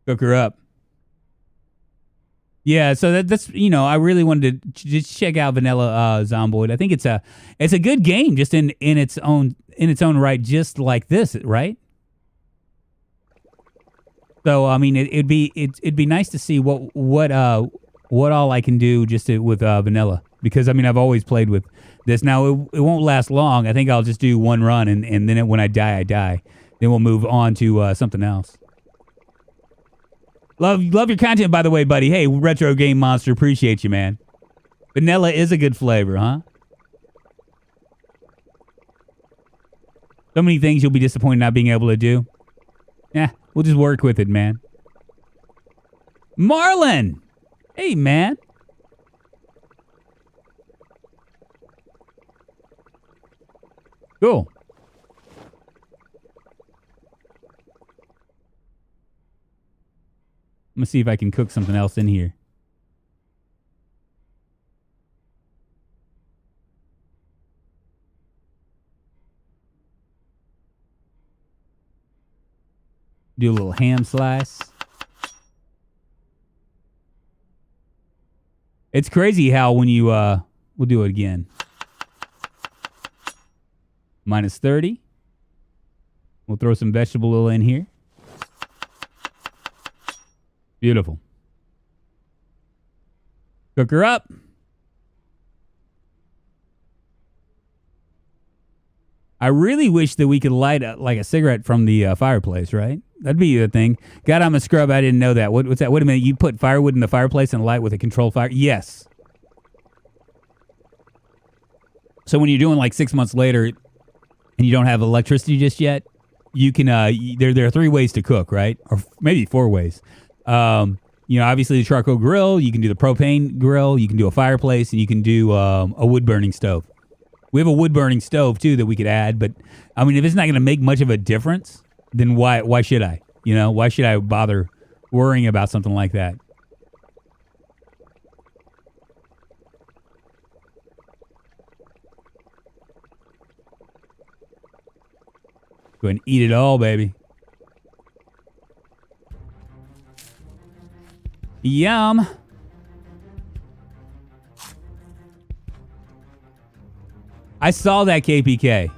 Cook her up. Yeah, so that's, you know, I really wanted to just check out Vanilla Zomboid. I think it's a good game just in its own right, just like this, right? So I mean, it'd be nice to see what all I can do just with Vanilla, because I mean I've always played with this. Now it won't last long. I think I'll just do one run and then when I die, I die. Then we'll move on to something else. Love your content, by the way, buddy. Hey, Retro Game Monster, appreciate you, man. Vanilla is a good flavor, huh? So many things you'll be disappointed not being able to do. Yeah, we'll just work with it, man. Marlon! Hey, man. Cool. I'm going to see if I can cook something else in here. Do a little ham slice. It's crazy how when you, we'll do it again. Minus 30. We'll throw some vegetable oil in here. Beautiful. Cook her up. I really wish that we could light like a cigarette from the fireplace, right? That'd be a thing. God, I'm a scrub. I didn't know that. What's that? Wait a minute. You put firewood in the fireplace and light with a controlled fire? Yes. So when you're doing like 6 months later and you don't have electricity just yet, you can, there are 3 ways to cook, right? Or maybe 4 ways. You know, obviously the charcoal grill, you can do the propane grill, you can do a fireplace, and you can do a wood-burning stove. We have a wood-burning stove, too, that we could add, but, I mean, if it's not going to make much of a difference, then why should I? You know, why should I bother worrying about something like that? Go ahead and eat it all, baby. Yum. I saw that KPK.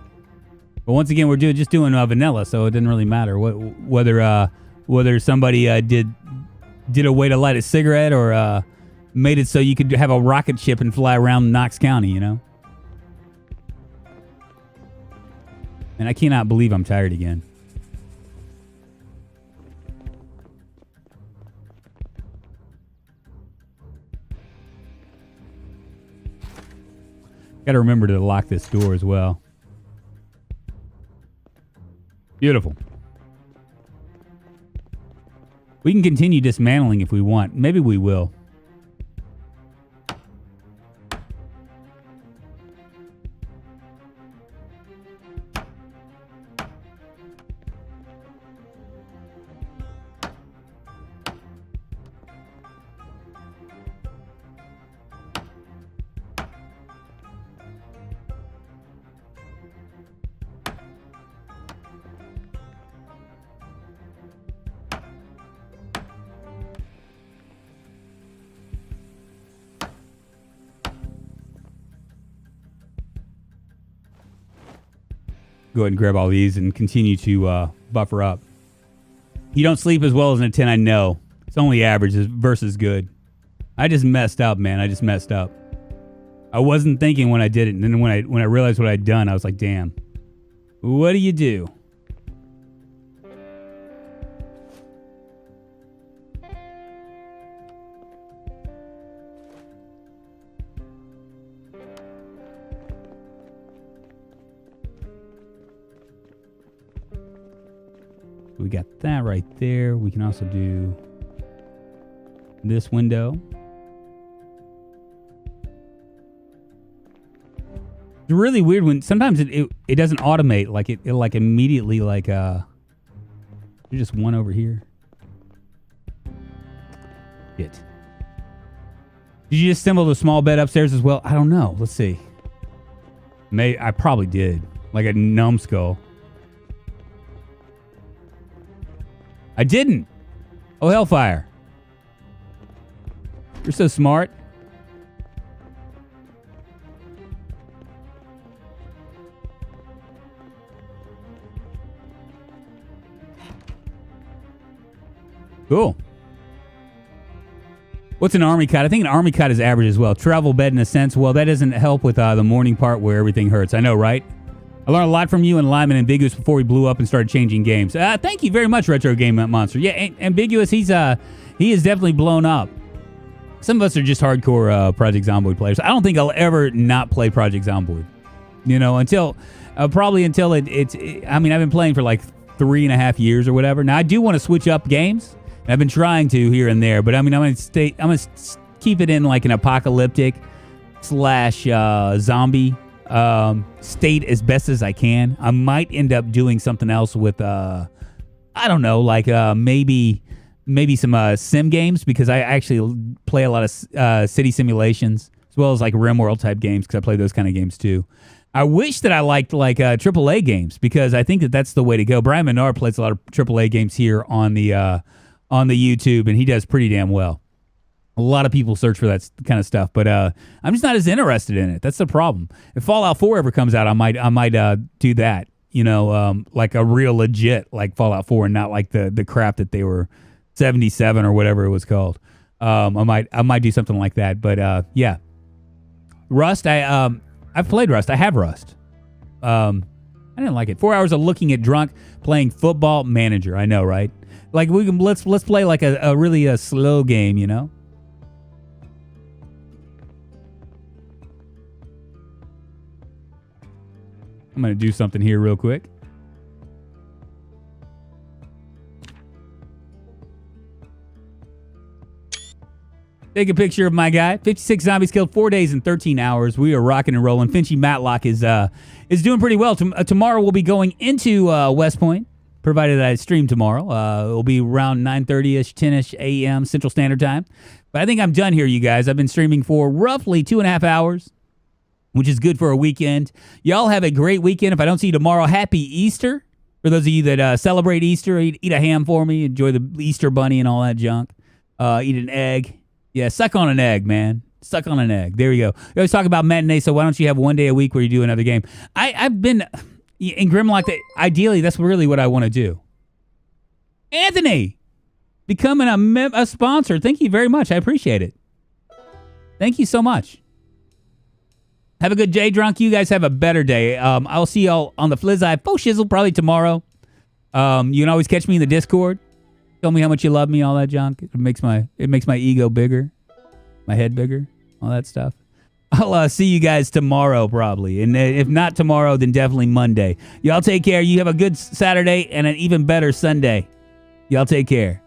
But once again, we're just doing vanilla, so it didn't really matter whether somebody did a way to light a cigarette or made it so you could have a rocket ship and fly around Knox County, you know? And I cannot believe I'm tired again. Got to remember to lock this door as well. Beautiful. We can continue dismantling if we want. Maybe we will. Go ahead and grab all these and continue to buffer up. You don't sleep as well as in a 10, I know. It's only average versus good. I just messed up, man. I just messed up. I wasn't thinking when I did it, and then when I realized what I'd done, I was like, damn. What do you do? We got that right there. We can also do this window. It's really weird when sometimes it doesn't automate, like it like immediately like there's just one over here. Shit. Did you just assemble the small bed upstairs as well? I don't know. Let's see. I probably did. Like a numbskull. I didn't. Oh, hellfire. You're so smart. Cool. What's an army cot? I think an army cot is average as well. Travel bed in a sense. Well, that doesn't help with the morning part where everything hurts. I know, right? I learned a lot from you and Lyman Ambiguous before we blew up and started changing games. Thank you very much, Retro Game Monster. Yeah, Ambiguous, he is definitely blown up. Some of us are just hardcore Project Zomboid players. I don't think I'll ever not play Project Zomboid. You know, probably until it's. I mean, I've been playing for like 3.5 years or whatever. Now, I do want to switch up games. I've been trying to here and there, but I mean, I'm gonna keep it in like an apocalyptic / zombie state as best as I can. I might end up doing something else with I don't know, like maybe some sim games, because I actually play a lot of city simulations as well as like RimWorld type games, because I play those kind of games too. I wish that I liked like AAA games, because I think that's the way to go. Brian Menard plays a lot of AAA games here on the YouTube, and he does pretty damn well. A lot of people search for that kind of stuff, but I'm just not as interested in it. That's the problem. If Fallout 4 ever comes out, I might do that. You know, like a real legit like Fallout 4, and not like the crap that they were 77 or whatever it was called. I might do something like that. But yeah, Rust. I've played Rust. I have Rust. I didn't like it. 4 hours of looking at drunk playing Football Manager. I know, right? Like let's play like a really slow game, you know. I'm going to do something here real quick. Take a picture of my guy. 56 zombies killed, 4 days and 13 hours. We are rocking and rolling. Finchy Matlock is doing pretty well. Tomorrow we'll be going into West Point, provided I stream tomorrow. It'll be around 9:30ish, 10ish a.m. Central Standard Time. But I think I'm done here, you guys. I've been streaming for roughly 2.5 hours, which is good for a weekend. Y'all have a great weekend. If I don't see you tomorrow, happy Easter. For those of you that celebrate Easter, eat a ham for me. Enjoy the Easter bunny and all that junk. Eat an egg. Yeah, suck on an egg, man. Suck on an egg. There you go. We always talk about matinee, so why don't you have one day a week where you do another game? I've been in Grimlock. Ideally, that's really what I want to do. Anthony, becoming a sponsor. Thank you very much. I appreciate it. Thank you so much. Have a good day, drunk. You guys have a better day. I'll see y'all on the Flizzai Faux Shizzle probably tomorrow. You can always catch me in the Discord. Tell me how much you love me, all that junk. It makes my ego bigger, my head bigger, all that stuff. I'll see you guys tomorrow probably. And if not tomorrow, then definitely Monday. Y'all take care. You have a good Saturday and an even better Sunday. Y'all take care.